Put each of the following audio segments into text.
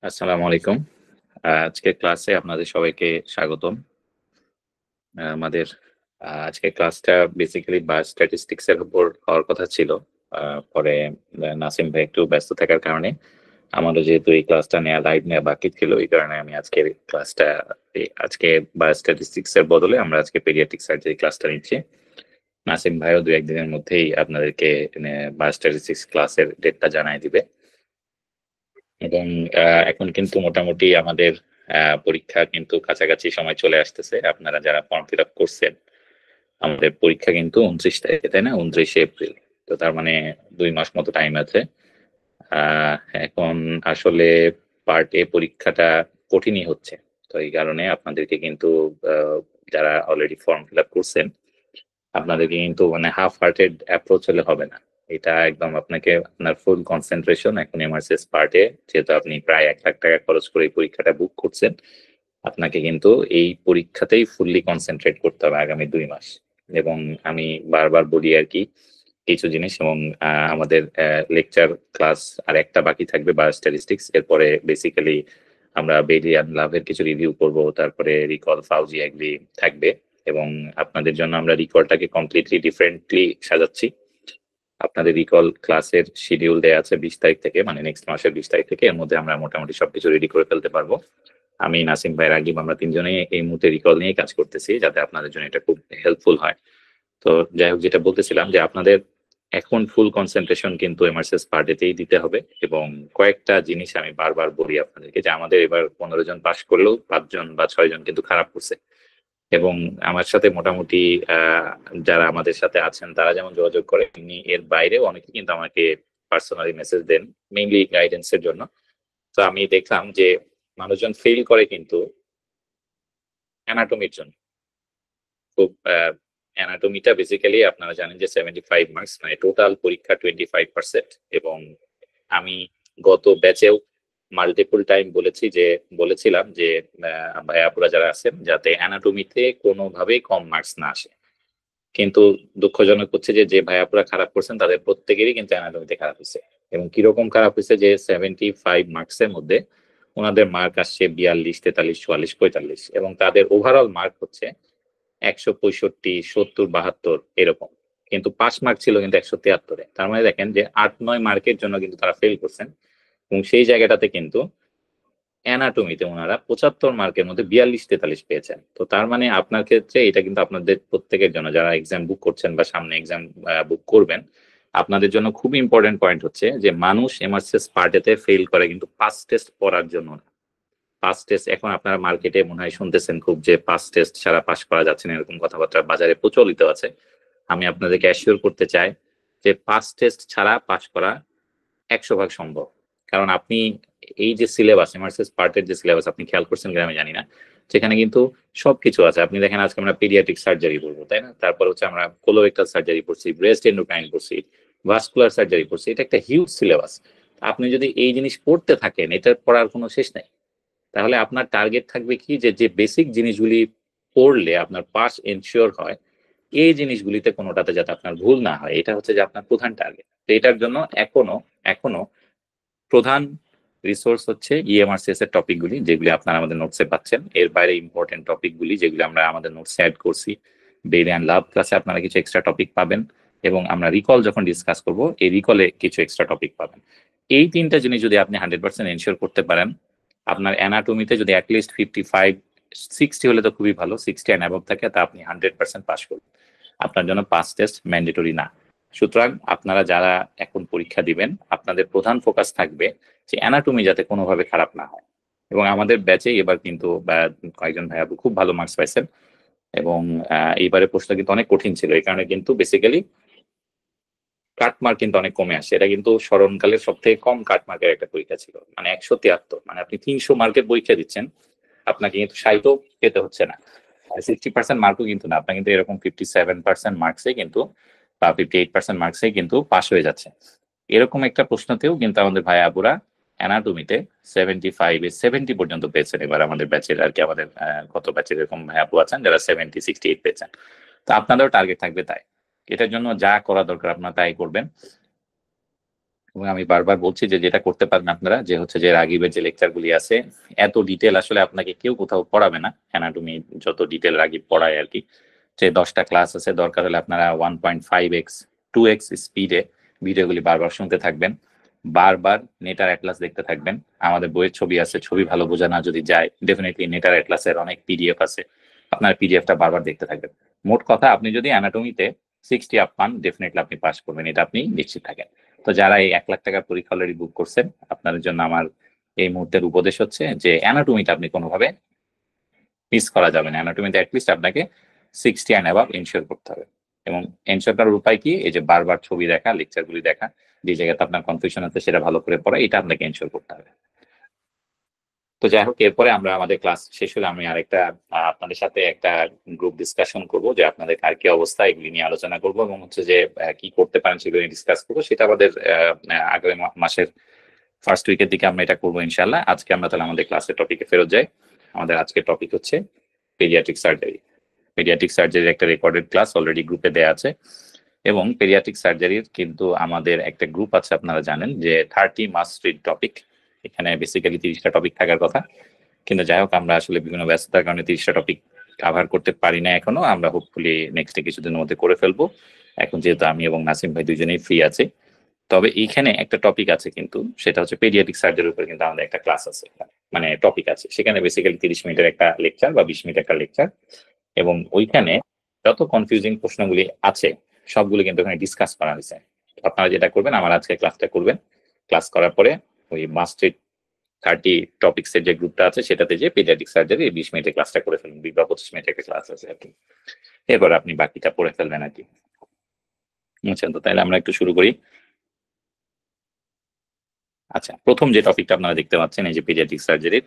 আসসালামু আলাইকুম। আজকের ক্লাসে আপনাদের সবাইকে স্বাগতম। আমাদের আজকের ক্লাসটা বেসিক্যালি বায়োস্ট্যাটিস্টিক্স এর উপর হওয়ার কথা ছিল। পরে নাসিম ভাই একটু ব্যস্ত থাকার কারণে আমারও যেহেতু এই ক্লাসটা লাইভ নেওয়া বাকি ছিল, এই কারণে আমি আজকের ক্লাসটা আজকে বায়োস্ট্যাটিস্টিক্স এর বদলে আমরা আজকে পেডিয়াট্রিক সার্জারি ক্লাসটা নিচ্ছি। নাসিম ভাইও ২-১ দিনের মধ্যেই আপনাদেরকে বায়োস্ট্যাটিস্টিক্স ক্লাসের ডেটটা জানায় দিবে। এবং এখন কিন্তু মোটামুটি আমাদের পরীক্ষা কিন্তু কাছাকাছি সময় চলে আসতেছে। আপনারা যারা ফর্ম ফিল আপ করছেন, আমাদের পরীক্ষা কিন্তু ২৯ তারিখে, তাই না? ২৯শে এপ্রিল। তো তার মানে ২ মাস মতো টাইম আছে। আহ, এখন আসলে পার্ট এ পরীক্ষাটা কঠিনই হচ্ছে। তো এই কারণে আপনাদেরকে কিন্তু আহ, যারা অলরেডি ফর্ম ফিল আপ করছেন, আপনাদেরকে কিন্তু মানে হাফ হার্টেড অ্যাপ্রোচ হলে হবে না। এটা একদম আপনাকে আপনার ফুল কনসেন্ট্রেশন এখন এমআরসিএস পার্টে, যেহেতু আপনি প্রায় ১ লাখ টাকা খরচ করে এই পরীক্ষাটা বুক করছেন, আপনাকে কিন্তু এই পরীক্ষাতেই ফুললি কনসেন্ট্রেট করতে হবে আগামী ২ মাস। এবং আমি বারবার বলি আর কি কিছু জিনিস। এবং আমাদের লেকচার ক্লাস আর একটা বাকি থাকবে বায়োস্ট্যাটিস্টিক্স, এরপরে বেসিক্যালি আমরা বেলিয়ান লাভের কিছু রিভিউ করব, তারপরে রিকল ফাউজি এগ্রি থাকবে। এবং আপনাদের জন্য আমরা রিকলটাকে কমপ্লিটলি ডিফারেন্টলি সাজাচ্ছি। আপনাদের রিকল ক্লাসের শিডিউল দেয়া আছে ২০ তারিখ থেকে, মানে নেক্সট মাসের ২০ তারিখ থেকে। এর মধ্যে আমরা মোটামুটি সবকিছু রেডি করে ফেলতে পারবো। আমি, নাসিম ভাই, রাগিব, আমরা তিনজনেই এই মুহূর্তে রিকল নিয়ে কাজ করতেছি, যাতে আপনাদের জন্য এটা খুব হেল্পফুল হয়। তো যাই হোক, যেটা বলতেছিলাম যে আপনাদের এখন ফুল কনসেন্ট্রেশন কিন্তু এমআরসিএস পার্টিতেই দিতে হবে। এবং কয়েকটা জিনিস আমি বারবার বলি আপনাদেরকে, যে আমাদের এবার ১৫ জন পাশ করলেও ৫ জন বা ৬ জন কিন্তু খারাপ করছে। এবং আমার সাথে মোটামুটি আহ, যারা আমাদের সাথে আছেন তারা যেমন যোগাযোগ করে, এমনি এর বাইরেও অনেকে কিন্তু আমাকে পার্সোনালি মেসেজ দেন, মেইনলি গাইডেন্স এর জন্য। তো আমি দেখলাম যে মানুষজন ফেল করে কিন্তু অ্যানাটমির জন্য। খুব অ্যানাটমিটা বেসিক্যালি আপনারা জানেন যে 75 মার্কস, মানে টোটাল পরীক্ষা 25%। এবং আমি গত ব্যাচেও মাল্টিপল টাইম বলেছিলাম যে ভাইয়াপুরা যারা আছেন, যাতে অ্যানাটমিতে কোনোভাবেই কম মার্কস না আসে। কিন্তু দুঃখজনক হচ্ছে যে যে ভাইয়াপুরা খারাপ করছেন তাদের প্রত্যেকেরই কিন্তু অ্যানাটমিতে খারাপ হয়েছে। এবং কিরকম খারাপ হয়েছে, যে 75 মার্কসের মধ্যে ওনাদের মার্ক আসছে ৪২, ৪৩, ৪৪, ৪৫, এবং তাদের ওভারঅল মার্ক হচ্ছে ১৬৫, ৭০, ৭২ এরকম। কিন্তু পাস মার্ক ছিল কিন্তু ১৭৩-এ। তার মানে দেখেন যে ৮-৯ মার্কের জন্য কিন্তু তারা ফেল করছেন। এবং সেই জায়গাটাতে কিন্তু অ্যানাটমিতে ওনারা ৭৫ মার্কের মধ্যে ৪২, ৪৩ পেয়েছেন। তো তার মানে আপনার ক্ষেত্রে এটা কিন্তু আপনাদের প্রত্যেকের জন্য, যারা এক্সাম বুক করছেন বা সামনে এক্সাম বুক করবেন, আপনাদের জন্য খুব ইম্পর্টেন্ট পয়েন্ট হচ্ছে যে মানুষ এমআরসিএস পার্টেতে ফেল করে কিন্তু পাস টেস্ট পড়ার জন্য না। পাস টেস্ট এখন আপনারা মার্কেটে মনে হয় শুনতেছেন খুব, যে পাস টেস্ট ছাড়া পাস করা যাচ্ছে না, এরকম কথাবার্তা বাজারে প্রচলিত আছে। আমি আপনাদেরকে অ্যাসিওর করতে চাই যে পাস টেস্ট ছাড়া পাস করা ১০০ ভাগ সম্ভব। কারণ আপনি এই যে সিলেবাস, এমআরসিএস পার্টের যে সিলেবাস, আপনি খেয়াল করছেন কিনা আমি জানি না, সেখানে কিন্তু সবকিছু আছে। আপনি দেখেন আজকে আমরা পিডিয়াট্রিক সার্জারি পড়বো, তাই না? তারপর হচ্ছে আমরা কোলোরেক্টাল সার্জারি পড়ছি, ব্রেস্ট এন্ডোক্রাইন পড়ছি, ভাস্কুলার সার্জারি পড়ছি। এটা একটা হিউজ সিলেবাস। আপনি যদি এই জিনিস পড়তে থাকেন, এটার পড়ার কোনো শেষ নাই। তাহলে আপনার টার্গেট থাকবে কি, যে যে বেসিক জিনিসগুলি পড়লে আপনার পাস এনশিওর হয়, এই জিনিসগুলিতে কোনোটাতে যাতে আপনার ভুল না হয়, এটা হচ্ছে যে আপনার প্রধান টার্গেট। তো এটার জন্য এখনো এখনো প্রধান রিসোর্স হচ্ছে ইএমআরসিএস এর টপিকগুলি, যেগুলি আপনারা আমাদের নোটসে পাচ্ছেন। এর বাইরে ইম্পর্টেন্ট টপিকগুলি যেগুলি আমরা আমাদের নোটসে অ্যাড করছি, বেরিয়ান লাভ ক্লাসে আপনারা কিছু এক্সট্রা টপিক পাবেন। এবং আমরা রিকল যখন ডিসকাস করব, এই রিকলে কিছু এক্সট্রা টপিক পাবেন। এই তিনটা জিনিস যদি আপনি 100% এনশিওর করতে পারেন, আপনার অ্যানাটমিতে যদি অ্যাটলিস্ট 55, 60 হলে তো খুবই ভালো, 60 অ্যান্ড অ্যাবভ থাকে, তা আপনি 100% পাস করবেন। আপনার জন্য পাস টেস্ট ম্যান্ডেটরি না। সুতরাং আপনারা যারা এখন পরীক্ষা দিবেন, আপনাদের প্রধান ফোকাস থাকবে যে অ্যানাটমি যাতে কোনোভাবে খারাপ না হয়। এবং আমাদের ব্যাচে এবার কিন্তু কয়েকজন ভাইয়া খুব ভালো মার্কস পাইছেন। এবং এইবারের প্রশ্ন কিন্তু অনেক কঠিন ছিল, এই কারণে কিন্তু বেসিক্যালি কাটমার্ক কিন্তু অনেক কমে আসে। এটা কিন্তু স্মরণকালের সব থেকে কম কাটমার্কের একটা পরীক্ষা ছিল, মানে ১৭৩। মানে আপনি ৩০০ মার্কের পরীক্ষা দিচ্ছেন, আপনাকে কিন্তু ৬০ও পেতে হচ্ছে না, 60% মার্কও কিন্তু না, আপনার কিন্তু এরকম 57% মার্কসে কিন্তু বা 58% মার্কসে কিন্তু পাস হয়ে যাচ্ছে। এরকম একটা প্রশ্নতেও কিন্তু আমাদের ভাই আবুরা অ্যানাটমিতে 75-70 পর্যন্ত পেয়েছেন এবার আমাদের ব্যাচের আর কি। আমাদের গত ব্যাচের এরকম ভাই আপু আছেন যারা 70-68 পেয়েছেন। তো আপনাদেরও টার্গেট থাকবে তাই। এটার জন্য যা করা দরকার আপনারা তাই করবেন। এবং আমি বারবার বলছি যে যেটা করতে পারেন আপনারা, যে হচ্ছে যে রাগিবের যে লেকচার গুলি আছে, এত ডিটেল আসলে আপনাকে কেউ কোথাও পড়াবে না। অ্যানাটমি যত ডিটেল রাগিব পড়ায় আর কি, যে 10টা ক্লাস আছে, দরকার হলে আপনারা 1.5x 2x স্পিডে ভিডিওগুলি বারবার শুনতে থাকবেন, বারবার নেটার অ্যাটলাস দেখতে থাকবেন। আমাদের বইয়ের ছবি আছে, ছবি ভালো বোঝা না যদি যায়, ডেফিনেটলি নেটার অ্যাটলাসের অনেক পিডিএফ আছে, আপনার পিডিএফটা বারবার দেখতে থাকবেন। মোট কথা, আপনি যদি অ্যানাটমিতে 60 আপ পান, ডেফিনেটলি আপনি পাস করবেন, এটা আপনি নিশ্চিত থাকেন। তো যারা এই 1 লাখ টাকার পরীক্ষা অলরেডি বুক করছেন, আপনাদের জন্য আমার এই মুহূর্তের উপদেশ হচ্ছে যে অ্যানাটমিটা আপনি কোনোভাবে মিস করা যাবে না। অ্যানাটমিতে অ্যাটলিস্ট আপনাকে 60 অ্যান্ড অ্যাবাভ এনশিওর করতে হবে। এবং এনশিওর করার উপায় কি? এই যে বারবার ছবি দেখা, লেকচারগুলি দেখা, যে জায়গাতে আপনার কনফিউশন আছে সেটা ভালো করে পড়া, এটা আপনাকে এনশিওর করতে হবে। তো যাই হোক, এরপরে আমরা আমাদের ক্লাস শেষ হলে আমি আরেকটা আপনাদের সাথে একটা গ্রুপ ডিসকাশন করব, যে আপনাদের কার কি অবস্থা এগুলি নিয়ে আলোচনা করব, এবং হচ্ছে যে কি করতে পারেন সেগুলো ডিসকাস করবো। সেটা আমাদের আগামী মাসের ফার্স্ট উইকের দিকে আমরা এটা করবো ইনশাল্লাহ। আজকে আমরা তাহলে আমাদের ক্লাসের টপিকে ফেরত যাই। আমাদের আজকের টপিক হচ্ছে পেডিয়াট্রিক সার্জারি। পেডিয়াট্রিক সার্জারির একটা রেকর্ডেড ক্লাস অলরেডি গ্রুপে দেওয়া আছে, এবং পেডিয়াট্রিক সার্জারির কিন্তু আমাদের একটা গ্রুপ আছে, আপনারা জানেন যে 30 মাস্ট রিড টপিক। এখানে বেসিক্যালি 30টা টপিক থাকার কথা, কিন্তু যাই হোক আমরা আসলে বিভিন্ন ব্যস্ততার কারণে 30টা টপিক কভার করতে পারি না এখনো। আমরা হোপফুলি নেক্সটে কিছুদিনের মধ্যে করে ফেলবো, এখন যেহেতু আমি এবং নাসিম ভাই দুজনেই ফ্রি আছি। তবে এইখানে একটা টপিক আছে কিন্তু, সেটা হচ্ছে পেডিয়াট্রিক সার্জারির উপর কিন্তু আমাদের একটা ক্লাস আছে, মানে টপিক আছে। সেখানে বেসিক্যালি 30 মিনিটের একটা লেকচার বা 20 মিনিট একটা লেকচার, এবং ওইখানে যত কনফিউজিং প্রশ্নগুলি আছে সবগুলো কিন্তু ওখানে ডিসকাস করা হয়েছে। আপনারা যেটা করবেন, আমার আজকে ক্লাসটা করবেন, ক্লাস করার পরে ওই মাস্টার 30 টপিক্স এর যে গ্রুপটা আছে সেটাতে যে পেডিয়াট্রিক সার্জারি 20 মিনিটের ক্লাসটা করে ফেলবেন, 20 বা 25 মিনিটের একটা ক্লাস আছে আর কি। এরপর আপনি বাকিটা পড়ে ফেলবেন আর কি। বুঝছেন তো? তাহলে আমরা একটু শুরু করি। আচ্ছা, প্রথম যে টপিকটা আপনারা দেখতে পাচ্ছেন এই যে পেডিয়াট্রিক সার্জারির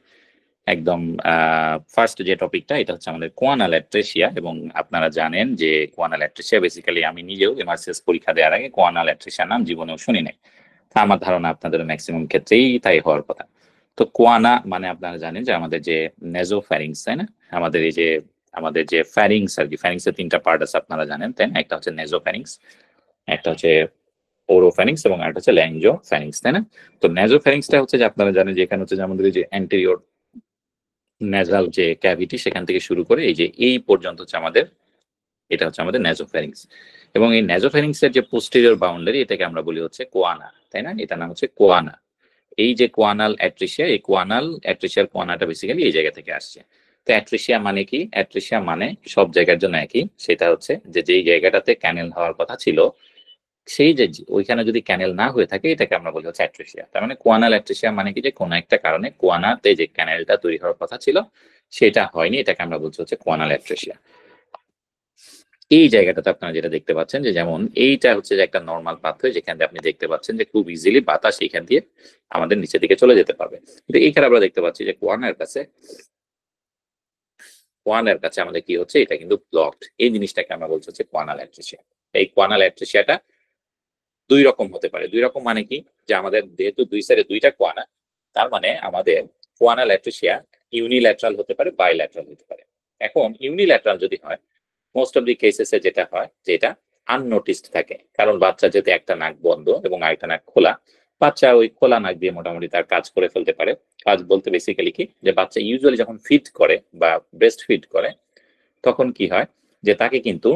একদম ফার্স্ট যে টপিকটা, এটা হচ্ছে আমাদের কোয়ানাল অ্যাট্রেসিয়া। এবং আপনারা জানেন যে কোয়ানাল অ্যাট্রেসিয়া বেসিক্যালি আমি নিজেও এমআরসিএস পরীক্ষা দেওয়ার আগে কোয়ানাল অ্যাট্রেসিয়ার নাম জীবনেও শুনি নাই। আমার ধারণা আপনাদের ম্যাক্সিমাম ক্ষেত্রেই তাই হওয়ার কথা। তো কোয়ানা মানে আপনারা জানেন যে আমাদের যে নেজোফ্যারিংস, তাই না? আমাদের যে ফ্যারিংস আর কি, ফ্যারিংস এর 3টা পার্ট আছে আপনারা জানেন, তাই না? একটা হচ্ছে নেজোফ্যারিংস, একটা হচ্ছে ওরোফ্যারিংস, এবং একটা হচ্ছে ল্যারিঞ্জোফ্যারিংস, তাই না? তো নেজোফ্যারিংসটা হচ্ছে যে আপনারা জানেন যে এখানে হচ্ছে যে আমাদের যে অ্যান্টেরিয়র নেজাল যে ক্যাভিটি, সেখান থেকে শুরু করে এই যে এই পর্যন্ত হচ্ছে আমাদের, এটা হচ্ছে আমাদের নেজোফ্যারিংস। এবং এই নেজোফ্যারিংস এর যে পোস্টেরিয়র বাউন্ডারি, এটাকে আমরা বলি হচ্ছে কোয়ানা, তাই না? এটার নাম হচ্ছে কোয়ানা। এই যে কোয়ানাল অ্যাট্রিসিয়া, এই কোয়ানাল অ্যাট্রিসিয়ার কোয়ানাটা বেসিক্যালি এই জায়গা থেকে আসছে। তো অ্যাট্রিসিয়া মানে কি? অ্যাট্রিসিয়া মানে সব জায়গার জন্য একই, সেটা হচ্ছে যে যেই জায়গাটাতে ক্যানেল হওয়ার কথা ছিল, সেই যে ওইখানে যদি ক্যানেল না হয়ে থাকে, এটাকে আমরা বলি হচ্ছে অ্যাট্রিসিয়া। তার মানে কোয়ানাল অ্যাট্রিসিয়া মানে কি, যে কোনো একটা কারণে কোয়ানাতে যে ক্যানেলটা তৈরি হওয়ার কথা ছিল সেটা হয়নি, এটাকে আমরা বলছি হচ্ছে কোয়ানাল অ্যাট্রিসিয়া। এই জায়গাটাতে আপনারা যেটা দেখতে পাচ্ছেন, যে যেমন এইটা হচ্ছে যে একটা নর্মাল পাথওয়ে, যেখান দিয়ে আপনি দেখতে পাচ্ছেন যে খুব ইজিলি বাতাস এখান দিয়ে আমাদের নিচের দিকে চলে যেতে পারবে। কিন্তু এইখানে আমরা দেখতে পাচ্ছি যে কোয়ানার কাছে আমাদের কি হচ্ছে, এটা কিন্তু ব্লকড। এই জিনিসটাকে আমরা বলছি হচ্ছে কোয়ানাল অ্যাট্রিসিয়া। এই কোয়ানাল অ্যাট্রিসিয়াটা দুই রকম হতে পারে। দুই রকম মানে কি, যে আমাদের যেহেতু দুই সাইডে দুইটা কোয়ানা, তার মানে আমাদের কোয়ানাল অ্যাট্রিসিয়া ইউনিল্যাটারাল হতে পারে, বাইল্যাটারাল হতে পারে। এখন ইউনিল্যাটারাল যদি হয়, মোস্ট অফ দি কেসেসে যেটা হয় যে এটা আননোটিসড থাকে, কারণ বাচ্চা যেহেতু একটা নাক বন্ধ এবং আরেকটা নাক খোলা, বাচ্চা ওই খোলা নাক দিয়ে মোটামুটি তার কাজ করে ফেলতে পারে। কাজ বলতে বেসিক্যালি কি, যে বাচ্চা ইউজুয়ালি যখন ফিড করে বা ব্রেস্ট ফিড করে, তখন কি হয়, যে তাকে কিন্তু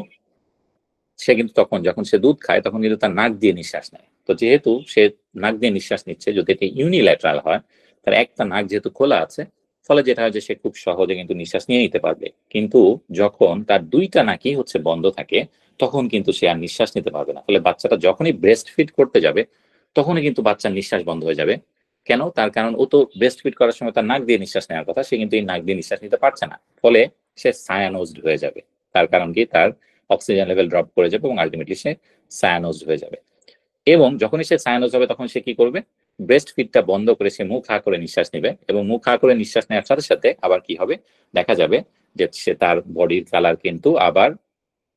সে কিন্তু তখন যখন সে দুধ খায় তখন কিন্তু তার নাক দিয়ে নিঃশ্বাস নেয়। তো যেহেতু সে নাক দিয়ে নিঃশ্বাস নিচ্ছে, যদি এটা ইউনিল্যাটারাল হয়, তার একটা নাক যেহেতু খোলা আছে, ফলে যেটা হয় যে সে খুব সহজে কিন্তু নিঃশ্বাস নিয়ে নিতে পারবে। কিন্তু যখন তার দুইটা নাকই হচ্ছে বন্ধ থাকে, তখন কিন্তু সে আর নিঃশ্বাস নিতে পারবে না। ফলে বাচ্চাটা যখনই ব্রেস্ট ফিড করতে যাবে, তখনই কিন্তু বাচ্চার নিঃশ্বাস বন্ধ হয়ে যাবে। কেন? তার কারণ ও তো ব্রেস্ট ফিড করার সময় তার নাক দিয়ে নিঃশ্বাস নেওয়ার কথা, সে কিন্তু এই নাক দিয়ে নিঃশ্বাস নিতে পারছে না। ফলে সে সায়ানোজড হয়ে যাবে। তার কারণ কি, তার অক্সিজেন লেভেল ড্রপ করে যাবে এবং আলটিমেটলি সে সায়ানোজড হয়ে যাবে। এবং যখনই সে সায়ানোজ হবে, তখন সে কি করবে, ব্রেস্ট ফিডটা বন্ধ করে সে মুখ হা করে নিঃশ্বাস নেবে, এবং মুখ হা করে নিঃশ্বাস নেওয়ার সাথে সাথে আবার কি হবে, দেখা যাবে যে সে তার বডির কালার কিন্তু আবার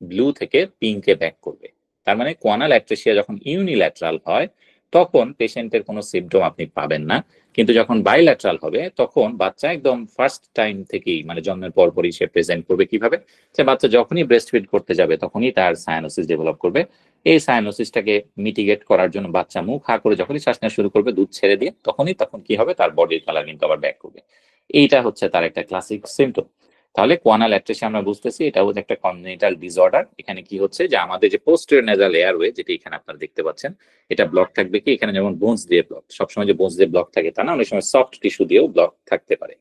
ব্লু থেকে পিঙ্কে ব্যাক করবে। তার মানে কোয়ানাল অ্যাট্রেসিয়া যখন ইউনিল্যাটারাল হয়, তখন পেশেন্টের কোনো সিমটম আপনি পাবেন না, কিন্তু যখন বাইল্যাটারাল হবে তখন বাচ্চা একদম ফার্স্ট টাইম থেকেই মানে জন্মের পরপরই সে প্রেজেন্ট করবে কিভাবে, যে বাচ্চা যখনই ব্রেস্ট ফিড করতে যাবে তখনই তার সায়ানোসিস ডেভেলপ করবে। এই সায়ানোসিসটাকে মিটিগেট করার জন্য বাচ্চা মুখ হা করে যখনই শ্বাস নেওয়া শুরু করবে দুধ ছেড়ে দিয়ে তখন কি হবে, তার বডির কালার কিন্তু আবার ব্যাক করবে। এইটা হচ্ছে তার একটা ক্লাসিক সিমটম। তাহলে কোয়ানাল অ্যাট্রেসিয়া আমরা বুঝতেছি এটা হচ্ছে একটা কনজেনিটাল ডিসঅর্ডার। এখানে কি হচ্ছে যে আমাদের যে পোস্টেরিয়র নেজাল এয়ারওয়ে যেটা এখানে আপনারা দেখতে পাচ্ছেন এটা ব্লক থাকবে কি, এখানে যেমন বোনস দিয়ে ব্লক, সবসময় যে বোনস দিয়ে ব্লক থাকে তা না, অনেক সময় সফট টিস্যু দিয়েও ব্লক থাকতে পারে।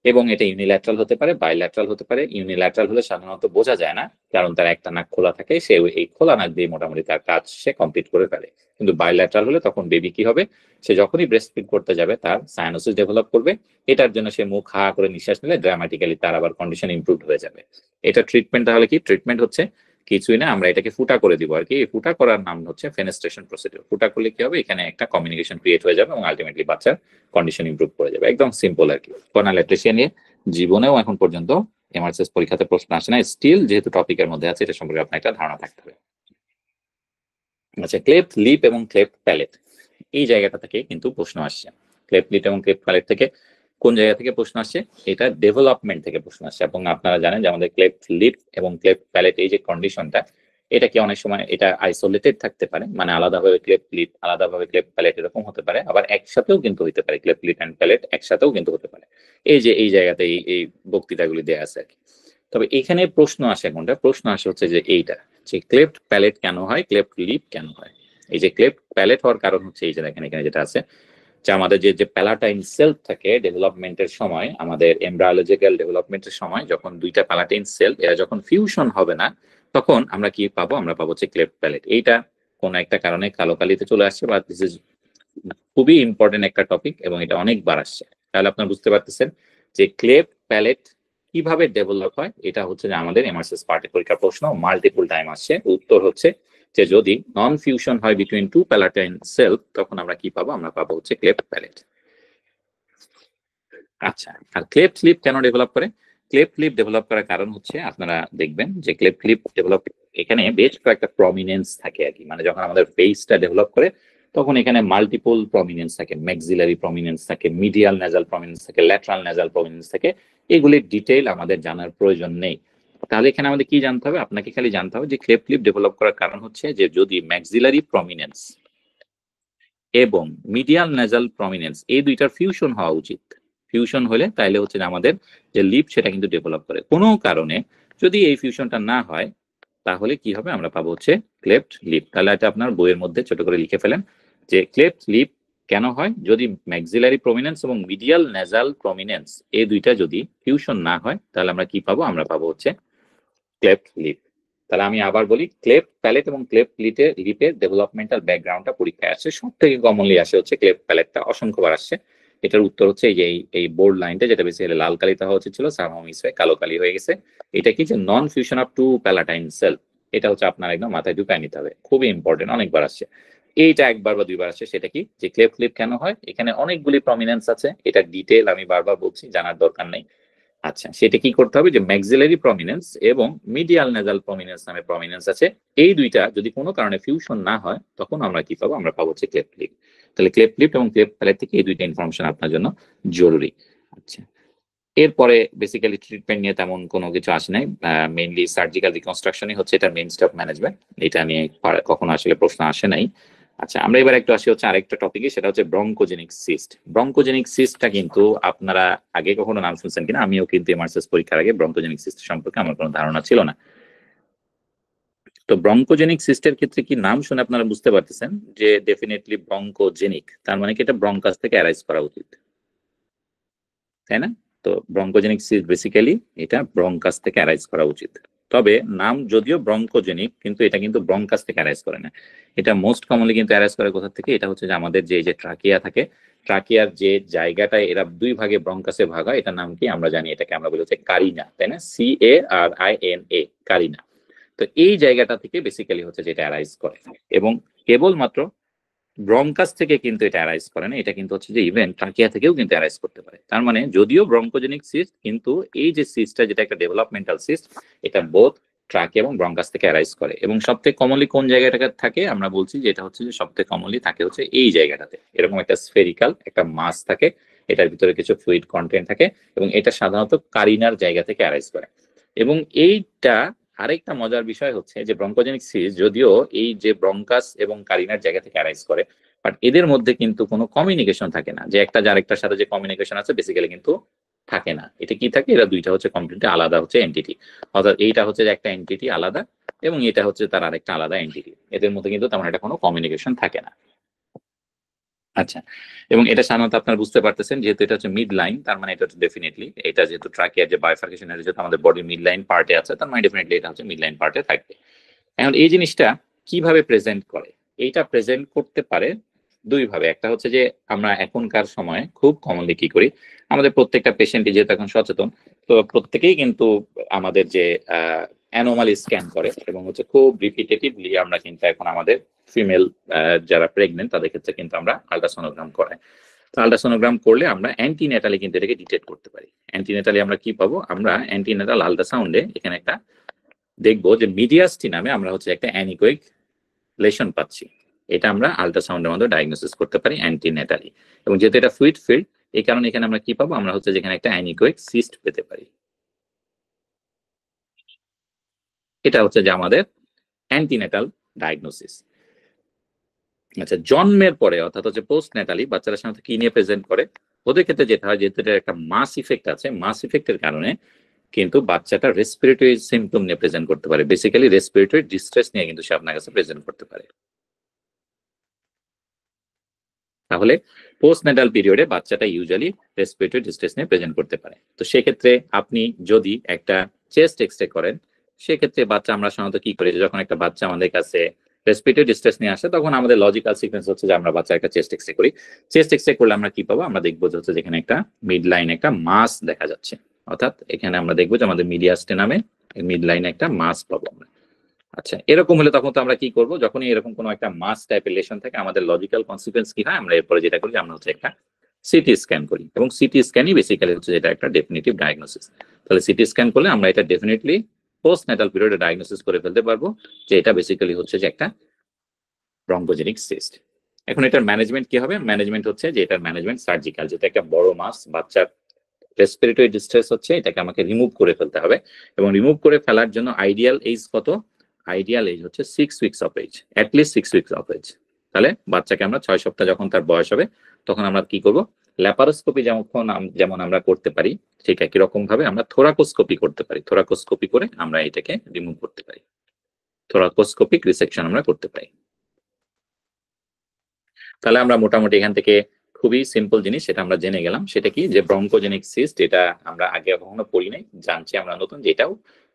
এবং এটা ইউনিল্যাটারাল হতে পারে, বাইল্যাটারাল হতে পারে। ইউনিল্যাটারাল হলে সাধারণত বোঝা যায় না, কারণ তার একটা নাক খোলা থাকে, সে এই খোলা নাক দিয়ে মোটামুটি তার কাজ সে কমপ্লিট করে ফেলে। কিন্তু বাইল্যাটারাল হলে তখন বেবি কি হবে, সে যখনই ব্রেস্ট ফিড করতে যাবে তার সায়ানোসিস ডেভেলপ করবে। এটার জন্য সে মুখ হা করে নিঃশ্বাস নিলে ড্রামাটিক্যালি তার আবার কন্ডিশন ইমপ্রুভ হয়ে যাবে। এটা ট্রিটমেন্ট তাহলে কি, ট্রিটমেন্ট হচ্ছে কিছুই না, আমরা এটাকে ফুটা করে দিব আর কি। এই ফুটা করার নাম হচ্ছে ফেনেস্ট্রেশন প্রসিডিউর। ফুটা করলে কি হবে, এখানে একটা কমিউনিকেশন ক্রিয়েট হয়ে যাবে এবং আলটিমেটলি বাচ্চার কন্ডিশন ইমপ্রুভ করে যাবে। একদম সিম্পল আর কি। কোয়ানাল অ্যাট্রেসিয়া নিয়ে জীবনেও এখন পর্যন্ত এমআরসিএস পরীক্ষাতে প্রশ্ন আসে না, স্টিল যেহেতু টপিকের মধ্যে আছে এটা সম্পর্কে আপনার একটা ধারণা থাকতে হবে। আচ্ছা, ক্লেফট লিপ এবং ক্লেফট প্যালেট এই জায়গাটা থেকে কিন্তু প্রশ্ন আসছে। ক্লেফট লিপ এবং ক্লেফট প্যালেট থেকে কোন জায়গা থেকে প্রশ্ন আসছে, এটা ডেভেলপমেন্ট থেকে প্রশ্ন আসছে। এবং আপনারা জানেন যে আমাদের ক্লেফট লিপ এবং ক্লেফট প্যালেট এই যে কন্ডিশনটা, এটা কি অনেক সময় এটা আইসোলেটেড থাকতে পারে, মানে আলাদাভাবে ক্লেফট লিপ আলাদাভাবে ক্লেফট প্যালেট এরকম হতে পারে, আবার একসাথেও কিন্তু হতে পারে, ক্লেফট লিপ এন্ড প্যালেট একসাথেও কিন্তু হতে পারে। এই যে এই জায়গাতে এই বক্তৃতাগুলি দেয়া আছে আর কি। তবে এখানে প্রশ্ন আসে কোনটা, প্রশ্ন আসে হচ্ছে যে এইটা, যে ক্লেফট প্যালেট কেন হয়, ক্লেফট লিপ কেন হয়। এই যে ক্লেফট প্যালেট হওয়ার কারণ হচ্ছে এই যে দেখেন এখানে যেটা আছে, যে আমাদের যে প্যালাটাইন সেল থাকে ডেভেলপমেন্টের সময়, আমাদের এমব্রায়োলজিক্যাল ডেভেলপমেন্টের সময় যখন দুইটা প্যালাটাইন সেল এরা যখন ফিউশন হবে না, তখন আমরা কি পাবো, আমরা পাবো হচ্ছে ক্লেফট প্যালেট। এইটা কোন একটা কারণে কালো কালিতে চলে আসছে, বা দিস ইজ খুবই ইম্পর্টেন্ট একটা টপিক এবং এটা অনেকবার আসছে। তাহলে আপনারা বুঝতে পারতেছেন যে ক্লেফট প্যালেট কিভাবে ডেভেলপ হয়। এটা হচ্ছে যে আমাদের এমআরসিএস পার্টি পরীক্ষার প্রশ্ন মাল্টিপল টাইম আসছে। উত্তর হচ্ছে যে যদি নন ফিউশন হয় বিটুইন টু প্যালাটাইন সেল তখন আমরা কি পাবো, আমরা পাবো হচ্ছে ক্লেফট প্যালেট। আচ্ছা, আর ক্লেফট লিপ কেন ডেভেলপ করে, ক্লেফট লিপ ডেভেলপ করার কারণ হচ্ছে আপনারা দেখবেন যে ক্লেফট লিপ ডেভেলপ এখানে বেশ কয়েকটা প্রমিনেন্স থাকে আর কি। মানে যখন আমাদের ফেসটা ডেভেলপ করে তখন এখানে মাল্টিপল প্রমিনেন্স থাকে, ম্যাক্সিলারি প্রমিনেন্স থাকে, মিডিয়াল নেজাল প্রমিনেন্স থাকে, ল্যাটারাল নেজাল প্রমিনেন্স থাকে। এগুলির ডিটেইল আমাদের জানার প্রয়োজন নেই। তাহলে এখানে আমাদের কি জানতে হবে, আপনাকে খালি জানতে হবে যে ক্লেফট লিপ ডেভেলপ করার কারণ হচ্ছে যে যদি ম্যাক্সিলারি প্রমিনেন্স এবং মিডিয়াল নেজাল প্রমিনেন্স এই দুইটার ফিউশন হওয়া উচিত। ফিউশন হলে তাইলে হচ্ছে আমাদের যে লিপ সেটা কিন্তু ডেভেলপ করে। কোনো কারণে যদি এই ফিউশনটা না হয় তাহলে কি হবে, আমরা পাবো হচ্ছে ক্লেফট লিপ। তাহলে এটা আপনার বইয়ের মধ্যে ছোট করে লিখে ফেলেন যে ক্লেফট লিপ কেন হয়, যদি ম্যাক্সিলারি প্রমিনেন্স এবং মিডিয়াল নেজাল প্রমিনেন্স এই দুইটা যদি ফিউশন না হয় তাহলে আমরা কি পাবো, আমরা পাবো হচ্ছে ক্লেফট লিপ। তাহলে আমি আবার বলি, ক্লেফট প্যালেট এবং ক্লেফট লিপের ডেভেলপমেন্টাল ব্যাকগ্রাউন্ডটা পরীক্ষায় আসে, সব থেকে কমনলি আসে হচ্ছে ক্লেফট প্যালেটটা, অসংখ্যবার আসছে। এটার উত্তর হচ্ছে এই যে এই বোর্ড লাইনটা, যেটা বেসিক্যালি লাল কালিতে হওয়া উচিত ছিল, সামহাও মিস হয়ে কালো কালি হয়ে গেছে। এটা কি, যে non fusion of two palatine cell. এটা হচ্ছে আপনার একদম মাথায় ঢুকায় নিতে হবে, খুবই ইম্পর্টেন্ট, অনেকবার আসছে। এইটা একবার বা দুইবার আসছে। সেটা কি, যে ক্লেফট লিপ কেন হয়, এখানে অনেকগুলি প্রমিনেন্স আছে, এটা ডিটেল আমি বারবার বলছি, জানার দরকার নেই। আচ্ছা, সেটা কি করতে হবে, যে ম্যাক্সিলারি প্রমিনেন্স এবং মিডিয়াল নেজাল প্রমিনেন্স নামে প্রমিনেন্স আছে, এই দুইটা যদি কোনো কারণে ফিউশন না হয় তখন আমরা কি পাবো, আমরা পাবো হচ্ছে ক্লেফট লিপ। তাহলে ক্লেফট লিপ এবং ক্লেফট প্যালেট থেকে এই দুইটা ইনফরমেশন আপনার জন্য জরুরি। আচ্ছা, এরপরে বেসিক্যালি ট্রিটমেন্ট নিয়ে তেমন কোনো কিছু আসে নাই, মেইনলি সার্জিক্যাল রিকনস্ট্রাকশনই হচ্ছে এটার মেইন স্টেপ ম্যানেজমেন্ট। এটা নিয়ে কখনো আসলে প্রশ্ন আসে নাই। আচ্ছা, আমরা এবার একটু আসি হচ্ছে আরেকটা টপিকে, সেটা হচ্ছে ব্রঙ্কোজেনিক সিস্ট। ব্রঙ্কোজেনিক সিস্টটা কিন্তু আপনারা আগে কখনো নাম শুনছেন কিনা, আমিও কিন্তু এমআরসিএস পরীক্ষার আগে ব্রঙ্কোজেনিক সিস্ট সম্পর্কে আমার কোনো ধারণা ছিল না। তো ব্রঙ্কোজেনিক সিস্টের ক্ষেত্রে কি নাম শুনে আপনারা বুঝতে পারতেছেন যে ডেফিনেটলি ব্রঙ্কোজেনিক, তার মানে কি এটা ব্রঙ্কাস থেকে অ্যারাইজ করা উচিত, তাই না? তো ব্রঙ্কোজেনিক সিস্ট বেসিক্যালি এটা ব্রঙ্কাস থেকে অ্যারাইজ করা উচিত। তবে নাম যদিও ব্রঙ্কোজেনিক, কিন্তু এটা কিন্তু ব্রঙ্কাস থেকে অ্যারাইজ করে না। এটা মোস্ট কমনলি কিন্তু অ্যারাইজ করে কোথা থেকে, এটা হচ্ছে যে আমাদের যে ট্রাকিয়া থাকে, ট্রাকিয়ার যে জায়গাটায় এরা দুই ভাগে ব্রঙ্কাসে ভাগ হয়, এটার নাম কি আমরা জানি, এটাকে আমরা বলি হচ্ছে কারিনা, তাই না? CARINA, কারিনা। তো এই জায়গাটা থেকে বেসিক্যালি হচ্ছে যেটা অ্যারাইজ করে, এবং কেবলমাত্র ব্রঙ্কাস থেকে কিন্তু এটা অ্যারাইজ করে না, এটা কিন্তু হচ্ছে যে ইভেন ট্রাকিয়া থেকেও কিন্তু অ্যারাইজ করতে পারে। তার মানে যদিও ব্রঙ্কোজেনিক সিস্ট, কিন্তু এই যে সিস্টটা যেটা একটা ডেভেলপমেন্টাল সিস্ট, এটা বোথ ট্রাকে এবং ব্রঙ্কাস থেকে অ্যারাইজ করে। এবং সবথেকে কমনলি কোন জায়গাটাতে থাকে আমরা বলছি যে এটা হচ্ছে যে সবথেকে কমনলি থাকে হচ্ছে এই জায়গাটাতে, এরকম একটা স্ফেরিক্যাল একটা মাস থাকে, এটার ভিতরে কিছু ফ্লুইড কন্টেন্ট থাকে এবং এটা সাধারণত কারিনার জায়গা থেকে অ্যারাইজ করে। এবং এইটা আরেকটা মজার বিষয় হচ্ছে যে ব্রঙ্কোজেনিক সিস যদিও এই যে ব্রঙ্কাস এবং কারিনার জায়গা থেকে অ্যারাইজ করে, বাট এদের মধ্যে কিন্তু কোনো কমিউনিকেশন থাকে না, যে একটা আরেকটার সাথে যে কমিউনিকেশন আছে বেসিক্যালি কিন্তু থাকে না। এটা কি থাকে, এরা দুইটা হচ্ছে কমপ্লিটলি আলাদা হচ্ছে এন্টিটি, অর্থাৎ এইটা হচ্ছে যে একটা এন্টিটি আলাদা এবং এটা হচ্ছে তার আরেকটা আলাদা এন্টিটি, এদের মধ্যে কিন্তু তেমন একটা কোনো কমিউনিকেশন থাকে না। আচ্ছা, এবং এটা সাধারণত আপনারা বুঝতে পারতেছেন যেহেতু এটা হচ্ছে মিড লাইন, তার মানে এটা হচ্ছে ডেফিনেটলি এটা যেহেতু ট্রাকিয়ার যে বাইফার্কেশন এটা যেহেতু আমাদের বডির মিড লাইন পার্টে আছে, তার মানে ডেফিনেটলি এটা হচ্ছে মিড লাইন পার্টে থাকবে। এখন এই জিনিসটা কিভাবে প্রেজেন্ট করে, এইটা প্রেজেন্ট করতে পারে দুই ভাবে। একটা হচ্ছে যে আমরা এখনকার সময়ে খুব কমনলি কি করি, আমাদের প্রত্যেকটা পেশেন্টই যেহেতু এখন সচেতন, তো প্রত্যেকেই কিন্তু আমাদের যে অ্যানোমালি স্ক্যান করে এবং হচ্ছে খুব রিপিটেটিভলি আমরা কিন্তু এখন আমাদের ফিমেল যারা প্রেগনেন্ট তাদের ক্ষেত্রে কিন্তু আমরা আল্ট্রাসোনোগ্রাম করাই। তো আল্ট্রাসোনোগ্রাম করলে আমরা অ্যান্টিনেটালি কিন্তু এটাকে ডিটেক্ট করতে পারি। অ্যান্টিনেটালি আমরা কি পাবো, আমরা অ্যান্টিনেটাল আল্ট্রাসাউন্ডে এখানে একটা দেখবো যে মিডিয়াসটি নামে আমরা হচ্ছে একটা অ্যানিকোইক লেশন পাচ্ছি। এটা আমরা আল্ট্রাসাউন্ডের মধ্যে ডায়াগনোসিস করতে পারি অ্যান্টিনেটালি। এবং যেহেতু এটা ফ্লুইড ফিল্ড, এই কারণে এখানে আমরা কি পাবো, আমরা হচ্ছে যেখানে একটা অ্যানিকোইক সিস্ট পেতে পারি। এটা হচ্ছে যে আমাদের অ্যান্টিনেটাল ডায়াগনোসিস। আচ্ছা, জন্মের পরে অর্থাৎ হচ্ছে পোস্ট নেটালি বাচ্চারা সাধারণত কি নিয়ে প্রেজেন্ট করে, ওদের ক্ষেত্রে যেটা হয় যেহেতু একটা মাস ইফেক্ট আছে, মাস ইফেক্টের কারণে কিন্তু বাচ্চাটা রেসপিরেটরি সিমটম নিয়ে প্রেজেন্ট করতে পারে, বেসিক্যালি রেসপিরেটরি ডিস্ট্রেস নিয়ে কিন্তু সে আপনার কাছে প্রেজেন্ট করতে পারে। তাহলে পোস্ট নেটাল পিরিয়ডে বাচ্চাটা ইউজুয়ালি রেসপিরেটরি ডিস্ট্রেস নিয়ে প্রেজেন্ট করতে পারে। তো সেক্ষেত্রে আপনি যদি একটা চেস্ট এক্সরে করেন, সেক্ষেত্রে বাচ্চা আমরা সাধারণত কি করি, যখন একটা বাচ্চা আমাদের কাছে রেসপিরেটরি ডিস্ট্রেস নিয়ে আসে তখন আমাদের লজিক্যাল সিকোয়েন্স হচ্ছে যে আমরা বাচ্চার একটা চেস্ট এক্সরে করি। চেস্ট এক্সরে করলে আমরা কি পাবো, আমরা দেখবো যে হচ্ছে যেখানে একটা মিড লাইন একটা মাস দেখা যাচ্ছে, অর্থাৎ এখানে আমরা দেখবো যে আমাদের মিডিয়াস্টে নামে মিড লাইনে একটা মাস পাবো আমরা। আচ্ছা, এরকম হলে তখন তো আমরা কি করব, যখনই এরকম কোনো একটা মাস টাইপের লেশন থাকে আমাদের লজিক্যাল কনসিকুয়েন্স কি হয়, আমরা এরপরে যেটা করি আমরা হচ্ছে একটা সিটি স্ক্যান করি, এবং সিটি স্ক্যানই বেসিক্যালি হচ্ছে যেটা একটা ডেফিনিটিভ ডায়াগনোসিস। তাহলে সিটি স্ক্যান করলে আমরা এটা ডেফিনেটলি পোস্ট ন্যাটাল পিরিয়ডে ডায়াগনোসিস করে ফেলতে পারবো যে এটা বেসিক্যালি হচ্ছে যে একটা ব্রঙ্কোজেনিক সিস্ট। এখন এটার ম্যানেজমেন্ট কি হবে, ম্যানেজমেন্ট হচ্ছে যে এটার ম্যানেজমেন্ট সার্জিক্যাল, যেটা একটা বড় মাস বাচ্চার রেসপিরেটরি ডিস্ট্রেস হচ্ছে, এটাকে আমাকে রিমুভ করে ফেলতে হবে। এবং রিমুভ করে ফেলার জন্য আইডিয়াল এজ কত, আইডিয়াল এজ হচ্ছে 6 weeks of age, at least 6 weeks of age. তাহলে বাচ্চাকে আমরা 6 সপ্তাহ যখন তার বয়স হবে তখন আমরা কি করব, ল্যাপারোস্কোপি যেমন আমরা করতে পারি ঠিক একই রকম ভাবে আমরা থোরাকোস্কোপি করতে পারি, থোরাকোস্কোপি করে আমরা এটাকে রিমুভ করতে পারি, থোরাকোস্কোপিক রিসেকশন আমরা করতে পারি। তাহলে আমরা মোটামুটি এখান থেকে খুবই সিম্পল জিনিস সেটা আমরা জেনে গেলাম, সেটা কি যে ব্রঙ্কোজেনিক সিস্ট, এটা আমরা আগে কখনো পড়ি নাই, জানছি আমরা নতুন, যেটাও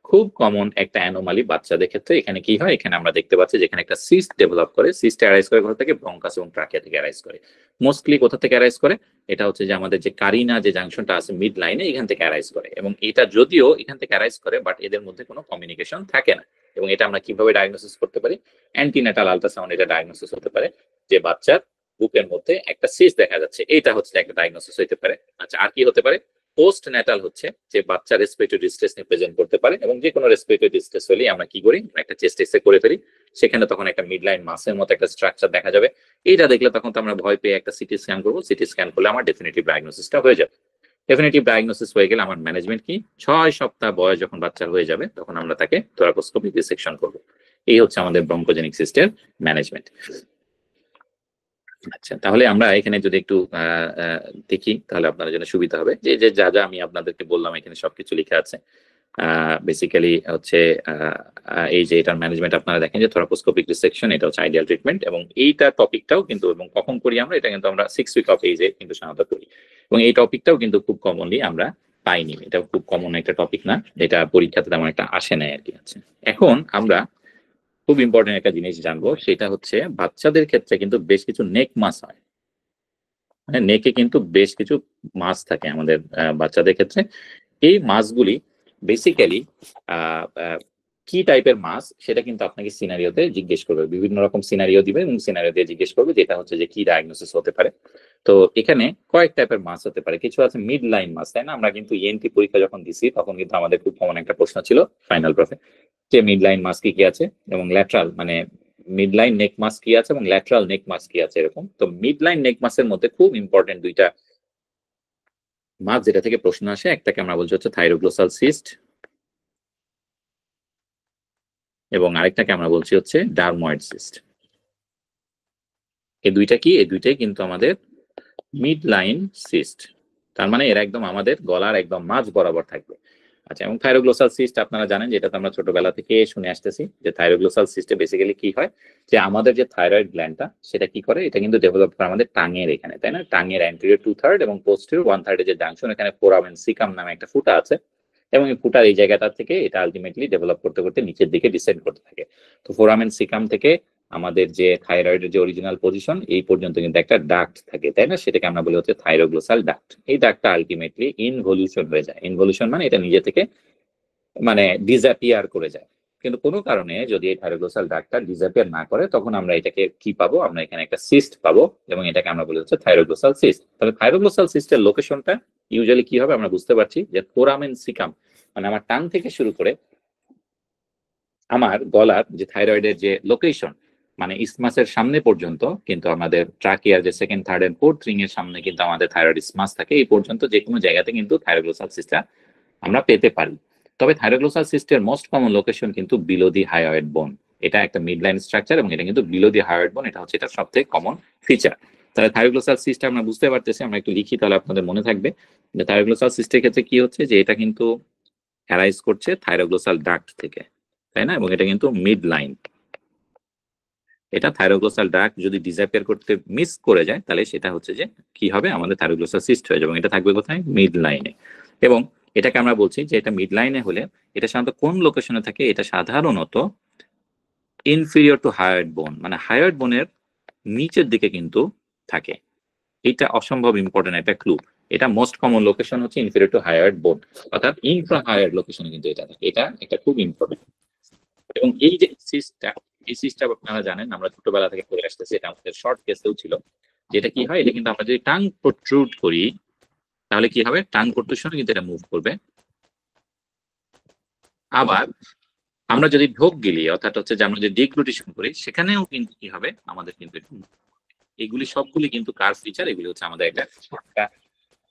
খুব কমন একটা অ্যানোমালি বাচ্চাদের ক্ষেত্রে। এখানে কি হয়, এখানে আমরা দেখতে পাচ্ছি যেখানে একটা সিস্ট ডেভেলপ করে, সিস্ট অ্যারাইজ করে কোথা থেকে, ব্রঙ্কাস এবং ট্রাকিয়া থেকে অ্যারাইজ করে। মোস্টলি কোথা থেকে অ্যারাইজ করে, এটা হচ্ছে যে আমাদের যে কারিনা যে জাংশনটা আছে মিড লাইনে, এখান থেকে অ্যারাইজ করে। এবং এটা যদিও এখান থেকে অ্যারাইজ করে বাট এদের মধ্যে কোনো কমিউনিকেশন থাকে না। এবং এটা আমরা কিভাবে ডায়াগনোসিস করতে পারি, অ্যান্টিনাটাল আল্ট্রাসাউন্ড এটা ডায়াগনোসিস হতে পারে যে বাচ্চার বুকের মধ্যে একটা সিস্ট দেখা যাচ্ছে, এটা হচ্ছে একটা ডায়াগনোসিস হতে পারে। আচ্ছা, আর কি হতে পারে, পোস্ট ন্যাটাল হচ্ছে যে বাচ্চা রেসপিরেটরি ডিস্ট্রেস নিয়ে প্রেজেন্ট করতে পারে, এবং যে কোনো রেসপিরেটরি ডিস্ট্রেস হলেই আমরা কি করি, একটা চেস্ট এক্সরে করে ফেলি, সেখানে তখন একটা মিডলাইন মাসের মতো একটা স্ট্রাকচার দেখা যাবে। এইটা দেখলে তখন তো আমরা ভয় পেয়ে একটা সিটি স্ক্যান করবো, সিটি স্ক্যান করলে আমার ডেফিনিটিভ ডায়াগনোসিসটা হয়ে যাবে। ডেফিনিটিভ ডায়াগনোসিস হয়ে গেলে আমার ম্যানেজমেন্ট কি, 6 সপ্তাহ বয়স যখন বাচ্চার হয়ে যাবে তখন আমরা তাকে থোরাকোস্কোপিক ডিসেকশন করবো। এই হচ্ছে আমাদের ব্রঙ্কোজেনিক সিস্টের ম্যানেজমেন্ট। আচ্ছা, তাহলে আমরা এখানে যদি একটু দেখি তাহলে আপনাদের জন্য সুবিধা হবে, যে যে যা যা আমি আপনাদেরকে বললাম এখানে সবকিছু লেখা আছে। বেসিক্যালি হচ্ছে এই যে এটার ম্যানেজমেন্ট আপনারা দেখেন যে থোরাকোস্কোপিক রিসেকশন, এটা হচ্ছে আইডিয়াল ট্রিটমেন্ট, এবং এইটা টপিকটাও কিন্তু, এবং কখন করি আমরা, এটা কিন্তু আমরা 6 উইক অফ এজে কিন্তু সাধারণত করি। এবং এই টপিকটাও কিন্তু খুব কমনলি আমরা পাইনি, এটা খুব কমন একটা টপিক না, এটা পরীক্ষাতে তেমন একটা আসে নাই আর কি। আছে, এখন আমরা খুব ইম্পর্টেন্ট একটা জিনিস জানবো, সেটা হচ্ছে বাচ্চাদের ক্ষেত্রে কিন্তু বেশ কিছু নেক মাস হয়, মানে নেকে কিন্তু বেশ কিছু মাস থাকে আমাদের বাচ্চাদের ক্ষেত্রে। এই মাসগুলি বেসিক্যালি কি টাইপের মাস সেটা কিন্তু আপনাকে সিনারিওতে জিজ্ঞেস করবে, বিভিন্ন রকম সিনারিও দিবে এবং সিনারিও দিয়ে জিজ্ঞেস করবে যেটা হচ্ছে যে কি ডায়াগনোসিস হতে পারে। তো এখানে কয়েক টাইপের মাস হতে পারে, কিছু আছে মিড লাইন মাস, তাই না? আমরা কিন্তু ইএনটি পরীক্ষা যখন দিছি তখন কিন্তু আমাদের খুব কমন একটা প্রশ্ন ছিল ফাইনাল প্রফে, যে মিড লাইন মাস্ক কি আছে এবং ল্যাটারাল মানে মিড লাইন নেক মাস্ক কি আছে এবং ল্যাটারাল নেক মাস্ক কি আছে এরকম। তো মিড লাইন নেক মাস্কের মধ্যে খুব ইম্পর্টেন্ট দুইটা মাস যেটা থেকে প্রশ্ন আসে, একটাকে আমরা বলছি হচ্ছে থাইরোগ্লোসাল সিস্ট এবং আরেকটাকে আমরা বলছি হচ্ছে ডারময়েড সিস্ট। এই দুইটা কি? এই দুইটাই কিন্তু আমাদের মিড লাইন সিস্ট, তার মানে এরা একদম আমাদের গলার একদম মাঝ বরাবর থাকবে। আচ্ছা, এবং থাইরোগ্লোসাল সিস্ট আপনারা জানেন যেটা তো আমরা ছোটবেলা থেকে শুনে আসতেছি যে থাইরোগ্লোসাল সিস্টে বেসিক্যালি কি হয় যে আমাদের যে থাইরয়েড গ্ল্যান্ডটা সেটা কি করে, এটা কিন্তু ডেভেলপ করে আমাদের টাঙের এখানে, তাই না? টাঙের অ্যান্টেরিয়র 2/3 এবং পোস্টেরিয়র 1/3 যে জাংশন, এখানে ফোরামেন সিকাম নামে একটা ফুটা আছে এবং এই ফুটার এই জায়গাটা থেকে এটা আলটিমেটলি ডেভেলপ করতে করতে নিচের দিকে ডিসেন্ড করতে থাকে। তো ফোরামেন সিকাম থেকে আমাদের যে থাইরয়েডের যে অরিজিনাল পজিশন এই পর্যন্ত কিন্তু একটা ডাক্ট থাকে, তাই না? সেটাকে আমরা বলি হচ্ছে থাইরোগ্লোসাল ডাক্ট। এই ডাক্টটা আলটিমেটলি ইনভলিউশন হয়ে যায়। ইনভলিউশন মানে এটা নিজে থেকে মানে ডিসঅ্যাপিয়ার করে যায়। কিন্তু কোনো কারণে যদি এই থাইরোগ্লোসাল ডাক্টটা ডিসঅ্যাপিয়ার না করে তখন আমরা এটাকে কি পাবো? আমরা এখানে একটা সিস্ট পাবো এবং এটাকে আমরা বলি হচ্ছে থাইরোগ্লোসাল সিস্ট। তাহলে থাইরোগ্লোসাল সিস্টের লোকেশনটা ইউজুয়ালি কি হবে আমরা বুঝতে পারছি যে ফোরামেন সিকাম মানে আমার টাং থেকে শুরু করে আমার গলার যে থাইরয়েডের যে লোকেশন মানে ইসমাসের সামনে পর্যন্ত কিন্তু আমাদের ট্রাকিয়ার যে second third and fourth ring এর সামনে কিন্তু আমাদের থাইরয়েড ইসমাস থাকে, এই পর্যন্ত যে কোনো জায়গাতে কিন্তু থাইরোগ্লোসাল সিস্টটা আমরা পেতে পারি। তবে থাইরোগ্লোসাল সিস্টের মোস্ট কমন লোকেশন কিন্তু বিলো দি হায়োয়েড বোন। এটা একটা মিড লাইন স্ট্রাকচার এবং এটা কিন্তু বিলো দি হায়োয়েড বোন, এটা হচ্ছে এটা সবথেকে কমন ফিচার। তাহলে থাইরোগ্লোসাল সিস্ট আমরা বুঝতে পারতেছি, আমরা একটু লিখি তাহলে আপনাদের মনে থাকবে যে থাইরোগ্লোসাল সিস্টের ক্ষেত্রে কি হচ্ছে যে এটা কিন্তু অ্যারাইজ করছে থাইরোগ্লোসাল ডাক্ট থেকে, তাই না? এবং এটা কিন্তু মিড লাইন। এটা থাইরোগ্লোসাল ডাক্ট যদি ডিসঅ্যাপিয়ার করতে মিস করে যায় তাহলে সেটা হচ্ছে যে কি হবে, আমাদের থাইরোগ্লোসাল সিস্ট হয়ে যাবে এবং এটা থাকবে কোথায়? মিড লাইনে। এবং এটাকে আমরা বলছি যে এটা মিড লাইনে হলে এটা সাধারণত কোন লোকেশনে থাকে? এটা সাধারণত ইনফিরিয়র টু হায়োয়েড বোন মানে হায়োয়েড বোনের নিচের দিকে কিন্তু থাকে। এটা অসম্ভব ইম্পর্টেন্ট একটা ক্লু। এটা মোস্ট কমন লোকেশন হচ্ছে ইনফিরিয়র টু হায়োয়েড বোন, অর্থাৎ ইনফ্রা হায়োয়েড লোকেশনে কিন্তু এটা থাকে। এটা একটা খুব ইম্পর্টেন্ট। এবং এই যে সিস্টটা, এই সিস্টটা আপনারা জানেন আমরা ছোটবেলা থেকে পড়ে আসতেছি, এটা আমাদের শর্ট কেসেও ছিল। যেটা কি হয়, এটা কিন্তু আমরা যদি টাং প্রোট্রুড করি তাহলে কি হবে? টাং প্রোট্রুশনে কিন্তু এটা মুভ করবে। আবার আমরা যদি ঢোক গিলি অর্থাৎ হচ্ছে যে আমরা যদি ডিগ্লুটেশন করি সেখানেও কিন্তু কি হবে, আমাদের কিন্তু এগুলি সবগুলি কিন্তু কার ফিচার? এগুলি হচ্ছে আমাদের একটা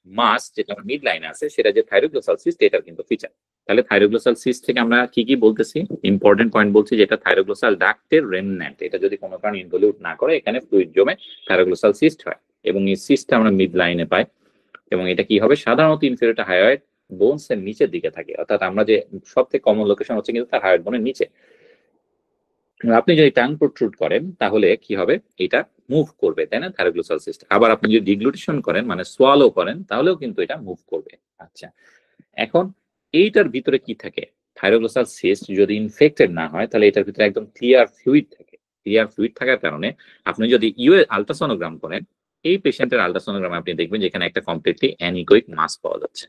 মাস যেটা মিড লাইনে আছে সেটা যে থাইরোগ্লোসাল সিস্ট এটার কিন্তু ফিচার। তাহলে থাইরোগ্লোসাল সিস্ট থেকে আমরা কি কি বলতেছি? ইম্পর্টেন্ট পয়েন্ট বলছি যেটা থাইরোগ্লোসাল ডাক্টের রেমন্যান্ট, এটা যদি কোনো কারণে ইনভলিউট না করে এখানে ফ্লুইড জমে থাইরোগ্লোসাল সিস্ট হয় এবং এই সিস্টটা আমরা মিড লাইনে পাই এবং এটা কি হবে? সাধারণত ইনফিরিয়র টু হায়োয়েড বোনস এর নিচের দিকে থাকে, অর্থাৎ আমরা যে সবথেকে কমন লোকেশন হচ্ছে কিন্তু তার হায়োয়েড বোনের নিচে। আপনি যদি টাং প্রোট্রুড করেন তাহলে কি হবে? এটা মুভ করবে, তাই না? Thyroglossal cyst. আবার আপনি যদি ডিগ্লুটেশন করেন মানে সোয়ালো করেন তাহলেও কিন্তু এটা মুভ করবে। আচ্ছা, এখন এইটার ভিতরে কি থাকে? থাইরোগ্লোসাল সিস্ট যদি ইনফেক্টেড না হয় তাহলে এটার ভিতরে একদম ক্লিয়ার ফ্লুইড থাকে। ক্লিয়ার ফ্লুইড থাকার কারণে আপনি যদি ইউএ আল্ট্রাসোনোগ্রাম করেন, এই পেশেন্টের আল্ট্রাসোনোগ্রাম আপনি দেখবেন যেখানে একটা কমপ্লিটলি অ্যানিকোইক মাস পাওয়া যাচ্ছে।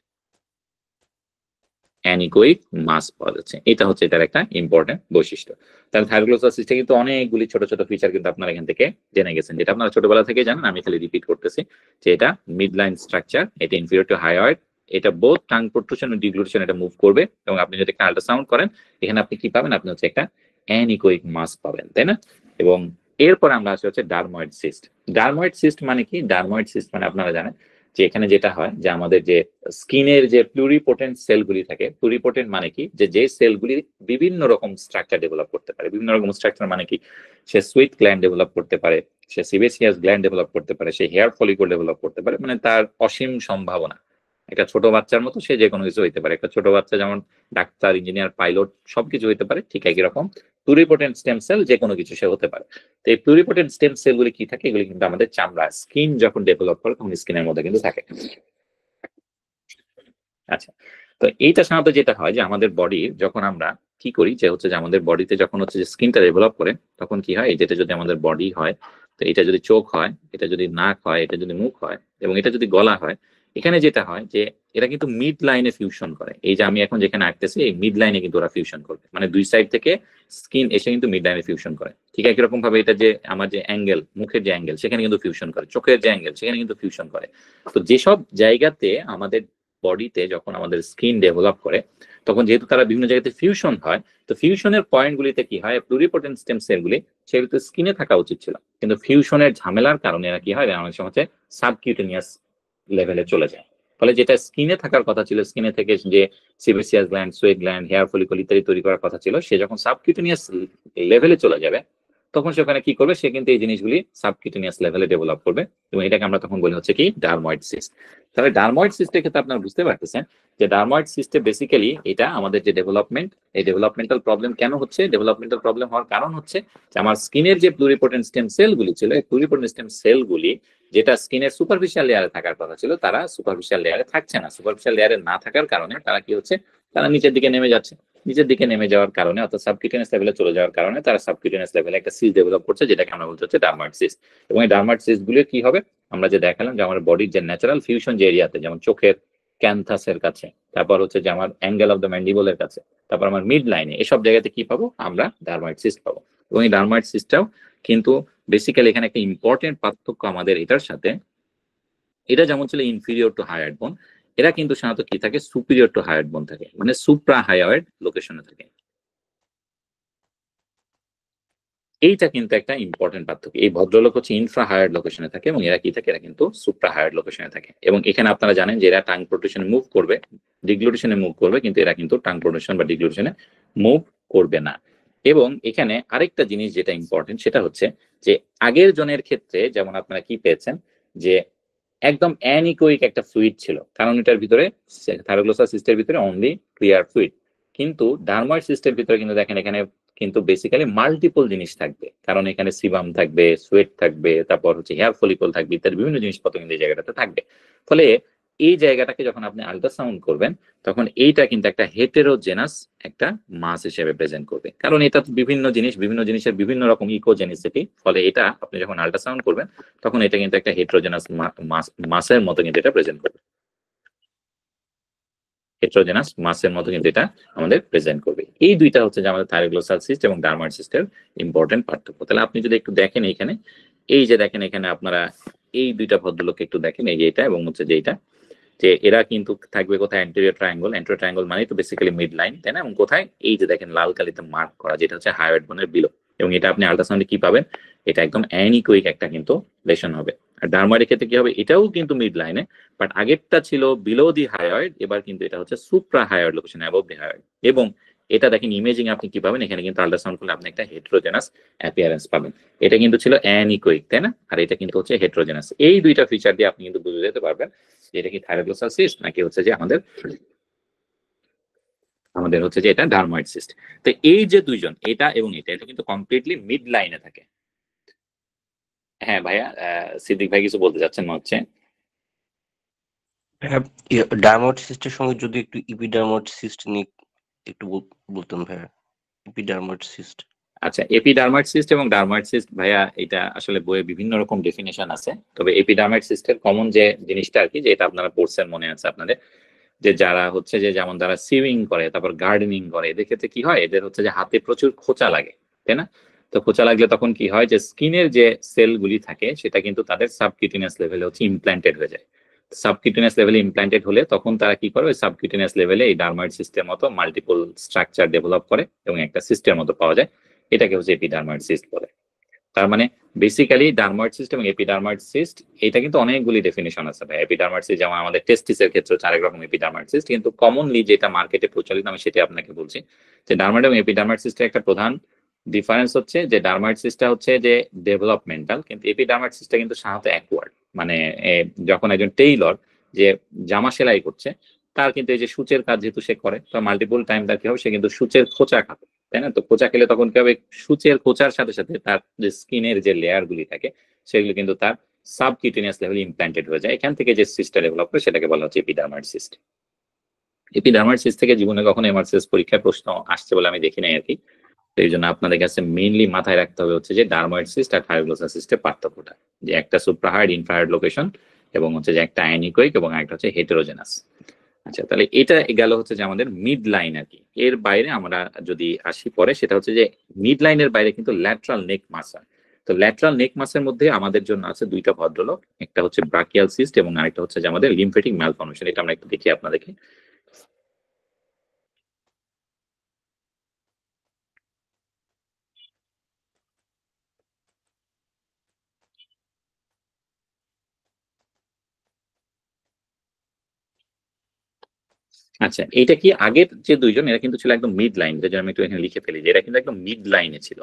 অ্যানিকোইক মাস পাওয়া যাচ্ছে, এটা হচ্ছে এটার একটা ইম্পর্টেন্ট বৈশিষ্ট্য। তাহলে থাইরোগ্লোসাল সিস্টে কিন্তু অনেকগুলি ছোট ছোট ফিচার কিন্তু আপনারা এখান থেকে জেনে গেছেন, যেটা আপনারা ছোটবেলা থেকে জানেন, আমি খালি রিপিট করতেছি যে এটা মিড লাইন স্ট্রাকচার, এটা ইনফিরিয়র টু হায়োয়েড, এটা বোথ টাং প্রোট্রুশন ও ডিগ্লুটেশন এটা মুভ করবে এবং আপনি যদি একটা আল্ট্রাসাউন্ড করেন এখানে আপনি কি পাবেন? আপনি হচ্ছে একটা অ্যানিকোইক মাস পাবেন, তাই না? এবং এরপর আমরা আসি হচ্ছে ডারময়েড সিস্ট। ডারময়েড সিস্ট মানে কি? ডারময়েড সিস্ট মানে আপনারা জানেন যে এখানে যেটা হয় যে আমাদের যে স্কিনের যে প্লুরিপোটেন্ট সেলগুলি থাকে, প্লুরিপোটেন্ট মানে কি? যে সেলগুলি বিভিন্ন রকম স্ট্রাকচার ডেভেলপ করতে পারে। বিভিন্ন রকম স্ট্রাকচার মানে কি? সে সুইট গ্ল্যান্ড ডেভেলপ করতে পারে, সে সিবেসিয়াস গ্ল্যান্ড ডেভেলপ করতে পারে, সে হেয়ার ফলিকল ডেভেলপ করতে পারে, মানে তার অসীম সম্ভাবনা। একটা ছোট বাচ্চার মতো সে যে কোনো কিছু হইতে পারে। একটা ছোট বাচ্চা যেমন ডাক্তার, ইঞ্জিনিয়ার, পাইলট সবকিছু হইতে পারে, ঠিক একই রকম প্লুরিপোটেন্ট স্টেম সেল যে কোনো কিছু সে হতে পারে। তো এই প্লুরিপোটেন্ট স্টেম সেলগুলি কি থাকে? এগুলি কিন্তু আমাদের চামড়া, স্কিন যখন ডেভেলপ করে তখন স্কিনের মধ্যে কিন্তু থাকে। আচ্ছা, তো এইটা সাধারণত যেটা হয় যে আমাদের বডি যখন আমরা কি করি যে হচ্ছে যে আমাদের বডিতে যখন হচ্ছে যে স্কিনটা ডেভেলপ করে তখন কি হয়, যেটা যদি আমাদের বডি হয়, তো এটা যদি চোখ হয়, এটা যদি নাক হয়, এটা যদি মুখ হয় এবং এটা যদি গলা হয়, এখানে যেটা হয় যে এরা কিন্তু মিড লাইনে ফিউশন করে। এই যে আমি এখন যেখানে আঁকতেছি এই মিড লাইনে কিন্তু ওরা ফিউশন করবে, মানে দুই সাইড থেকে স্কিন এসে কিন্তু মিড লাইনে ফিউশন করে। ঠিক একই রকম ভাবে এটা যে আমার যে অ্যাঙ্গেল, মুখের যে অ্যাঙ্গেল সেখানে কিন্তু ফিউশন করে, চোখের যে অ্যাঙ্গেল সেখানে কিন্তু ফিউশন করে। তো যেসব জায়গাতে আমাদের বডিতে যখন আমাদের স্কিন ডেভেলপ করে তখন যেহেতু তারা বিভিন্ন জায়গাতে ফিউশন হয়, তো ফিউশনের পয়েন্টগুলিতে কি হয়, প্লুরিপোটেন্ট স্টেম সেলগুলি সেগুলো তো স্কিনে থাকা উচিত ছিল, কিন্তু ফিউশনের ঝামেলার কারণে এরা কি হয়, অনেক সময় হচ্ছে সাবকিউটেনিয়াস লেভেলে চলে যায়। ফলে যেটা স্কিনে থাকার কথা ছিল, স্কিনে থেকে যে sebaceous gland, sweat gland, hair follicle ইত্যাদি তৈরি করার কথা ছিল, সে যখন সাবকিউটেনিয়াস লেভেলে চলে যাবে তখন সেখানে কি করবে, সে কিন্তু এই জিনিসগুলি সাবকিউটেনিয়াস লেভেলে ডেভেলপ করবে, এবং এটাকে আমরা তখন বলি হচ্ছে কি ডার্ময়েড সিস্ট। তাহলে ডার্ময়েড সিস্টের ক্ষেত্রে আপনারা বুঝতে পারতেছেন যে ডার্ময়েড সিস্টে বেসিক্যালি এটা আমাদের যে ডেভেলপমেন্ট, এই ডেভেলপমেন্টাল প্রবলেম কেন হচ্ছে, ডেভেলপমেন্টাল প্রবলেম হওয়ার কারণ হচ্ছে যে আমার স্কিনের যে প্লুরিপোটেন্ট স্টেম সেলগুলি ছিল, এই প্লুরিপোটেন্ট স্টেম সেলগুলি যেটা স্কিনের সুপারফিশিয়াল লেয়ারে থাকার কথা ছিল, তারা সুপারফিশিয়াল লেয়ারে থাকছে না। সুপারফিশিয়াল লেয়ারে না থাকার কারণে তারা কি হচ্ছে, তারা নিচের দিকে নেমে যাচ্ছে। নিচের দিকে নেমে যাওয়ার কারণে অর্থাৎ সাবকিউটেনিয়াস লেভেলে চলে যাওয়ার কারণে তারা সাবকিউটেনিয়াস লেভেলে একটা সিস্ট ডেভেলপ করছে, যেটাকে আমরা বলতে হচ্ছে ডার্ময়েড সিস্ট। এবং এই ডার্ময়েড সিস্ট গুলো কি হবে, আমরা যে দেখালাম যে আমার বডির যে ন্যাচারাল ফিউশন যে এরিয়াতে, যেমন চোখের ক্যান্থাসের কাছে, তারপর হচ্ছে যে আমার অ্যাঙ্গেল অফ দ্য ম্যান্ডিবলের কাছে, তারপর আমার মিড লাইনে, এসব জায়গাতে কি পাবো, আমরা ডার্ময়েড সিস্ট পাবো। এবং এই ডার্ময়েড সিস্টটাও কিন্তু বেসিক্যালি এখানে একটা ইম্পর্টেন্ট পার্থক্য আমাদের এটার সাথে, এটা যেমন ছিল ইনফিরিয়র টু হায়ার্ড বোন, এরা কিন্তু সাধারণত কি থাকে, সুপিরিয়র টু হায়ার্ড বোন থাকে, মানে সুপ্রা হায়ার্ড লোকেশনে থাকে। এইটা কিন্তু একটা ইম্পর্টেন্ট পার্থক্য। এই ভদ্রলোক হচ্ছে ইনফ্রা হায়ার্ড লোকেশনে থাকে এবং এরা কি থাকে, এরা কিন্তু সুপ্রা হায়ার্ড লোকেশনে থাকে। এবং এখানে আপনারা জানেন যে এরা টাং প্রোটেশনে মুভ করবে, ডিগ্লুটেশনে মুভ করবে, কিন্তু এরা কিন্তু টাং প্রোটেশন বা ডিগ্লুটেশনে মুভ করবে না। এবং এখানে আরেকটা জিনিস যেটা ইম্পর্টেন্ট, সেটা হচ্ছে যে আগের জনের ক্ষেত্রে যেমন আপনারা কি পেয়েছেন, যে একদম অ্যানিকোইক একটা ফ্লুইড ছিল, কারণ এটার ভিতরে থাইরোগ্লোসাস সিস্টের ভিতরে অনলি ক্লিয়ার ফ্লুইড। কিন্তু ডার্ময়েড সিস্টের ভিতরে কিন্তু দেখেন এখানে কিন্তু বেসিক্যালি মাল্টিপল জিনিস থাকবে, কারণ এখানে সিবাম থাকবে, সোয়েট থাকবে, তারপর হচ্ছে হেয়ার ফলিকল থাকবে, ইত্যাদি বিভিন্ন জিনিসপত্র কিন্তু এই জায়গাটাতে থাকবে। ফলে এই জায়গাটাকে যখন আপনি আল্ট্রাসাউন্ড করবেন তখন এইটা কিন্তু একটা হেটেরোজেনাস একটা মাস হিসেবে প্রেজেন্ট করবে, কারণ এটা বিভিন্ন জিনিস, বিভিন্ন জিনিসের বিভিন্ন রকম ইকোজেনিসিটি। ফলে এটা আপনি যখন আল্ট্রাসাউন্ড করবেন তখন এটা কিন্তু একটা হেটেরোজেনাস মাসের মতো কিন্তু এটা প্রেজেন্ট করবে, হেটেরোজেনাস মাসের মতো কিন্তু এটা আমাদের প্রেজেন্ট করবে। এই দুইটা হচ্ছে যে আমাদের থাইরোগ্লোসাল সিস্ট এবং ডার্ময়েড সিস্টের ইম্পর্টেন্ট পার্থক্য। তাহলে আপনি যদি একটু দেখেন এইখানে, এই যে দেখেন এখানে আপনারা এই দুইটা ভদ্রলোককে একটু দেখেন, এই যে এটা এবং হচ্ছে যে এটা, যে এরা কিন্তু থাকবে কোথায়, অ্যান্টেরিয়র ট্রায়াঙ্গল। অ্যান্টেরিয়র ট্রায়াঙ্গল মানে তো বেসিক্যালি মিড লাইন, তাই না? এবং কোথায়, এই যে দেখেন লাল কালিতে মার্ক করা, যেটা হচ্ছে হায়ার্ড বোনের বিলো। এবং এটা আপনি আল্ট্রাসাউন্ডে কি পাবেন, এটা একদম অ্যানিকোইক একটা কিন্তু লেশন হবে। আর ডার্ময়েডের ক্ষেত্রে কি হবে, এটাও কিন্তু মিড লাইনে, বাট আগেরটা ছিল বিলো দি হায়ার্ড, এবার কিন্তু এটা হচ্ছে সুপ্রা হায়ার্ড লোকেশন, অ্যাবভ দি হায়ার্ড। এবং এটা দেখেন ইমেজিং আপনি কি পাবেন, এখানে কিন্তু আল্ট্রাসাউন্ড করলে আপনি একটা হেটেরোজেনাস অ্যাপিয়ারেন্স পাবেন। এটা কিন্তু ছিল অ্যানিকোইক, তাই না? আর এটা কিন্তু হচ্ছে হেটেরোজেনাস। এই দুইটা ফিচার দিয়ে আপনি কিন্তু বুঝে যেতে পারবেন যে এটা কি থাইরোগ্লোসাল সিস্ট নাকি হচ্ছে যে আমাদের আমাদের হচ্ছে যে এটা ডার্ময়েড সিস্ট। তো এই যে দুইজন, এটা এবং এটা, এটা কিন্তু কমপ্লিটলি মিড লাইনে থাকে। হ্যাঁ ভাইয়া, সিদ্দিক ভাই কিছু বলতে চাচ্ছেন মনে হচ্ছে। হ্যাঁ, ডায়মন্ড সিস্টের সঙ্গে যদি একটু ইপিডার্ময়েড সিস্ট নিয়ে একটু বলতেন ভাইয়া। ইপিডার্ময়েড সিস্ট। আচ্ছা, এপিডার্মাইড সিস্ট এবং ডার্মাইড সিস্ট ভাইয়া, এটা আসলে বইয়ে বিভিন্ন রকম ডেফিনেশন আছে। তবে এপিডার্মাইড সিস্টের কমন যে জিনিসটা আর কি, যে এটা আপনারা পড়ছেন মনে আছে আপনাদের, যে যারা হচ্ছে যে যেমন যারা সুইমিং করে, তারপর গার্ডেনিং করে, এদের ক্ষেত্রে কি হয়, এদের হচ্ছে যে হাতে প্রচুর খোঁচা লাগে, তাই না? তো খোঁচা লাগলে তখন কি হয়, যে স্কিনের যে সেলগুলি থাকে সেটা কিন্তু তাদের সাবকিউটেনিয়াস লেভেলে হচ্ছে ইমপ্ল্যান্টেড হয়ে যায়। সাবকিউটেনিয়াস লেভেলে ইমপ্ল্যান্টেড হলে তখন তারা কি করে, সাবকিউটেনিয়াস লেভেলে এই ডার্ময়েড সিস্টেম মতো মাল্টিপল স্ট্রাকচার ডেভেলপ করে এবং একটা সিস্টেম মতো পাওয়া যায়, এটাকে হচ্ছে এপিডার্ময়েড সিস্ট বলে। তার মানে বেসিক্যালি ডার্ময়েড সিস্ট এবং এপিডার্ময়েড সিস্ট, এটা কিন্তু অনেকগুলি ডেফিনেশন আছে ভাই। এপিডার্ময়েড সিস্ট যেমন আমাদের টেস্টিসের ক্ষেত্রে আরেক রকম এপিডার্ময়েড সিস্ট, কিন্তু কমনলি যেটা মার্কেটে প্রচলিত আমি সেটা আপনাকে বলছি, যে ডার্ময়েড এবং এপিডার্ময়েড সিস্টের একটা প্রধান ডিফারেন্স হচ্ছে যে ডার্ময়েড সিস্টটা হচ্ছে যে ডেভেলপমেন্টাল, কিন্তু এপিডার্ময়েড সিস্টটা কিন্তু সাধারণত অ্যাকওয়ার্ড। মানে যখন একজন টেইলর যে জামা সেলাই করছে, তার কিন্তু এই যে সূচের কাজ যেহেতু সে করে, তো মাল্টিপল টাইম তার কি হবে, সে কিন্তু সূচের খোঁচা খাবে, তাই না? তো খোঁচা খেলে তখন কি হবে, সূচের খোঁচার সাথে সাথে তার যে স্কিনের যে লেয়ার গুলি থাকে সেগুলো কিন্তু তার সাবকিউটেনিয়াস লেভেলে ইমপ্ল্যান্টেড হয়ে যায়। এখান থেকে যে সিস্টটা ডেভেলপ করে সেটাকে বলা হচ্ছে এপিডার্ময়েড সিস্ট। এপিডার্ময়েড সিস্ট থেকে জীবনে কখনো এমআরসিএস পরীক্ষায় প্রশ্ন আসছে বলে আমি দেখি নাই আর কি। তো এই জন্য আপনাদের কাছে মেইনলি মাথায় রাখতে হবে হচ্ছে যে ডার্ময়েড সিস্ট আর থাইরোগ্লোসাল সিস্টের পার্থক্যটা, যে একটা সুপ্রাহার্ড ইনফ্রাহার্ড লোকেশন এবং হচ্ছে যে একটা অ্যানিকোইক এবং একটা হচ্ছে হেটেরোজেনাস। আচ্ছা, তাহলে এটা গেল হচ্ছে যে আমাদের মিড লাইন আর কি। এর বাইরে আমরা যদি আসি পরে, সেটা হচ্ছে যে মিড লাইনের বাইরে কিন্তু ল্যাটারাল নেক মাস হয়। তো ল্যাটারাল নেক মাসের মধ্যে আমাদের জন্য আছে দুইটা ভদ্রলোক, একটা হচ্ছে ব্রাকিয়াল সিস্ট এবং আরেকটা হচ্ছে যে আমাদের লিম্ফেটিক ম্যালফরমেশন। এটা আমরা একটু দেখি আপনাদেরকে। আচ্ছা, এটা কি আগের যে দুইজন এরা কিন্তু ছিল একদম মিড লাইন, যে আমি একটু এখানে লিখে ফেলি যে এরা কিন্তু একদম মিড লাইনে ছিল।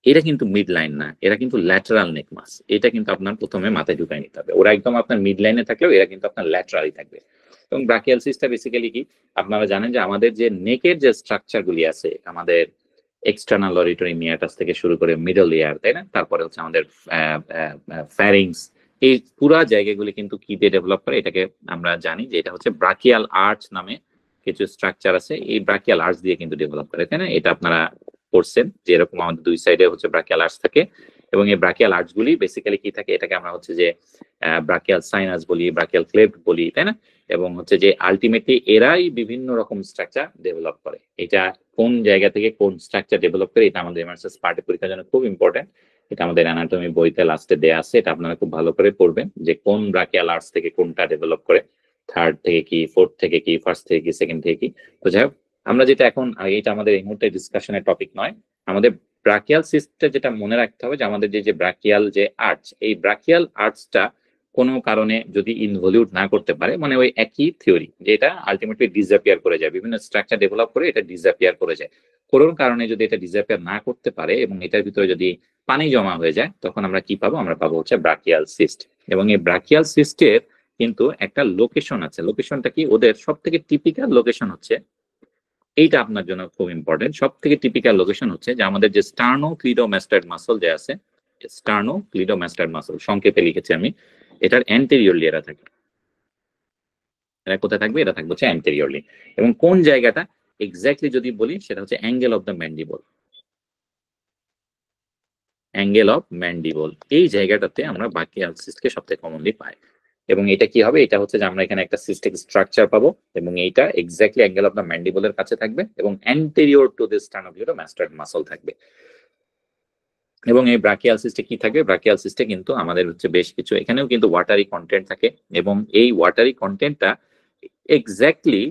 এরা কিন্তু মিড লাইন না, এরা কিন্তু ল্যাটারাল নেক মাস। এটা কিন্তু আপনার প্রথমে মাথায় ঢুকাই নিতে হবে। ওরা একদম আপনার মিড লাইনে থাকলেও এরা কিন্তু আপনার ল্যাটারালি থাকবে। এবং ব্রাকিয়াল সিস্টটা বেসিক্যালি কি, আপনারা জানেন যে আমাদের যে নেকের যে স্ট্রাকচার গুলি আছে, আমাদের এক্সটার্নাল অডিটরি মিয়াটাস থেকে শুরু করে মিডল ইয়ার, তাই না, তারপরে হচ্ছে আমাদের ফ্যারিংস, এই পুরা জায়গাগুলি কিন্তু কি দিয়ে ডেভেলপ করে, এটাকে আমরা জানি যে এটা হচ্ছে ব্রাকিয়াল আর্চ নামে কিছু স্ট্রাকচার আছে, এই ব্রাকিয়াল আর্চ দিয়ে কিন্তু ডেভেলপ করে, তাই না। এটা আপনারা করছেন যে এরকম আমাদের দুই সাইডে হচ্ছে ব্রাকিয়াল আর্চ থাকে, এবং এই ব্রাকিয়াল আর্চ গুলি বেসিক্যালি কি থাকে, এটাকে আমরা হচ্ছে যে ব্রাকিয়াল সাইনাস বলি, ব্রাকিয়াল ক্লেফট বলি, তাই না। এবং হচ্ছে যে আলটিমেটলি এরাই বিভিন্ন রকম স্ট্রাকচার ডেভেলপ করে। এটা কোন জায়গা থেকে কোন স্ট্রাকচার ডেভেলপ করে, এটা আমাদের এমআরএস পার্টে পরীক্ষার জন্য খুব ইম্পর্টেন্ট। এটা আমাদের অ্যানাটমি বইতে লাস্টে দেয়া আছে, এটা আপনারা খুব ভালো করে পড়বেন যে কোন ব্রাকিয়াল আর্চ থেকে কোনটা ডেভেলপ করে, থার্ড থেকে কি, ফোর্থ থেকে কি, ফার্স্ট থেকে কি, সেকেন্ড থেকে কি। তো যাই হোক, আমরা যেটা এখন, এটা আমাদের এই মুহূর্তে ডিসকাশনের টপিক নয়। আমাদের ব্রাকিয়াল সিস্টে যেটা মনে রাখতে হবে যে আমাদের যে ব্রাকিয়াল যে আর্চ, এই ব্রাকিয়াল আর্চটা কোনো কারণে যদি ইনভলিউট না করতে পারে, মানে ওই একই থিওরি যে এটা আলটিমেটলি ডিসঅ্যাপিয়ার করে যায়, বিভিন্ন স্ট্রাকচার ডেভেলপ করে এটা ডিসঅ্যাপিয়ার করে যায়, কোনো কারণে যদি এটা ডিসঅ্যাপিয়ার না করতে পারে এবং এটার ভিতরে যদি পানি জমা হয়ে যায়, তখন আমরা কি পাবো, আমরা পাবো হচ্ছে ব্রাকিয়াল সিস্ট। এবং এই ব্রাকিয়াল সিস্টের কিন্তু একটা লোকেশন আছে। লোকেশনটা কি, ওদের সব থেকে টিপিক্যাল লোকেশন হচ্ছে, এইটা আপনার জন্য খুব ইম্পর্টেন্ট, সব থেকে টিপিক্যাল লোকেশন হচ্ছে যে আমাদের যে স্টার্নোক্লিডোমাস্টাইড মাসল যে আছে, স্টার্নোক্লিডোমাস্টাইড মাসল সংক্ষেপে লিখেছি আমি, এটার অ্যান্টেরিয়রলি এরা থাকে। এরা কোথায় থাকবে, এটা থাকবে হচ্ছে অ্যান্টেরিয়রলি। এবং কোন জায়গাটা এক্স্যাক্টলি যদি বলি, সেটা হচ্ছে angle of the mandible. Angle of mandible, এই জায়গাটাতে আমরা ব্রাকিয়াল সিস্টকে সবথেকে কমনলি পাই। এবং এটা কি হবে, এটা হচ্ছে যে আমরা এখানে একটা সিস্টেক স্ট্রাকচার পাবো, এবং এইটা এক্স্যাক্টলি অ্যাঙ্গেল অফ দ্য ম্যান্ডিবলের কাছে থাকবে এবং অ্যান্টেরিয়র টু দিস স্টার্নোক্লিডোমাস্টাইড মাসল থাকবে। এবং এই ব্রাকিয়াল সিস্টে কি থাকবে, ব্রাকিয়াল সিস্টে কিন্তু আমাদের হচ্ছে বেশ কিছু, এখানেও কিন্তু ওয়াটারি কন্টেন্ট থাকে, এবং এই ওয়াটারি কন্টেন্টটা এক্স্যাক্টলি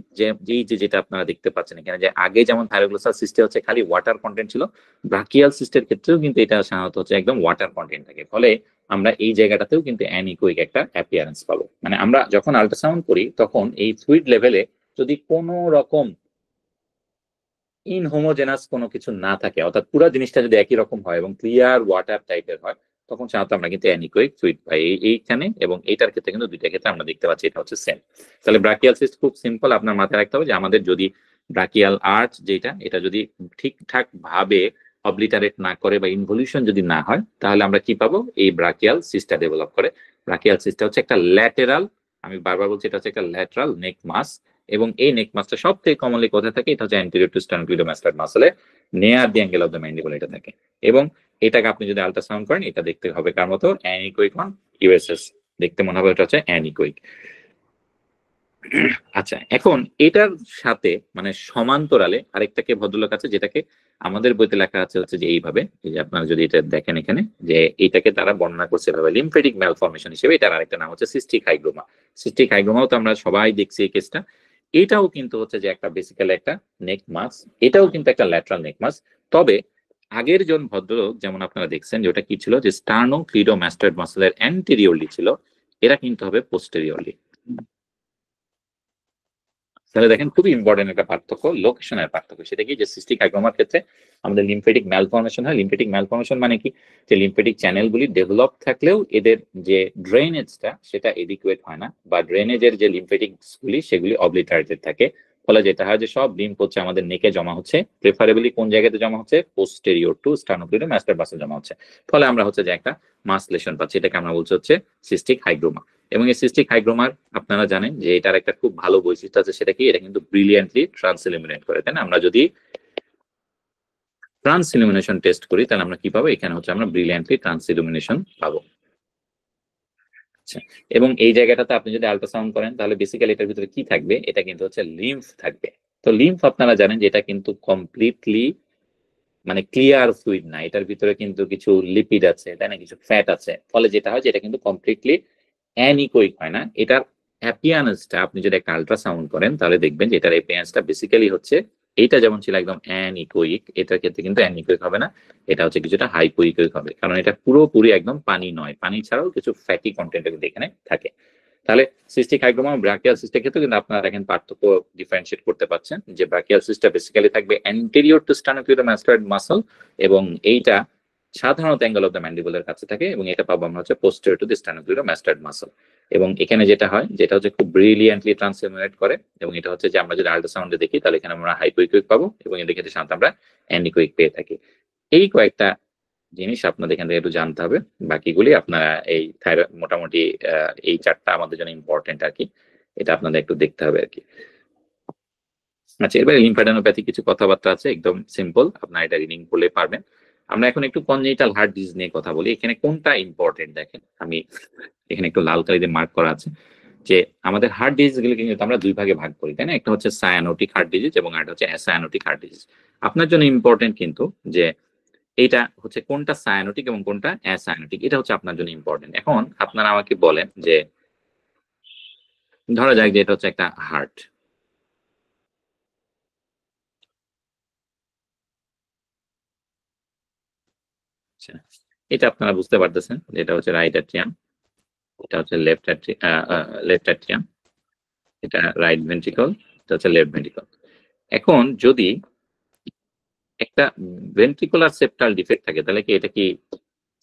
যেটা আপনারা দেখতে পাচ্ছেন এখানে, যে আগে যেমন থাইরোগ্লোসাল সিস্টে হচ্ছে খালি ওয়াটার কন্টেন্ট ছিল, ব্রাকিয়াল সিস্টের ক্ষেত্রেও কিন্তু এটা সাধারণত হচ্ছে একদম ওয়াটার কন্টেন্ট থাকে। ফলে আমরা এই জায়গাটাতেও কিন্তু অ্যানিকোইক একটা অ্যাপিয়ারেন্স পাবো। মানে আমরা যখন আল্ট্রাসাউন্ড করি তখন এই ফ্লুইড লেভেলে যদি কোনো রকম ইনহোমোজেনাস কোনো কিছু না থাকে, অর্থাৎ পুরো জিনিসটা যদি একই রকম হয় এবং ক্লিয়ার ওয়াটার টাইপের হয়, তখন সাধারণত আমরা কিন্তু অ্যানিকোইক ফ্লুইড পাই এইখানে। এবং এইটার ক্ষেত্রে কিন্তু দুইটা ক্ষেত্রে আমরা দেখতে পাচ্ছি এটা হচ্ছে সেম। তাহলে ব্রাকিয়াল সিস্ট খুব সিম্পল, আপনার মাথায় রাখতে হবে যে আমাদের যদি ব্রাকিয়াল আর্চ যেটা, এটা যদি ঠিকঠাক ভাবে অবলিটারেট না করে বা ইনভলিউশন যদি না হয়, তাহলে আমরা কি পাবো, এই ব্রাকিয়াল সিস্টটা ডেভেলপ করে। ব্রাকিয়াল সিস্টটা হচ্ছে একটা ল্যাটেরাল, আমি বারবার বলছি এটা হচ্ছে একটা ল্যাটারাল নেক মাস। এবং এই নেক মাসটা সব থেকে কমনলি কোথায় থাকে, এটা হচ্ছে অ্যান্টেরিয়র টু স্টার্নোক্লিডোমাস্টাইড মাসলে নেয়ার দি অ্যাঙ্গেল অফ দ্য ম্যান্ডিবল এটা থাকে। এবং এটাকে আপনি যদি আল্ট্রাসাউন্ড করেন, এটা দেখতে হবে কার মতো, অ্যানিকোইক অন ইউএসএস, দেখতে মনে হবে এটা হচ্ছে অ্যানিকোইক। আচ্ছা, এখন এটার সাথে মানে সমান্তরালে আরেকটাকে ভদ্রলোক আছে, যেটাকে আমাদের বইতে লেখা আছে হচ্ছে যে এইভাবে, এই যে আপনারা যদি এটা দেখেন এখানে, যে এইটাকে তারা বর্ণনা করছে এভাবে, লিম্ফেটিক ম্যালফরমেশন হিসেবে। এটার আরেকটা নাম হচ্ছে সিস্টিক হাইগ্রোমা। সিস্টিক হাইগ্রোমাও তো আমরা সবাই দেখছি এই কেসটা। এটাও কিন্তু হচ্ছে যে একটা বেসিক্যালি একটা নেক মাস, এটাও কিন্তু একটা ল্যাটারাল নেক মাস। তবে আগের জন ভদ্রলোক যেমন আপনারা দেখছেন যে ওটা কি ছিল, যে স্টার্নোক্লিডোমাস্টাইড মাসলের অ্যান্টেরিয়রলি ছিল, এরা কিন্তু হবে পোস্টেরিয়রলি। তাহলে দেখেন খুবই ইম্পর্টেন্ট একটা পার্থক্য, লোকেশনের পার্থক্য। সেটা কি, যে সিস্টিক হাইগ্রোমার ক্ষেত্রে আমাদের লিম্ফেটিক ম্যালফরমেশন হয়। লিম্ফেটিক ম্যালফরমেশন মানে কি, যে লিম্ফেটিক চ্যানেলগুলি ডেভেলপ থাকলেও এদের যে ড্রেনেজটা সেটা এডিকুয়েট হয় না, বা ড্রেনেজের যে লিম্ফেটিকসগুলি সেগুলি অবলিটারেটেড থাকে। ফলে যেটা হয় যে সব লিম্ফ হচ্ছে আমাদের নেকে জমা হচ্ছে, প্রেফারেবলি কোন জায়গাতে জমা হচ্ছে, পোস্টেরিয়র টু স্টার্নোক্লিডোমাস্টাইড মাসলে জমা হচ্ছে। ফলে আমরা হচ্ছে যে একটা মাস লেশন পাচ্ছি, এটাকে আমরা বলছি হচ্ছে সিস্টিক হাইগ্রোমা। এবং এই সিস্টিক হাইগ্রোমার আপনারা জানেন যে এটার একটা খুব ভালো বৈশিষ্ট্য আছে, সেটা কি, এটা কিন্তু ব্রিলিয়ান্টলি ট্রান্সইলুমিনেট করে, তাই না। আমরা যদি ট্রান্সইলুমিনেশন টেস্ট করি, তাহলে আমরা কি পাবো, এখানে হচ্ছে আমরা ব্রিলিয়ান্টলি ট্রান্সইলুমিনেশন পাবো। আচ্ছা, এবং এই জায়গাটাতে আপনি যদি আল্ট্রাসাউন্ড করেন, তাহলে বেসিক্যালি এটার ভিতরে কি থাকবে, এটা কিন্তু হচ্ছে লিম্ফ থাকবে। তো লিম্ফ আপনারা জানেন যে এটা কিন্তু কমপ্লিটলি মানে ক্লিয়ার ফ্লুইড না, এটার ভিতরে কিন্তু কিছু লিপিড আছে, তাই না, কিছু ফ্যাট আছে। ফলে যেটা হয় যেটা কিন্তু কমপ্লিটলি অ্যানিকোইক হয় না। এটার অ্যাপিয়ারেন্সটা আপনি যদি একটা আল্ট্রাসাউন্ড করেন তাহলে দেখবেন যে এটার অ্যাপিয়ারেন্সটা বেসিক্যালি হচ্ছে এইটা যেমন ছিল একদম অ্যানিকোইক, এটার ক্ষেত্রে কিন্তু অ্যানিকোইক হবে না, এটা হচ্ছে কিছুটা হাইপোইকোইক হবে, কারণ এটা পুরোপুরি একদম পানি নয়, পানি ছাড়াও কিছু ফ্যাটি কন্টেন্ট এখানে থাকে। তাহলে সিস্টিক হাইগ্রোমা ব্রাকিয়াল সিস্টের ক্ষেত্রে কিন্তু আপনারা দেখেন পার্থক্য ডিফারেন্সিয়েট করতে পারছেন, যে ব্রাকিয়াল সিস্টটা বেসিক্যালি থাকবে অ্যান্টেরিয়র টু স্টার্নোক্লিডোমাস্টয়েড মাসল, এবং এইটা সাধারণত অ্যাঙ্গেল অফ দ্য ম্যান্ডিবলের কাছে থাকে, এবং এটা পাবো আমরা হচ্ছে পোস্টেরিয়র টু দ্য স্টার্নোক্লিডোমাস্টয়েড মাসল। এবং এখানে যেটা হয় যেটা হচ্ছে খুব ব্রিলিয়ান্টলি ট্রান্সফরমেট করে, এবং এটা হচ্ছে যে আমরা যদি আল্ট্রাসাউন্ডে দেখি তাহলে এখানে আমরা হাইপোইকুইক পাবো, এবং এদের ক্ষেত্রে সাধারণত আমরা অ্যানিকোইক পেয়ে থাকি। এই কয়েকটা জিনিস আপনাদের এখান থেকে একটু জানতে হবে, বাকিগুলি আপনারা এই মোটামুটি এই চারটা আমাদের জন্য ইম্পর্টেন্ট আর কি, এটা আপনাদের একটু দেখতে হবে আর কি। আচ্ছা, এবারে লিম্ফ্যাডেনোপ্যাথি কিছু কথাবার্তা আছে, একদম সিম্পল, আপনারা এটা রিডিং করলে পারবেন। আমরা এখন একটু কনজেনিটাল হার্ট ডিজিজ নিয়ে কথা বলি। এখানে কোনটা ইম্পর্টেন্ট দেখেন, আমি এখানে একটু লাল কালি দিয়ে মার্ক করা আছে যে আমাদের হার্ট ডিজিজ গুলিকে কিন্তু আমরা দুই ভাগে ভাগ করি, তাই না, একটা হচ্ছে সায়ানোটিক হার্ট ডিজিজ এবং একটা হচ্ছে অ্যাসায়ানোটিক হার্ট ডিজিজ। আপনার জন্য ইম্পর্টেন্ট কিন্তু যে এটা হচ্ছে কোনটা সায়ানোটিক এবং কোনটা অ্যাসায়ানোটিক, এটা হচ্ছে আপনার জন্য ইম্পর্টেন্ট। এখন আপনারা আমাকে বলেন যে ধরা যাক যে এটা হচ্ছে একটা হার্ট, এটা আপনারা বুঝতে পারতেছেন এটা হচ্ছে রাইট অ্যাট্রিয়াম, এটা হচ্ছে লেফট অ্যাট্রিয়াম, এটা রাইট ভেন্ট্রিকল, এটা হচ্ছে লেফট ভেন্ট্রিকল। এখন যদি একটা ভেন্ট্রিকুলার সেপ্টাল ডিফেক্ট থাকে তাহলে কি এটা কি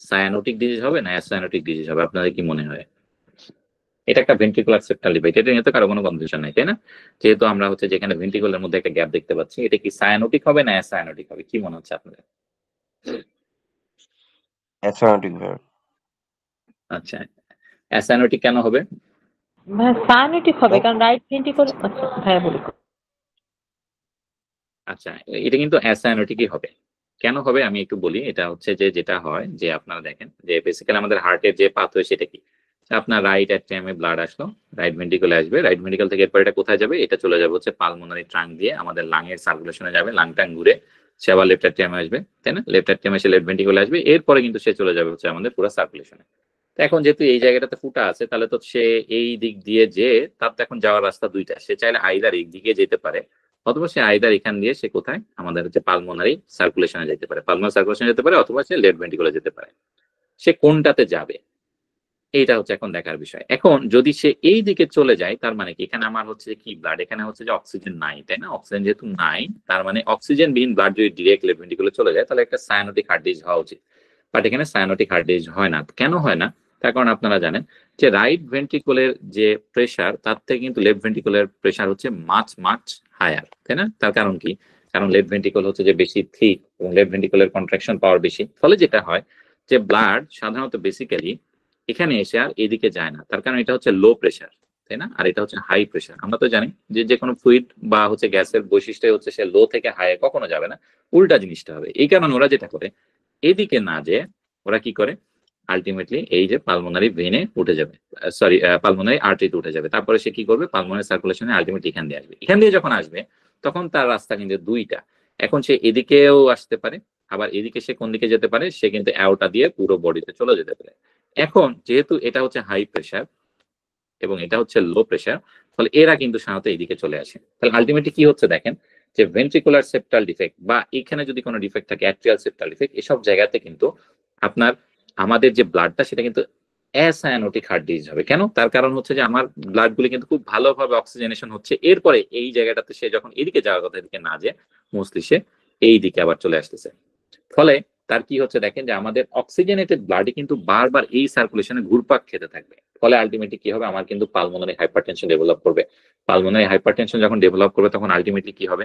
সায়ানোটিক ডিজিজ হবে না অ্যাসায়ানোটিক ডিজিজ হবে, আপনাদের কি মনে হয়? এটা একটা ভেন্ট্রিকুলার সেপ্টাল ডিফেক্ট, এটা নিয়ে তো কারো কোনো কনফিউশন নাই, তাই না? যেহেতু আমরা হচ্ছে যেখানে ভেন্ট্রিকুলার মধ্যে একটা গ্যাপ দেখতে পাচ্ছি, এটা কি সায়ানোটিক হবে না অ্যাসায়ানোটিক হবে, কি মনে হচ্ছে আপনাদের? অ্যাসায়ানোটিক ভাইয়া। আচ্ছা, অ্যাসায়ানোটিক কেন হবে? ভাই সায়ানোটিক হবে, কারণ রাইট ভেন্ট্রিকল। আচ্ছা ভাইয়া বলি। আচ্ছা, এটা কিন্তু অ্যাসায়ানোটিকই হবে। কেন হবে আমি একটু বলি। এটা হচ্ছে যে যেটা হয় যে আপনারা দেখেন যে বেসিক্যালি আমাদের হার্টের যে পাথওয়ে সেটা কি, আপনার রাইট অ্যাট্রিয়ামে ব্লাড আসলো, রাইট ভেন্ট্রিকলে আসবে, রাইট ভেন্ট্রিকল থেকে এরপর এটা কোথায় যাবে, এটা চলে যাবে হচ্ছে পালমোনারি ট্রাঙ্ক দিয়ে আমাদের লাংয়ের সার্কুলেশনে যাবে, লাং টাং ঘুরে সে আবার লেফট অ্যাট্রিয়ামে আসবে, তাই না, লেফট অ্যাট্রিয়ামে এসে লেফট ভেন্ট্রিকলে আসবে, এরপরে কিন্তু সে চলে যাবে হচ্ছে আমাদের পুরো সার্কুলেশনে। তো এখন যেহেতু এই জায়গাটাতে ফুটা আছে তাহলে তো সে এই দিক দিয়ে যে তার তো এখন যাওয়ার রাস্তা দুইটা, সে চাইলে আইদার এই দিকে যেতে পারে অথবা সে আইদার এখান দিয়ে সে কোথায় আমাদের হচ্ছে পালমোনারি সার্কুলেশনে যেতে পারে, পালমোনারি সার্কুলেশনে যেতে পারে, অথবা সে লেফট ভেন্ট্রিকলে যেতে পারে। সে কোনটাতে যাবে এইটা হচ্ছে এখন দেখার বিষয়। এখন যদি সে এই দিকে চলে যায় তার মানে কি, এখানে আমার হচ্ছে কি ব্লাড, এখানে হচ্ছে যে অক্সিজেন নাই, তাই না, অক্সিজেন যেহেতু নাই তার মানে অক্সিজেন বিহীন ব্লাড যদি ডিরেক্ট লেফট ভেন্ট্রিকলে চলে যায় তাহলে একটা সায়ানোটিক হার্ট ডিজিজ হওয়া উচিত। বাট এখানে সায়ানোটিক হার্ট ডিজিজ হয় না। কেন হয় না? তার কারণ আপনারা জানেন যে রাইট ভেন্ট্রিকলের যে প্রেসার তার থেকে কিন্তু লেফট ভেন্ট্রিকলের প্রেসার হচ্ছে মাছ মাছ হায়ার, তাই না? তার কারণ কি? কারণ লেফট ভেন্ট্রিকল হচ্ছে যে বেশি থিক এবং লেফট ভেন্ট্রিকলের কন্ট্রাকশন পাওয়ার বেশি, ফলে যেটা হয় যে ব্লাড সাধারণত বেসিক্যালি এখানে এসে আর এদিকে যায় না, তার কারণ এটা হচ্ছে লো প্রেসার, তাই না, আর এটা হচ্ছে হাই প্রেসার। আমরা তো জানি যে যে কোনো ফ্লুইড বা হচ্ছে গ্যাসের বৈশিষ্ট্য হচ্ছে সে লো থেকে হাই কখনো যাবে না, উল্টা জিনিসটা হবে। এই কারণে ওরা যেটা করে এদিকে না যে ওরা কি করে আলটিমেটলি এই যে পালমোনারি ভেনে উঠে যাবে, সরি পালমোনারি আর্টারিতে উঠে যাবে, তারপরে সে কি করবে পালমোনারি সার্কুলেশনে আলটিমেটলি এখান দিয়ে আসবে। এখান দিয়ে যখন আসবে তখন তার রাস্তা কিন্তু দুইটা, এখন সে এদিকেও আসতে পারে আবার এদিকে সে কোন দিকে যেতে পারে, সে কিন্তু অ্যাওটা দিয়ে পুরো বডিতে চলে যেতে পারে। এখন যেহেতু এটা হচ্ছে হাই প্রেসার এবং এটা হচ্ছে লো প্রেসার, ফলে এরা কিন্তু সাধারণত এইদিকে চলে আসে। তাহলে আলটিমেটলি কি হচ্ছে দেখেন যে ভেন্ট্রিকুলার সেপ্টাল ডিফেক্ট বা এখানে যদি কোনো ডিফেক্ট থাকে অ্যাট্রিয়াল সেপ্টাল ডিফেক্ট, এসব জায়গাতে কিন্তু আপনার আমাদের যে ব্লাডটা সেটা কিন্তু অ্যাসায়ানোটিক হার্ট ডিজিজ হবে। কেন? তার কারণ হচ্ছে যে আমার ব্লাড গুলি কিন্তু খুব ভালোভাবে অক্সিজেনেশন হচ্ছে, এরপরে এই জায়গাটাতে সে যখন এদিকে যাওয়ার কথা এদিকে না যে মোস্টলি সে এই দিকে আবার চলে আসতেছে। ফলে তার কি হচ্ছে দেখেন যে আমাদের অক্সিজেনেটেড ব্লাডে কিন্তু বারবার এই সার্কুলেশনে ঘুরপাক খেতে থাকবে, ফলে আলটিমেটলি কি হবে আমার কিন্তু পালমোনারি হাইপারটেনশন ডেভেলপ করবে। পালমোনারি হাইপারটেনশন যখন ডেভেলপ করবে তখন আলটিমেটলি কি হবে,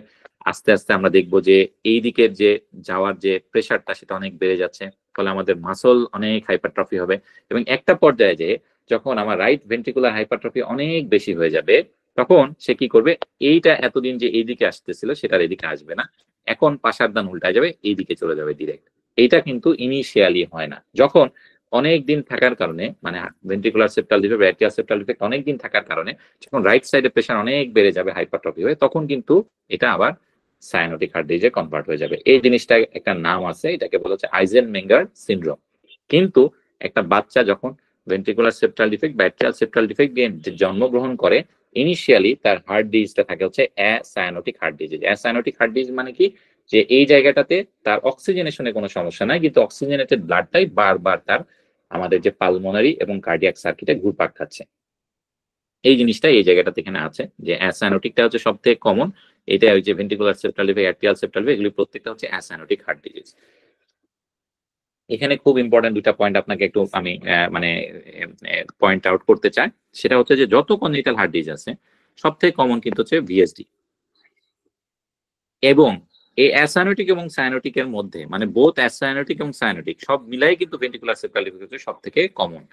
আস্তে আস্তে আমরা দেখবো যে এই দিকের যে যাওয়ার যে প্রেশারটা সেটা অনেক বেড়ে যাচ্ছে, ফলে আমাদের মাসল অনেক হাইপারট্রফি হবে, এবং একটা পর্যায়ে যে যখন আমার রাইট ভেন্ট্রিকুলার হাইপারট্রফি অনেক বেশি হয়ে যাবে তখন সে কি করবে, এইটা এতদিন যে এইদিকে আসতেছিল সেটার এদিকে আসবে না, এখন পাশার দান উল্টায় যাবে, এইদিকে চলে যাবে ডিরেক্ট। এটা কিন্তু ইনিশিয়ালি হয় না, যখন অনেক দিন থাকার কারণে মানে ventricular septal defect atrial septal defect অনেক দিন থাকার কারণে যখন রাইট সাইডে প্রেসার অনেক বেড়ে যাবে হাইপারট্রফি হয়ে, তখন কিন্তু এটা আবার সায়ানোটিক হার্ট ডিজিজে কনভার্ট হয়ে যাবে। এই জিনিসটা একটা নাম আছে, এটাকে বলা হচ্ছে আইজেনমেঙ্গার সিনড্রোম। কিন্তু একটা বাচ্চা যখন ভেন্ট্রিকুলার সেপ্টাল ডিফেক্ট বা অ্যাট্রিয়াল সেপ্টাল ডিফেক্ট দিয়ে জন্মগ্রহণ করে, ইনিশিয়ালি তার হার্ট ডিজিজটা থাকে হচ্ছে অ্যাসায়ানোটিক হার্ট ডিজিজ। অ্যাসায়ানোটিক হার্ট ডিজিজ মানে কি, যে এই জায়গাটাতে তার অক্সিজেনেশনে কোনো সমস্যা নাই, কিন্তু অক্সিজেনেটেড ব্লাডটাই বারবার তার আমাদের যে পালমোনারি এবং কার্ডিয়াক সার্কিটে ঘুরপাক খাচ্ছে। এই জিনিসটা এই জায়গাটাতে এখানে আছে, যে অ্যাসায়ানোটিকটা হচ্ছে সব থেকে কমন। এটা ওই যে ventricular septal defect, atrial septal defect, এগুলি প্রত্যেকটা হচ্ছে অ্যাসায়ানোটিক হার্ট ডিজিজ। এখানে খুব ইম্পর্টেন্ট দুইটা পয়েন্ট আপনাকে একটু আমি মানে পয়েন্ট আউট করতে চাই। সেটা হচ্ছে যে যত কনজেনিটাল হার্ট ডিজিজ আছে সব থেকে কমন কিন্তু হচ্ছে ভিএসডি, এবং এই অ্যাসায়ানোটিক এবং সায়ানোটিকের মধ্যে মানে বোথ অ্যাসায়ানোটিক এবং সায়ানোটিক সব মিলাই কিন্তু ভেন্ট্রিকুলার সেপ্টাল ডিফেক্ট সব থেকে কমন।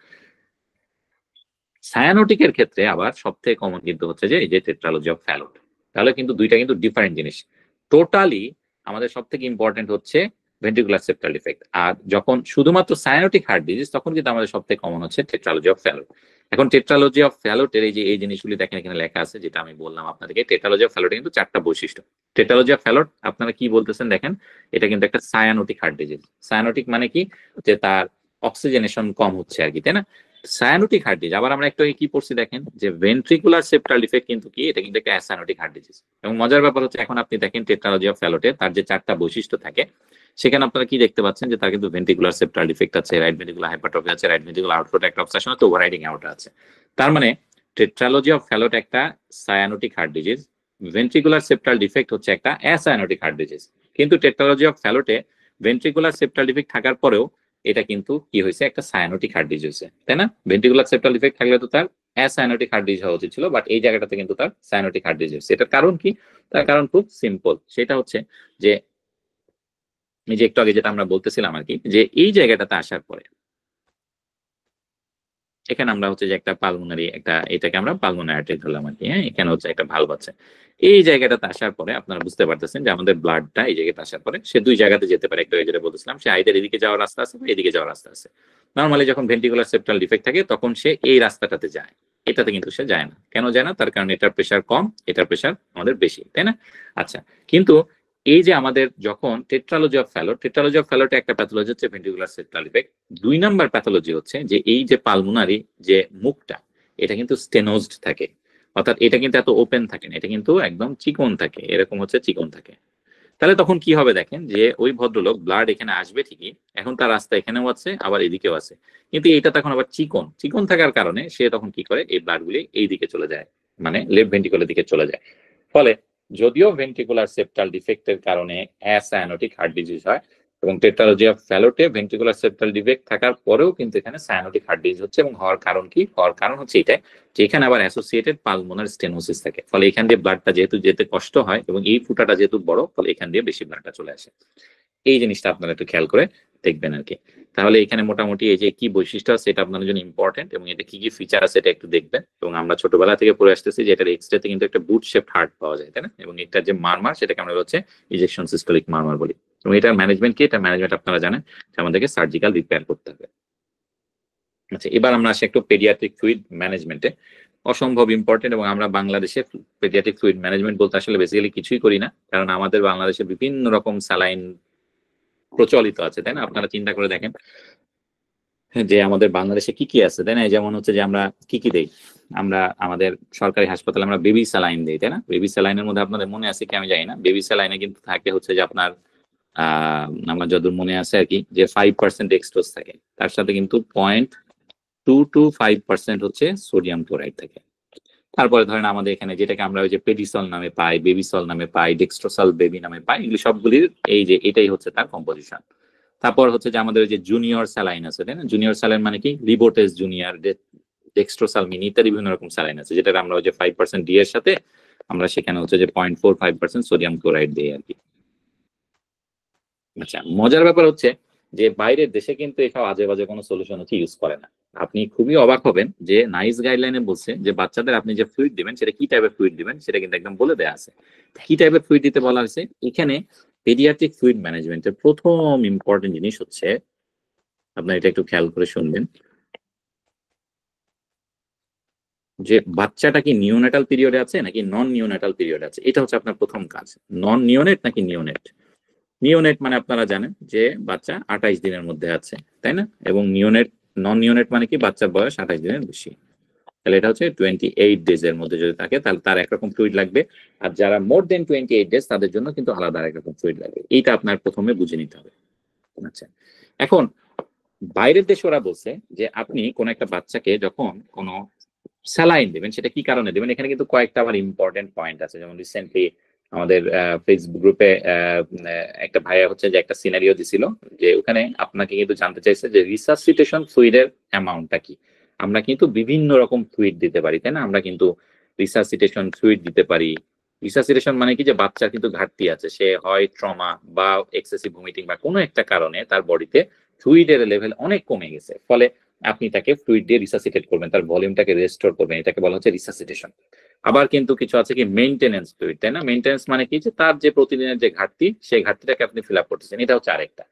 সায়ানোটিকের ক্ষেত্রে আবার সব থেকে কমন কিন্তু হচ্ছে যে এই যে টেট্রালজি অফ ফ্যালোট। তাহলে কিন্তু দুইটা কিন্তু ডিফারেন্ট জিনিস। টোটালি আমাদের সব থেকে ইম্পর্টেন্ট হচ্ছে ভেন্ট্রিকুলার সেপ্টাল ডিফেক্ট, আর যখন শুধুমাত্র সায়ানোটিক হার্ট ডিজিজ তখন কিন্তু আমাদের সব থেকে কমন হচ্ছে টেট্রালজি অফ ফ্যালোট। এখন টেট্রালজি অফ ফ্যালোটের এই যে এই জিনিসগুলি দেখেন এখানে লেখা আছে, যেটা আমি বললাম আপনাদেরকে। টেট্রালজি অফ ফ্যালোটের কিন্তু 4টা বৈশিষ্ট্য। টেট্রালজি অফ ফ্যালোট আপনারা কি বলতেছেন দেখেন, এটা কিন্তু একটা সায়ানোটিক হার্ট ডিজিজ। সায়ানোটিক মানে কি, যে তার অক্সিজেনেশন কম হচ্ছে আর কি, তাই না? সায়ানোটিক হার্ট ডিজিজ আবার আমরা একটু কি পড়ছি দেখেন, যে ভেন্ট্রিকুলার সেপ্টাল ডিফেক্ট কিন্তু কি, এটা কিন্তু একটা অ্যাসায়ানোটিক হার্ট ডিজিজ। এবং মজার ব্যাপার হচ্ছে এখন আপনি দেখেন টেট্রালজি অফ ফ্যালোটে তার যে 4টা বৈশিষ্ট্য থাকে, সেখানে আপনারা কি দেখতে পাচ্ছেন, যে তার কিন্তু ভেন্ট্রিকুলার সেপ্টাল ডিফেক্ট আছে, রাইট ভেন্ট্রিকুলার হাইপারট্রফি আছে, right ventricular outflow tract obstruction আছে, ওভাররাইডিং আউটা আছে। তার মানে টেট্রালজি অফ ফ্যালোট একটা cyanotic heart disease, ventricular septal defect হচ্ছে একটা অ্যাসায়ানোটিক হার্ট ডিজিজ। কিন্তু টেট্রালজি অফ ফ্যালোটে ভেন্ট্রিকুলার সেপ্টাল ডিফেক্ট থাকার পরেও এটা কিন্তু কি হয়েছে, একটা সায়ানোটিক হার্ট ডিজিজ হয়েছে, তাই না? ভেন্ট্রিকুলার সেপ্টাল ডিফেক্ট থাকলে তো তার অ্যাসায়ানোটিক হার্ট ডিজিজ হওয়া উচিত ছিল, বাট এই জায়গাটাতে কিন্তু তার সায়ানোটিক হার্ট ডিজিজ। এটার কারণ কি? তার কারণ খুব সিম্পল, সেটা হচ্ছে যে এই যে একটু আগে যেটা আমরা বলতেছিলাম আর কি, যে এই জায়গাটাতে আসার পরে এখানে আমরা হচ্ছে যে একটা পালমোনারি একটা, এটাকে আমরা পালমোনারি আর্টারি ধরলাম আর কি, হ্যাঁ, এখানে হচ্ছে একটা ভালভ আছে। এই জায়গাটাতে আসার পরে আপনারা বুঝতে পারতেছেন যে আমাদের ব্লাডটা এই জায়গাতে আসার পরে সে দুই জায়গাতে যেতে পারে। একটা যেটা বলতেছিলাম, সে আইদার এদিকে যাওয়ার রাস্তা আছে বা এদিকে যাওয়ার রাস্তা আছে। নর্মালি যখন ভেন্ট্রিকুলার সেপ্টাল ডিফেক্ট থাকে তখন সে এই রাস্তাটাতে যায়, এটাতে কিন্তু সে যায় না। কেন যায় না? তার কারণ এটার প্রেশার কম, এটার প্রেশার আমাদের বেশি, তাই না? আচ্ছা, কিন্তু এই যে আমাদের যখন টেট্রালজি অফ ফ্যালোটে একটা প্যাথোলজি হচ্ছে ventricular septal defect. 2 number pathology হচ্ছে যে এই যে পালমোনারি যে মুখটা, এটা কিন্তু স্টেনোজড থাকে, অর্থাৎ এটা কিন্তু এত ওপেন থাকে না, এটা কিন্তু একদম চিকন থাকে, এরকম হচ্ছে চিকন থাকে। তাহলে তখন কি হবে দেখেন, যে ওই ভদ্রলোক ব্লাড এখানে আসবে ঠিকই, এখন তার রাস্তা এখানেও আছে আবার এদিকেও আছে, কিন্তু এটা তখন আবার চিকন চিকন থাকার কারণে সে তখন কি করে, এই ব্লাডগুলি এই দিকে চলে যায়, মানে লেফট ভেন্ট্রিকুলার দিকে চলে যায়। ফলে যদিও ভেন্ট্রিকুলার সেপ্টাল ডিফেক্টের কারণে অ্যাসায়ানোটিক হার্ট ডিজিজ হয়, এবং টেট্রালজি অফ ফ্যালোটে ভেন্ট্রিকুলার সেপ্টাল ডিফেক্ট থাকার পরেও কিন্তু এখানে সায়ানোটিক হার্ট ডিজিজ হচ্ছে, এবং হওয়ার কারণ কি? হওয়ার কারণ হচ্ছে এটাই, যে এখানে আবার অ্যাসোসিয়েটেড পালমোনার স্টেনোসিস থাকে। ফলে এখান দিয়ে ব্লাডটা যেহেতু যেতে কষ্ট হয়, এবং এই ফুটাটা যেহেতু বড়, ফলে এখান দিয়ে বেশি ব্লাডটা চলে আসে। এই জিনিসটা আপনারা একটু খেয়াল করে দেখবেন আর কি। তাহলে এখানে মোটামুটি এই যে কি বৈশিষ্ট্য আছে এটা আপনাদের জন্য ইম্পর্টেন্ট, এবং এটা কি কি ফিচার আছে এটা একটু দেখবেন। এবং আমরা ছোটবেলা থেকে পড়ে আসতেছি যে এটার এক্সরেতে কিন্তু একটা বুট শেপ হার্ট পাওয়া যায়, তাই না? এবং এটার যে মারমার সেটাকে আমরা হচ্ছে ইজেকশন সিস্টোলিক মারমার বলি। এবং এটার ম্যানেজমেন্ট কি? এটা ম্যানেজমেন্ট আপনারা জানেন যে আমাদেরকে সার্জিক্যাল রিপেয়ার করতে হবে। আচ্ছা, এবার আমরা আসি একটু পেডিয়াট্রিক ফ্লুইড ম্যানেজমেন্টে। অসম্ভব ইম্পর্টেন্ট, এবং আমরা বাংলাদেশে পেডিয়াট্রিক ফ্লুইড ম্যানেজমেন্ট বলতে আসলে বেসিক্যালি কিছুই করি না, কারণ আমাদের বাংলাদেশে বিভিন্ন রকম স্যালাইন প্রচলিত আছে, তাই না? আপনারা চিন্তা করে দেখেন যে আমাদের বাংলাদেশে কি কি আছে, তাই না? যেমন হচ্ছে যে আমরা কি কি দেই, আমরা আমাদের সরকারি হাসপাতালে আমরা বেবি স্যালাইন দিই, তাই না? বেবি স্যালাইনের মধ্যে আপনাদের মনে আছে কি আমি জানি না, বেবি স্যালাইনে কিন্তু থাকে হচ্ছে যে আপনার আমার যতদূর মনে আছে আর কি, যে 5% ডেক্সট্রোজ থাকে, তার সাথে কিন্তু 0.2 to 5% হচ্ছে সোডিয়াম ক্লোরাইড থাকে। তারপরে ধরেন আমাদের এখানে যেটাকে আমরা ওই যে পেডিসল নামে পাই, বেবিসল নামে পাই, ডেক্সট্রোসাল বেবি নামে পাই, এগুলি সবগুলির এই যে এটাই হচ্ছে তার কম্পোজিশন। তারপর হচ্ছে যে আমাদের ওই যে জুনিয়র স্যালাইন আছে, তাই না? জুনিয়র স্যালাইন মানে কি? লিবোটেস জুনিয়র, ডেক্সট্রোসাল মিনি ইত্যাদি বিভিন্ন রকম স্যালাইন আছে, যেটা আমরা ওই যে 5% ডি এর সাথে আমরা সেখানে হচ্ছে যে 0.45% সোডিয়াম ক্লোরাইড দিই আর কি। আচ্ছা, মজার ব্যাপার হচ্ছে যে বাইরের দেশে কিন্তু এসব আজে বাজে কোনো সলিউশন হচ্ছে ইউজ করে না। আপনি খুবই অবাক হবেন যে নাইস গাইডলাইনে বলছে যে বাচ্চাদের আপনি যে ফ্লুইড দিবেন সেটা কি টাইপের ফ্লুইড দিবেন সেটা কিন্তু একদম বলে দেওয়া আছে। কি টাইপের ফ্লুইড দিতে বলা হয়েছে এখানে? পেডিয়াট্রিক ফ্লুইড ম্যানেজমেন্টের প্রথম ইম্পর্টেন্ট জিনিস হচ্ছে, আপনার এটা একটু খেয়াল করে শুনবেন, যে বাচ্চাটা কি নিওনেটাল পিরিয়ডে আছে নাকি নন নিওনেটাল পিরিয়ডে আছে, এটা হচ্ছে আপনার প্রথম কাজ। নন নিওনেট নাকি নিওনেট। নিওনেট মানে আপনারা জানেন যে বাচ্চা 28 দিনের মধ্যে আছে, তাই না? এবং নিওনেট, নন নিওনেট মানে কি বাচ্চার বয়স 28 দিনের বেশি। তাহলে এটা হচ্ছে 28 ডেজ এর মধ্যে যদি থাকে তাহলে তার একরকম ফ্লুইড লাগবে, আর যারা মোর দেন 28 ডেজ তাদের জন্য কিন্তু আলাদা একরকম ফ্লুইড লাগবে। এইটা আপনার প্রথমে বুঝে নিতে হবে। আচ্ছা, এখন বাইরের দেশে ওরা বলছে যে আপনি কোন একটা বাচ্চাকে যখন কোনো স্যালাইন দেবেন সেটা কি কারণে দেবেন, এখানে কিন্তু কয়েকটা আবার ইম্পর্টেন্ট পয়েন্ট আছে। যেমন রিসেন্টলি আমাদের ফেসবুক গ্রুপে একটা ভাইয়া হচ্ছে যে একটা সিনারিও দিছিল, যে ওখানে আপনাকে কিন্তু জানতে চাইছে যে রিসাসিটেশন ফ্লুইডের অ্যামাউন্টটা কি। আমরা কিন্তু বিভিন্ন রকম ফ্লুইড দিতে পারি, তাই না? আমরা কিন্তু রিসাসিটেশন ফ্লুইড দিতে পারি। রিসাসিটেশন মানে কি যে বাচ্চার কিন্তু ঘাটতি আছে, সে হয় ট্রমা বা এক্সেসিভ ভমিটিং বা কোনো একটা কারণে তার বডিতে ফ্লুইডের লেভেল অনেক কমে গেছে, ফলে আপনি তাকে ফ্লুইড দিয়ে রিসাসিটেট করবেন, তার ভলিউমটাকে রেস্টোর করবেন, এটাকে বলা হচ্ছে রিসাসিটেশন। আবার কিন্তু কিছু আছে কি মেইনটেনেন্স ফ্লুইড, তাই না? মেইনটেনেন্স মানে কি যে তার যে প্রতিদিনের যে ঘাটতি সেই ঘাটতিটাকে আপনি ফিল আপ করতেছেন, এটা হচ্ছে আরেকটা।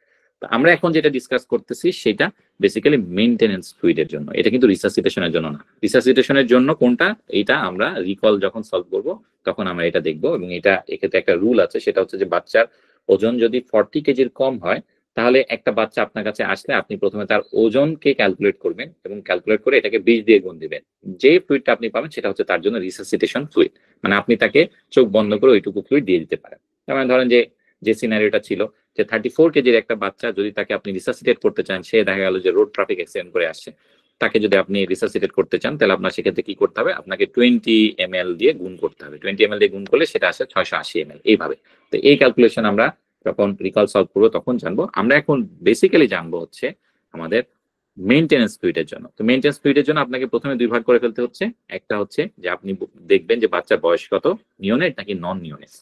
তো আমরা এখন যেটা ডিসকাস করতেছি সেটা বেসিক্যালি মেইনটেনেন্স ফ্লুইডের জন্য, এটা কিন্তু রিসাসিটেশনের জন্য না। রিসাসিটেশনের জন্য কোনটা, এটা আমরা রিকল যখন সলভ করব তখন আমরা এটা দেখবো। এবং এটা এক্ষেত্রে একটা রুল আছে, সেটা হচ্ছে যে বাচ্চার ওজন যদি 40 কেজির কম হয় তাহলে একটা বাচ্চা আপনার কাছে আসলে আপনি প্রথমে তার ওজনকে ক্যালকুলেট করবেন এবং ক্যালকুলেট করে এটাকে 20 দিয়ে গুণ দিবেন। যে ফ্লুইডটা আপনি পাবেন সেটা হচ্ছে তার জন্য রিসাসিটেশন ফ্লুইড, মানে আপনি তাকে চোখ বন্ধ করে ওইটুকু ফ্লুইড দিয়ে দিতে পারেন। যেমন ধরেন যে যে সিনারিওটা ছিল যে 34 কেজির একটা বাচ্চা যদি তাকে আপনি রিসাসিটেট করতে চান, সে দেখা গেল যে রোড ট্রাফিক অ্যাক্সিডেন্ট করে আসছে, তাকে যদি আপনি রিসাসিটেট করতে চান তাহলে আপনার সেক্ষেত্রে কি করতে হবে, আপনাকে 20 ml দিয়ে গুণ করতে হবে। 20 ml দিয়ে গুণ করলে সেটা আসে 680 ml এইভাবে। তো এই ক্যালকুলেশন আমরা যখন রিকল সলভ করবো তখন জানবো। আমরা এখন বেসিক্যালি জানবো হচ্ছে আমাদের মেইনটেনেন্স ফ্লুইডের জন্য। তো মেইনটেনেন্স ফ্লুইডের জন্য আপনাকে প্রথমে দুই ভাগ করে ফেলতে হচ্ছে। একটা হচ্ছে যে আপনি দেখবেন যে বাচ্চার বয়স কত, নিওনেট নাকি নন নিওনেট।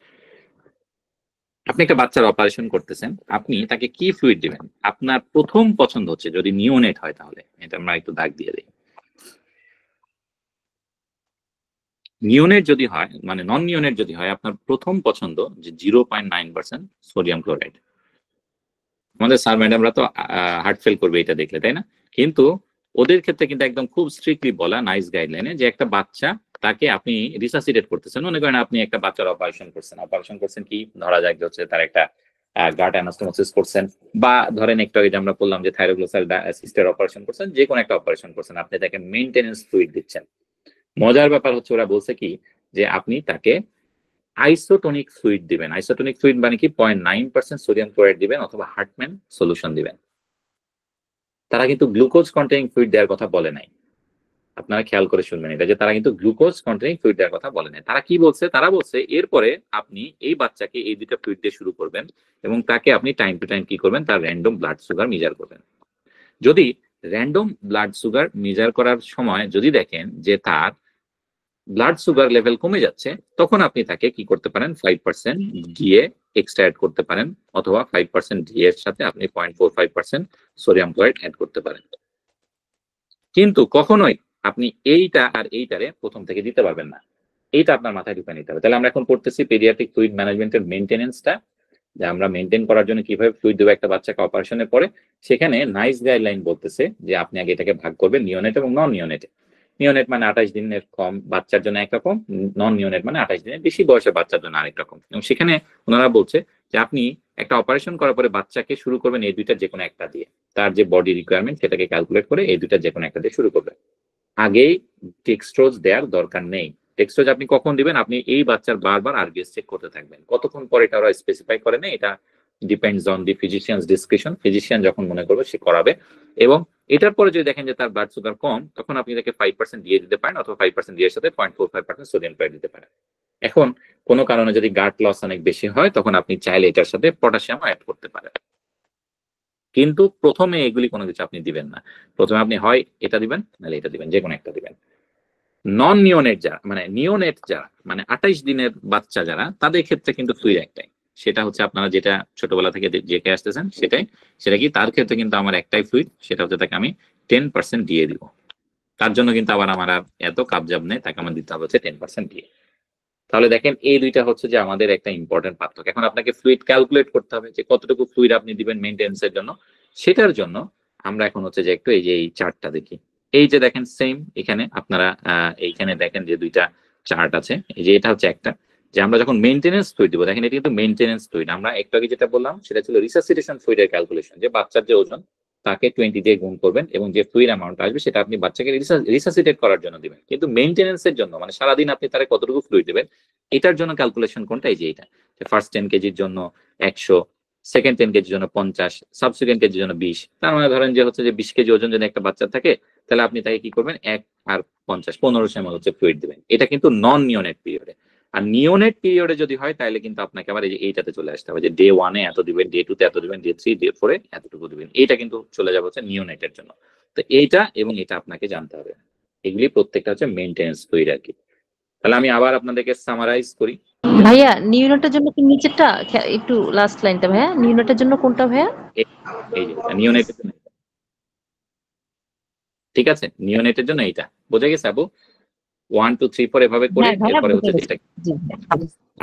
আপনি একটা বাচ্চার অপারেশন করতেছেন, আপনি তাকে কি ফ্লুইড দিবেন? আপনার প্রথম পছন্দ হচ্ছে যদি নিওনেট হয় তাহলে এটা আমরা একটু দাগ দিয়ে দিই। নিওনেট যদি হয় মানে নন নিওনেট যদি হয় আপনার প্রথম পছন্দ যে 0.9% সোডিয়াম ক্লোরাইড। আমাদের স্যার ম্যাডামরা তো হার্ট ফেল করবে এটা দেখলে, তাই না? কিন্তু ওদের ক্ষেত্রে কিন্তু একদম খুব স্ট্রিক্টলি বলা নাইস গাইডলাইনে যে একটা বাচ্চা তাকে আপনি রিসাসিটেট করতেছেন, মনে করেন আপনি একটা বাচ্চার অপারেশন করছেন কি ধরা যাক হচ্ছে তার একটা গাট অ্যানাস্টোমোসিস করছেন, বা ধরেন একটু আগে যে আমরা বললাম যে থাইরোগ্লোসাল সিস্টের অপারেশন করছেন, যে কোনো একটা অপারেশন করছেন, আপনি তাকে মেইনটেনেন্স ফ্লুইড দিচ্ছেন। মজার ব্যাপার হচ্ছে ওরা বলছে কি যে আপনি তাকে আইসোটোনিক ফ্লুইড দিবেন। আইসোটোনিক ফ্লুইড মানে কি 0.9% সোডিয়াম ক্লোরাইড দিবেন অথবা হার্টম্যান সলিউশন দিবেন। তারা কিন্তু গ্লুকোজ কন্টেনিং ফ্লুইড দেওয়ার কথা বলে নাই। আপনারা খেয়াল করে শুনবেন এটা, যে তারা কিন্তু গ্লুকোজ কন্টেনিং ফ্লুইড দেওয়ার কথা বলে নাই। তারা কি বলছে, তারা বলছে এরপরে আপনি এই বাচ্চাকে এই দুইটা ফ্লুইড দিয়ে শুরু করবেন এবং তাকে আপনি টাইম টু টাইম কি করবেন, তার র্যান্ডম ব্লাড সুগার মেজার করবেন। যদি র্যান্ডম ব্লাড সুগার মেজার করার সময় যদি দেখেন যে তার ব্লাড সুগার লেভেল কমে যাচ্ছে, তখন আপনি তাকে কি করতে পারেন, 5% ডিএ এক্সট্রা অ্যাড করতে পারেন, অথবা 5% ডিএ এর সাথে আপনি 0.45% সোডিয়াম ক্লোরাইড অ্যাড করতে পারেন। কিন্তু কখনোই আপনি এইটা আর এইটারে প্রথম থেকে দিতে পারবেন না, এইটা আপনার মাথায় ঢুকে নিতে হবে। তাহলে আমরা এখন পড়তেছি পেডিয়াট্রিক ফ্লুইড ম্যানেজমেন্টের মেইনটেনেন্সটা, যে আমরা মেইনটেইন করার জন্য কিভাবে ফ্লুইড দেবো একটা বাচ্চাকে অপারেশনের পরে। সেখানে নাইস গাইডলাইন বলতেছে যে আপনি আগে এটাকে ভাগ করবেন নিওনেট এবং নন নিওনেটে। নিওনেট মানে 28 দিনের কম বাচ্চার জন্য একরকম, নন নিওনেট মানে 28 দিনের বেশি বয়সের বাচ্চার জন্য আরেক রকম। এবং সেখানে ওনারা বলছে যে আপনি একটা অপারেশন করার পরে বাচ্চাকে শুরু করবেন এই দুইটা যে কোনো একটা দিয়ে, তার যে বডি রিকোয়ারমেন্ট সেটাকে ক্যালকুলেট করে এই দুইটা যে কোনো একটা দিয়ে শুরু করবেন। আগেই টেক্সট্রোজ দেওয়ার দরকার নেই। টেক্সট্রোজ আপনি কখন দিবেন, আপনি এই বাচ্চার বারবার আরবিএস চেক করতে থাকবেন। কতক্ষণ পরে এটা ওরা স্পেসিফাই করে না, এটা depends on the physicians description. Physician যখন মনে করবে সে করাবে। এবং এটার পরে যদি দেখেন যে তার ব্লাড সুগার কম, তখন আপনি তাকে 5% দিয়ে দিতে পারেন, অথবা 5% দিয়ে সাথে 0.45% সোডিয়াম ক্লোরাইড দিতে পারেন। এখন কোনো কারণে যদি গাট লস অনেক বেশি হয় তখন আপনি চাইলে এটার সাথে পটাশিয়াম অ্যাড করতে পারেন। কিন্তু প্রথমে এগুলি কোনো কিছু আপনি দিবেন না। প্রথমে আপনি হয় এটা দিবেন নাহলে এটা দিবেন, যে কোনো একটা দিবেন। নন নিওনেট যারা মানে নিওনেট যারা মানে 28 দিনের বাচ্চা যারা, তাদের ক্ষেত্রে কিন্তু ফ্লুইড একটাই, সেটা হচ্ছে আপনারা যেটা ছোটবেলা থেকে দেখে আসতেছেন সেটাই। সেটা কি, তার ক্ষেত্রে কিন্তু আমার একটাই ফ্লুইড, সেটা হচ্ছে তাকে আমি 10% দিয়ে দিব। তার জন্য কিন্তু আবার আমার আর এত কাবজাব নেই, তাকে আমার দিতে হবে হচ্ছে 10% দিয়ে। তাহলে দেখেন এই দুইটা হচ্ছে যে আমাদের একটা ইম্পর্টেন্ট পার্থক্য। এখন আপনাকে ফ্লুইড ক্যালকুলেট করতে হবে যে কতটুকু ফ্লুইড আপনি দিবেন মেইনটেনেন্সের জন্য। সেটার জন্য আমরা এখন হচ্ছে যে একটু এই যে এই চার্টটা দেখি। এই যে দেখেন সেম এখানে আপনারা এইখানে দেখেন যে দুইটা চার্ট আছে, এই যে এটা হচ্ছে একটা, যে আমরা যখন মেইনটেনেন্স ফ্লুইড দিব, দেখেন এটা কিন্তু মেইনটেনেন্স ফ্লুইড। আমরা একটু আগে যেটা বললাম সেটা ছিল রিসাসিটেশন ফ্লুইডের ক্যালকুলেশন, যে বাচ্চার যে ওজন তাকে 20 দিয়ে গুণ করবেন এবং যে ফ্লুইড অ্যামাউন্ট আসবে সেটা আপনি বাচ্চাকে রিসাসিটেট করার জন্য দিবেন। কিন্তু মেইনটেনেন্সের জন্য মানে সারাদিন আপনি তারা কতটুকু ফ্লুইড দেবেন এটার জন্য ক্যালকুলেশন কোনটা, এই যে এটা, ফার্স্ট 10 কেজির জন্য 100, সেকেন্ড 10 কেজির জন্য 50, সাবসিকুয়েন্ট কেজির জন্য 20। তার মানে ধরেন যে হচ্ছে যে 20 কেজি ওজন যদি একটা বাচ্চা থাকে তাহলে আপনি তাকে কি করবেন 1 আর 50 1500 ml হচ্ছে ফ্লুইড দিবেন। এটা কিন্তু নন নিওনেট পিরিয়ডে। আর নিওনেট পিরিয়ডে যদি হয় তাহলে কিন্তু আপনাকে আবার এই যে এইটাতে চলে আসতে হবে, যে ডে 1 এ এত দিবেন, ডে 2 তে এত দিবেন, ডে 3 ডে 4 এ এতটুকু দিবেন। এটা কিন্তু চলে যাবে হচ্ছে নিওনেটের জন্য। তো এইটা এবং এটা আপনাকে জানতে হবে, এগুলি প্রত্যেকটা হচ্ছে মেইনটেনেন্স ফ্লুইড আর কি। তাহলে আমি আবার আপনাদেরকে সামারাইজ করি। ভাইয়া নিউনেটের জন্য কি নিচেরটা একটু লাস্ট লাইনটা ভাইয়া, নিউনেটের জন্য কোনটা ভাইয়া? এই যে নিওনেটের জন্য, ঠিক আছে, নিওনেটের জন্য এইটা বোঝা গেছে আপু? 1 2 3 4 এভাবে করে হ্যাঁ ভাইয়া, এরপরে হচ্ছে বুঝে যেটা, গেছি। জি ভাইয়া।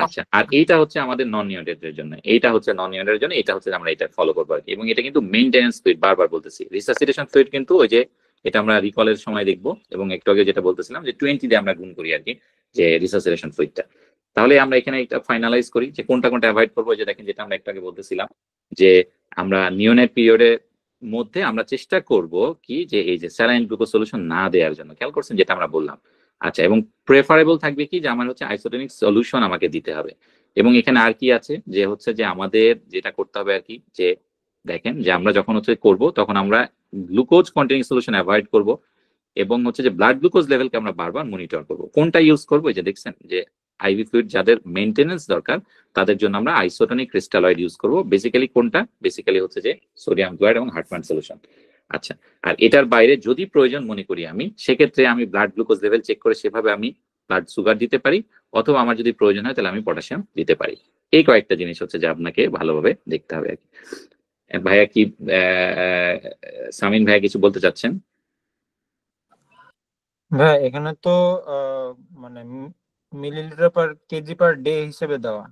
আচ্ছা। আর এইটা হচ্ছে আমাদের নন নিওনেটের জন্য, এইটা হচ্ছে নন নিওনেটের জন্য, এটা হচ্ছে আমরা এটা ফলো করবো আর কি। এবং এটা কিন্তু মেইনটেনেন্স ফ্লুইড, বারবার বলতেছি। রিসাসিটেশন ফ্লুইড কিন্তু ওই যে এটা আমরা রিকলের সময় দেখবো, এবং একটু আগে যেটা বলতেছিলাম যে 20 দিয়ে আমরা গুণ করি আর কি, যে রিসাসিটেশন ফ্লুইডটা। তাহলে আমরা এখানে একটা ফাইনালাইজ করি যে কোনটা কোনটা অ্যাভয়েড করবো। যে দেখেন যেটা আমরা একটু আগে বলতেছিলাম যে আমরা নিওনেট পিরিয়ডের মধ্যে আমরা চেষ্টা করব কি যে এই যে স্যালাইন গ্লুকোজ সলিউশন না দেওয়ার জন্য, খেয়াল করছেন যেটা আমরা বললাম। আচ্ছা, এবং প্রেফারেবল থাকবে কি যে আমার হচ্ছে আইসোটোনিক সলিউশন আমাকে দিতে হবে। এবং এখানে আর কি আছে যে হচ্ছে যে আমাদের যেটা করতে হবে আর কি, যে দেখেন যে আমরা যখন হচ্ছে করব তখন আমরা গ্লুকোজ কন্টেনিং সলিউশন অ্যাভয়েড করব, এবং হচ্ছে যে ব্লাড গ্লুকোজ লেভেলকে আমরা বারবার মনিটর করব। কোনটা ইউজ করবো, যে দেখছেন যে আইভি ফ্লুইড যাদের মেইনটেনেন্স দরকার তাদের জন্য আমরা আইসোটোনিক ক্রিস্টালয়েড ইউজ করব। বেসিক্যালি কোনটা, বেসিক্যালি হচ্ছে যে সোডিয়াম ক্লোরাইড এবং হার্টম্যান সলিউশন। আচ্ছা, আর এটার বাইরে যদি প্রয়োজন মনে করি আমি, সেক্ষেত্রে আমি ব্লাড গ্লুকোজ লেভেল চেক করে সেভাবে আমি ব্লাড সুগার দিতে পারি, অথবা আমার যদি প্রয়োজন হয় তাহলে আমি পটাশিয়াম দিতে পারি। এই কয়েকটা জিনিস হচ্ছে যে আপনাকে ভালোভাবে দেখতে হবে আর কি। ভাইয়া কি সামিন ভাইয়া কিছু বলতে চাচ্ছেন? ভাই এখানে তো মানে millilitre per kg per day হিসেবে দেওয়া,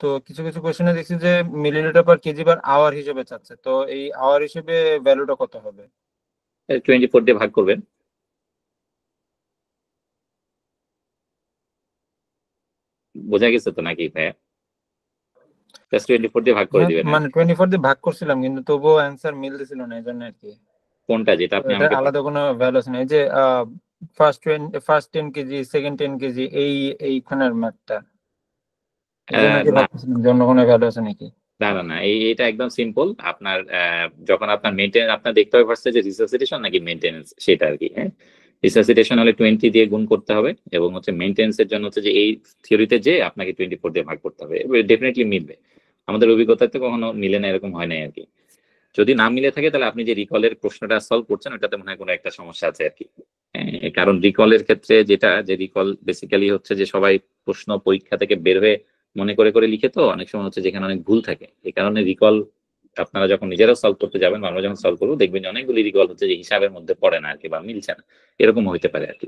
তো কিছু কিছু কোশ্চেনে দেখছি যে millilitre per kg per hour হিসেবে চাচ্ছে, তো এই আওয়ার হিসেবে ভ্যালুটা কত হবে? 24 দিয়ে ভাগ করবেন। বোঝা গেছে তো নাকি ভাইয়া? 24 দিয়ে ভাগ করে দিবেন। মানে 24 দিয়ে ভাগ করছিলাম কিন্তু তবুও অ্যান্সার মিলতেছিল না, এই জন্য আর কি। কোনটা যেটা আপনি এটা আমাকে আলাদা কোনো ভ্যালু আছে না, এই যে ফার্স্ট 10 কেজি সেকেন্ড 10 কেজি এইখানের ম্যাথটা, এই জন্য কি না ভাবতেছিলাম যে অন্য কোনো ভ্যালু আছে নাকি? না না না, এটা একদম সিম্পল। আপনার যখন আপনার মেইনটেনেন্স আপনার দেখতে হবে ফার্স্টে যে রিসাসিটেশন নাকি মেইনটেনেন্স সেটা আর কি। হ্যাঁ, রিসাসিটেশন হলে 20 দিয়ে গুণ করতে হবে, এবং হচ্ছে মেইনটেনেন্স এর জন্য হচ্ছে যে এই থিওরিতে যে আপনাকে 24 দিয়ে ভাগ করতে হবে। ডেফিনেটলি মিলবে, আমাদের অভিজ্ঞতাতে কখনো মিলে না, এরকম হয় নাই আর কি। যদি না মিলে থাকে তাহলে আপনি যে রিকলের প্রশ্নটা সলভ করছেন ওটাতে মনে হয় কোনো একটা সমস্যা আছে আর কি। কারণ রিকলের ক্ষেত্রে যেটা, যে রিকল বেসিক্যালি হচ্ছে যে সবাই প্রশ্ন পরীক্ষা থেকে বের হয়ে মনে করে করে লিখে, তো অনেক সময় হচ্ছে যেখানে অনেক ভুল থাকে। এই কারণে রিকল আপনারা যখন নিজেরাও সলভ করতে যাবেন, আমরা যখন সলভ করবো দেখবেন যে অনেকগুলি রিকল হচ্ছে যে হিসাবের মধ্যে পড়ে না আর কি, বা মিলছে না, এরকম হইতে পারে আর কি।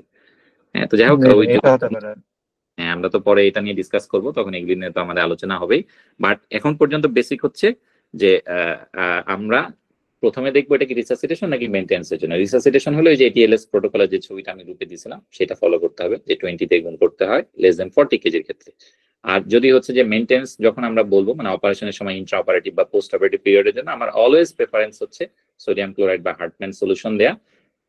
হ্যাঁ, তো যাই হোক, ওই এটা হতে পারে। হ্যাঁ, আমরা তো পরে এটা নিয়ে ডিসকাস করব, তখন এগুলি নিয়ে তো আমাদের আলোচনা হবেই। বাট এখন পর্যন্ত বেসিক হচ্ছে যে আমরা প্রথমে দেখবো এটা কি রিসাসিটেশন নাকি মেইনটেনেন্সের জন্য। রিসাসিটেশন হলো যে এটিএলএস প্রোটোকলের যে ছবিটা আমি রূপে দিয়েছিলাম সেটা ফলো করতে হবে, যে 20 তে গুণ করতে হয় লেস দেন 40 কেজির ক্ষেত্রে। আর যদি হচ্ছে যে মেইনটেনেন্স যখন আমরা বলবো মানে অপারেশনের সময় ইন্ট্রা অপারেটিভ বা পোস্ট অপারেটিভ পিরিয়ডের জন্য, আমার অলওয়েজ প্রেফারেন্স হচ্ছে সোডিয়াম ক্লোরাইড বা হার্টম্যান সলিউশন দেয়া,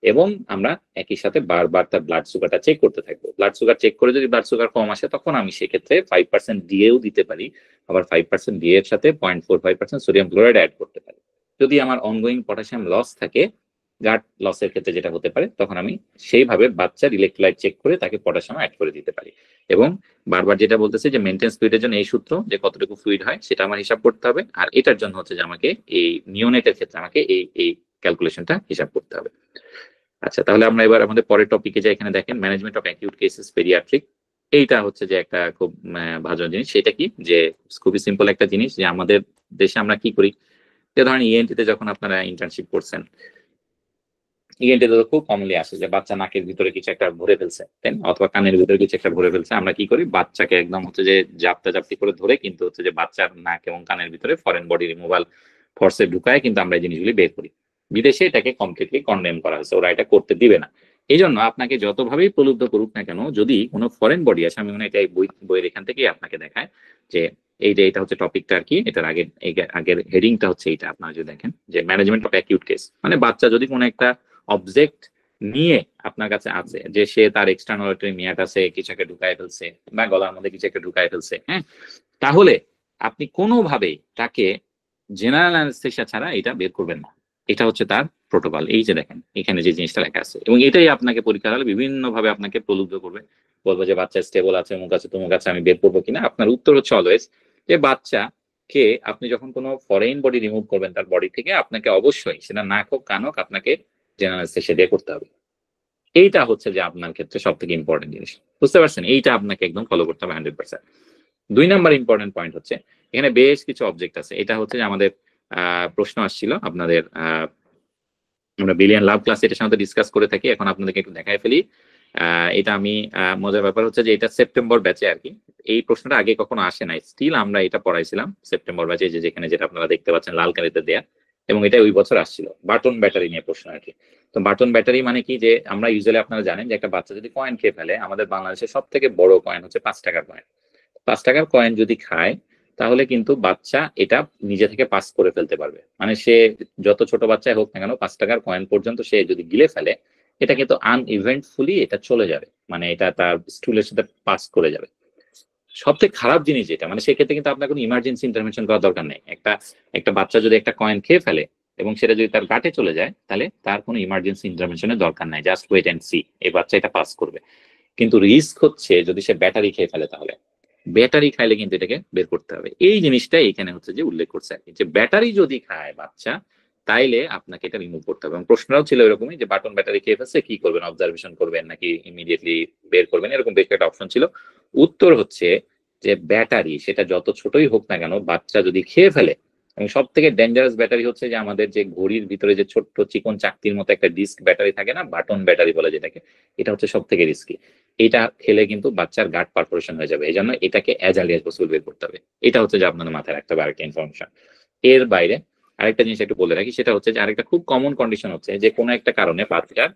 এবং আমরা একই সাথে বারবার তার ব্লাড সুগারটা চেক করতে থাকবো। ব্লাড সুগার চেক করে যদি ব্লাড সুগার কম আসে তখন আমি সেক্ষেত্রে 5% ডিএও দিতে পারি, আবার 5% ডি এর সাথে 0.45% সোডিয়াম ক্লোরাইড অ্যাড করতে পারি। যদি আমার অনগোয়িং পটাশিয়াম লস থাকে, গাট লসের ক্ষেত্রে যেটা হতে পারে, তখন আমি সেইভাবে বাচ্চার ইলেকট্রোলাইট চেক করে তাকে পটাশিয়াম অ্যাড করে দিতে পারি। এবং বারবার যেটা বলতেছে যে মেইনটেন্স ফ্লুইডের জন্য এই সূত্র, যে কতটুকু ফ্লুইড হয় সেটা আমার হিসাব করতে হবে। আর এটার জন্য হচ্ছে যে আমাকে এই নিওনেটের ক্ষেত্রে আমাকে এই ক্যালকুলেশনটা হিসাব করতে হবে। আচ্ছা, তাহলে আমরা এবার আমাদের পরের টপিকে যাই। এখানে দেখেন management of acute cases paediatric. এইটা হচ্ছে যে একটা খুব ভালো জিনিস। সেটা কি, যে খুবই সিম্পল একটা জিনিস, যে আমাদের দেশে আমরা কি করি, যে ধরেন ইএনটিতে যখন আপনারা ইন্টার্নশিপ করছেন, ইএনটিতে তো খুব কমনলি আসে যে বাচ্চা নাকের ভিতরে কিছু একটা ভরে ফেলছে, তাই না? অথবা কানের ভিতরে কিছু একটা ভরে ফেলছে। আমরা কি করি, বাচ্চাকে একদম হচ্ছে যে জাপটি করে ধরে কিন্তু হচ্ছে যে বাচ্চার নাক এবং কানের ভিতরে ফরেন বডি রিমুভাল ফোর্সে ঢুকায় কিন্তু আমরা এই জিনিসগুলি বের করি। বিদেশে এটাকে কমপ্লিটলি কন্ডেম করা হয়েছে, ওরা এটা করতে দিবে না। এই জন্য আপনাকে যতভাবেই প্রলুব্ধ করুক না কেন, যদি কোনো ফরেন বডি আছে, আমি মনে হয় এটা বইয়ের এখান থেকেই আপনাকে দেখায় যে এটা হচ্ছে টপিকটা আর কি, এটার আগের হেডিংটা হচ্ছে এটা। আপনারা যদি দেখেন যে ম্যানেজমেন্ট অফ অ্যাকিউট কেস, মানে বাচ্চা যদি কোনো একটা অবজেক্ট নিয়ে আপনার কাছে আছে, যে সে তার এক্সটার্নাল অডিটরি মিয়াট আছে, কিছু একটা ঢুকায় ফেলছে বা গলার মধ্যে কিছু একটা ঢুকায় ফেলছে, হ্যাঁ, তাহলে আপনি কোনোভাবেই তাকে জেনারেল অ্যানেস্থেসিয়া ছাড়া এটা বের করবেন না। এটা হচ্ছে তার প্রোটোকল। এই যে দেখেন এখানে যে জিনিসটা লেখা আছে, এবং এটাই আপনাকে পরীক্ষা হলে বিভিন্ন ভাবে আপনাকে প্রলুব্ধ করবে, বলবো যে বাচ্চা স্টেবল আছে, অমুক আছে তমুক আছে, আমি বের করবো কিনা। আপনার উত্তর হচ্ছে অলওয়েজ যে বাচ্চাকে আপনি যখন কোনো ফরেন বডি রিমুভ করবেন তার বডি থেকে, আপনাকে অবশ্যই সেটা নাক হোক কান হোক, আপনাকে জেনারেল অ্যানেস্থেসিয়া দিয়ে করতে হবে। এইটা হচ্ছে যে আপনার ক্ষেত্রে সব থেকে ইম্পর্টেন্ট জিনিস, বুঝতে পারছেন? এইটা আপনাকে একদম ফলো করতে হবে 100%। 2 নাম্বার ইম্পর্টেন্ট পয়েন্ট হচ্ছে এখানে বেশ কিছু অবজেক্ট আছে। এটা হচ্ছে যে আমাদের প্রশ্ন আসছিল আপনাদের, আমরা বিলিয়ন লাভ ক্লাসে এটার সাথে ডিসকাস করে থাকি, এখন আপনাদেরকে একটু দেখায় ফেলি। এটা আমি মজার ব্যাপার হচ্ছে যে এটা সেপ্টেম্বর ব্যাচে আর কি, এই প্রশ্নটা আগে কখনো আসে নাই, স্টিল আমরা এটা পড়াইছিলাম সেপ্টেম্বর ব্যাচে, যে যেখানে যেটা আপনারা দেখতে পাচ্ছেন লাল কালিতে দেয়া, এবং এটা ওই বছর আসছিল বাটন ব্যাটারি নিয়ে প্রশ্ন আর কি। তো বাটন ব্যাটারি মানে কি, যে আমরা ইউজুয়ালি আপনারা জানেন যে একটা বাচ্চা যদি কয়েন খেয়ে ফেলে, আমাদের বাংলাদেশের সব থেকে বড় কয়েন হচ্ছে 5 টাকার কয়েন। 5 টাকার কয়েন যদি খায় তাহলে কিন্তু বাচ্চা এটা নিজে থেকে পাস করে ফেলতে পারবে, মানে সে যত ছোট বাচ্চাই হোক না কেন 5 টাকার কয়েন পর্যন্ত সে যদি গিলে ফেলে, এটা কিন্তু আনইভেন্টফুলি এটা চলে যাবে, মানে এটা তার স্টুলের সাথে পাস করে যাবে। সবথেকে খারাপ জিনিস যেটা, মানে সেক্ষেত্রে কিন্তু আপনার কোনো ইমার্জেন্সি ইন্টারভেনশন করার দরকার নেই। একটা বাচ্চা যদি একটা কয়েন খেয়ে ফেলে এবং সেটা যদি তার গাটে চলে যায়, তাহলে তার কোনো ইমার্জেন্সি ইন্টারভেনশনের দরকার নাই, জাস্ট ওয়েট এন্ড সি, এই বাচ্চা এটা পাস করবে। কিন্তু রিস্ক হচ্ছে যদি সে ব্যাটারি খেয়ে ফেলে, তাহলে ব্যাটারি খাইলে কিন্তু এটাকে বের করতে হবে। এই জিনিসটাই এখানে হচ্ছে যে উল্লেখ করছে আর কি, যে ব্যাটারি যদি খায় বাচ্চা তাইলে আপনাকে এটা রিমুভ করতে হবে। এবং প্রশ্নটাও ছিল এরকমই যে বাটন ব্যাটারি খেয়ে ফেলছে কি করবেন, অবজারভেশন করবেন নাকি ইমিডিয়েটলি বের করবেন, এরকম বেশ একটা অপশন ছিল। উত্তর হচ্ছে যে ব্যাটারি সেটা যত ছোটই হোক না কেন, বাচ্চা যদি খেয়ে ফেলে, এবং সব থেকে ডেঞ্জারাস ব্যাটারি হচ্ছে যে আমাদের যে ঘড়ির ভিতরে যে ছোট্ট চিকন চাকতির মতো একটা ডিস্ক ব্যাটারি থাকে না, বাটন ব্যাটারি বলে যেটাকে, এটা হচ্ছে সব থেকে রিস্কি। এটা খেলে কিন্তু বাচ্চার গাট পারফোরেশন হয়ে যাবে, এই জন্য এটাকে অ্যাজ আর্লি অ্যাজ পসিবল বের করতে হবে। এটা হচ্ছে যে আপনাদের মাথায় রাখতে হবে আরেকটা ইনফরমেশন। এর বাইরে আরেকটা জিনিস একটু বলে রাখি, সেটা হচ্ছে যে আরেকটা খুব কমন কন্ডিশন হচ্ছে যে কোনো একটা কারণে বাচ্চার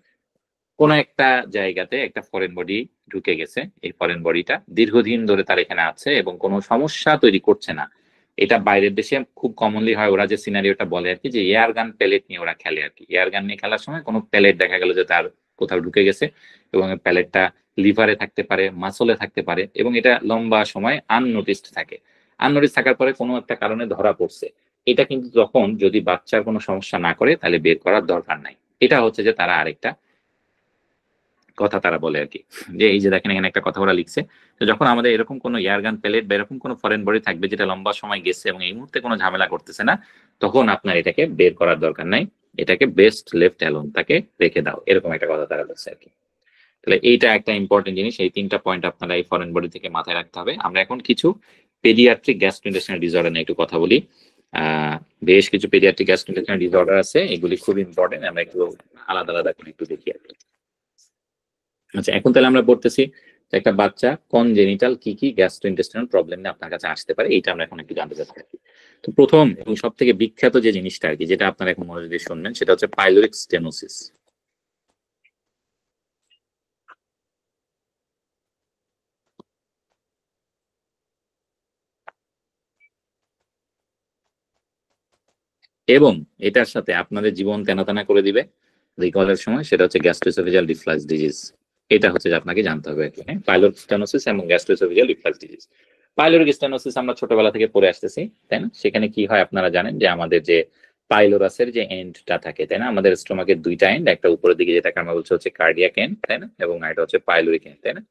কোনো একটা জায়গাতে একটা ফরেন বডি ঢুকে গেছে, এই ফরেন বডিটা দীর্ঘদিন ধরে তার এখানে আছে এবং কোনো সমস্যা তৈরি করছে না। এটা বাইরের দেশে খুব কমনলি হয়, ওরা যে সিনারিওটা বলে আর কি, যে এয়ার গান প্যালেট নিয়ে ওরা খেলে আর কি। এয়ার গান নিয়ে খেলার সময় কোনো প্যালেট দেখা গেল যে তার কোথাও ঢুকে গেছে, এবং প্যালেটটা লিভারে থাকতে পারে, মাসলে থাকতে পারে, এবং এটা লম্বা সময় আননোটিসড থাকে। আননোটিস থাকার পরে কোনো একটা কারণে ধরা পড়ছে, এটা কিন্তু তখন যদি বাচ্চার কোনো সমস্যা না করে তাহলে বের করার দরকার নাই। এটা হচ্ছে যে তারা আরেকটা কথা তারা বলে আর কি, যে এই যে দেখেন এখানে একটা কথা ওরা লিখছে, তো যখন আমাদের এরকম কোনো এয়ারগান প্যালেট বা এরকম কোনো ফরেন বডি থাকবে যেটা লম্বা সময় গেছে এবং এই মুহূর্তে কোনো ঝামেলা করতেছে না, তখন আপনার এটাকে বের করার দরকার নাই, এটাকে বেস্ট লেফট অ্যালোন, তাকে রেখে দাও, এরকম একটা কথা তারা বলছে আর কি। তাহলে এইটা একটা ইম্পর্টেন্ট জিনিস, এই 3টা পয়েন্ট আপনারা এই ফরেন বডি থেকে মাথায় রাখতে হবে। আমরা এখন কিছু পেডিয়াট্রিক গ্যাস্ট্রোইন্টেস্টিনাল ডিসঅর্ডার নিয়ে একটু কথা বলি। বেশ কিছু পেডিয়াট্রিক গ্যাস্ট্রোইন্টেস্টিনাল ডিসঅর্ডার আছে, এগুলি খুব ইম্পর্টেন্ট, আমরা একটু আলাদা আলাদা করে একটু দেখি আর কি। আচ্ছা, এখন তাহলে আমরা পড়তেছি একটা বাচ্চা কনজেনিটাল কি কি গ্যাস্ট্রোইন্টেস্টিনাল প্রবলেম নিয়ে আপনার কাছে আসতে পারে, এটা আমরা এখন একটু জানতে চাচ্ছি আর কি। তো প্রথম এবং সব থেকে বিখ্যাত যে জিনিসটা আর কি, যেটা আপনারা এখন মনোযোগ দিয়ে শুনবেন, সেটা হচ্ছে পাইলোরিক স্টেনোসিস। এবং এটার সাথে আপনাদের জীবন তেনা করে দিবে রিকলের সময়, সেটা হচ্ছে গ্যাস্ট্রোএসোফেজিয়াল রিফ্লাক্স ডিজিজ। এটা হচ্ছে যে আপনাকে জানতে হবে এখানে পাইলোরিক স্টেনোসিস এবং গ্যাস্ট্রোএসোফেজিয়াল রিফ্লাক্স ডিজিজ। পাইলোরিক স্টেনোসিস আমরা ছোটবেলা থেকে পড়ে আসতেছি, তাই না? সেখানে কি হয় আপনারা জানেন যে আমাদের যে পাইলোরাসের যে এন্ডটা থাকে, তাই না, আমাদের স্টোমাকের 2টা এন্ড, একটা উপরের দিকে যেটাকে আমরা বলছি হচ্ছে কার্ডিয়াক এন্ড, তাই না, এবং এটা হচ্ছে পাইলোরিক এন্ড, তাই না।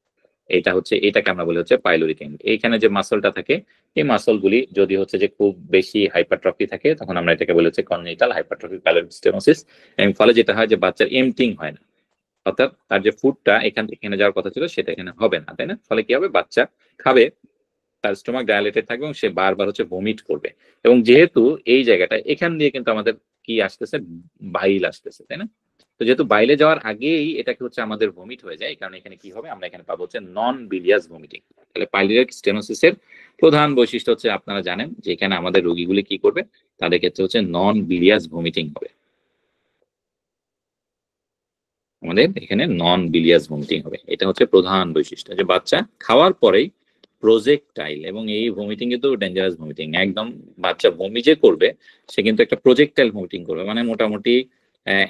এটাকে আমরা বলি হচ্ছে পাইলোরিক এন্ড। এইখানে যে মাসলটা থাকে, এই মাসলগুলি যদি হচ্ছে যে খুব বেশি হাইপারট্রফি থাকে, তখন আমরা এটাকে বলি হচ্ছে কনজেনিটাল হাইপারট্রফিক পাইলোরিক স্টেনোসিস। এবং ফলে যেটা হয় যে বাচ্চার এমটিং হয় না, অর্থাৎ তার যে ফুডটা এখান থেকে এখানে যাওয়ার কথা ছিল সেটা এখানে হবে না, তাই না। ফলে কি হবে, বাচ্চা খাবে, তার স্টোমাক ডায়ালেটেড থাকবে এবং সে বারবার হচ্ছে ভমিট করবে। এবং যেহেতু এই জায়গাটা এখান দিয়ে কিন্তু আমাদের কি আসতেছে, বাইল আসতেছে, তাই না। তো যেহেতু বাইলে যাওয়ার আগেই এটাকে হচ্ছে আমাদের ভমিট হয়ে যায়, এই কারণে এখানে কি হবে, আমরা এখানে পাবো হচ্ছে নন বিলিয়াস ভমিটিং। তাহলে পাইলোরিক স্টেনোসিসের প্রধান বৈশিষ্ট্য হচ্ছে আপনারা জানেন যে এখানে আমাদের রোগীগুলি কি করবে, তাদের ক্ষেত্রে হচ্ছে নন বিলিয়াস ভমিটিং হবে। আমাদের এখানে নন বিলিয়াস ভমিটিং হবে। এটা হচ্ছে প্রধান বৈশিষ্ট্য, যে বাচ্চা খাওয়ার পরেই প্রজেক্টাইল, এবং এই ভমিটিং কিন্তু ডেঞ্জারাস ভমিটিং, একদম বাচ্চা বমি যে করবে সে কিন্তু একটা প্রজেক্টাইল ভমিটিং করবে, মানে মোটামুটি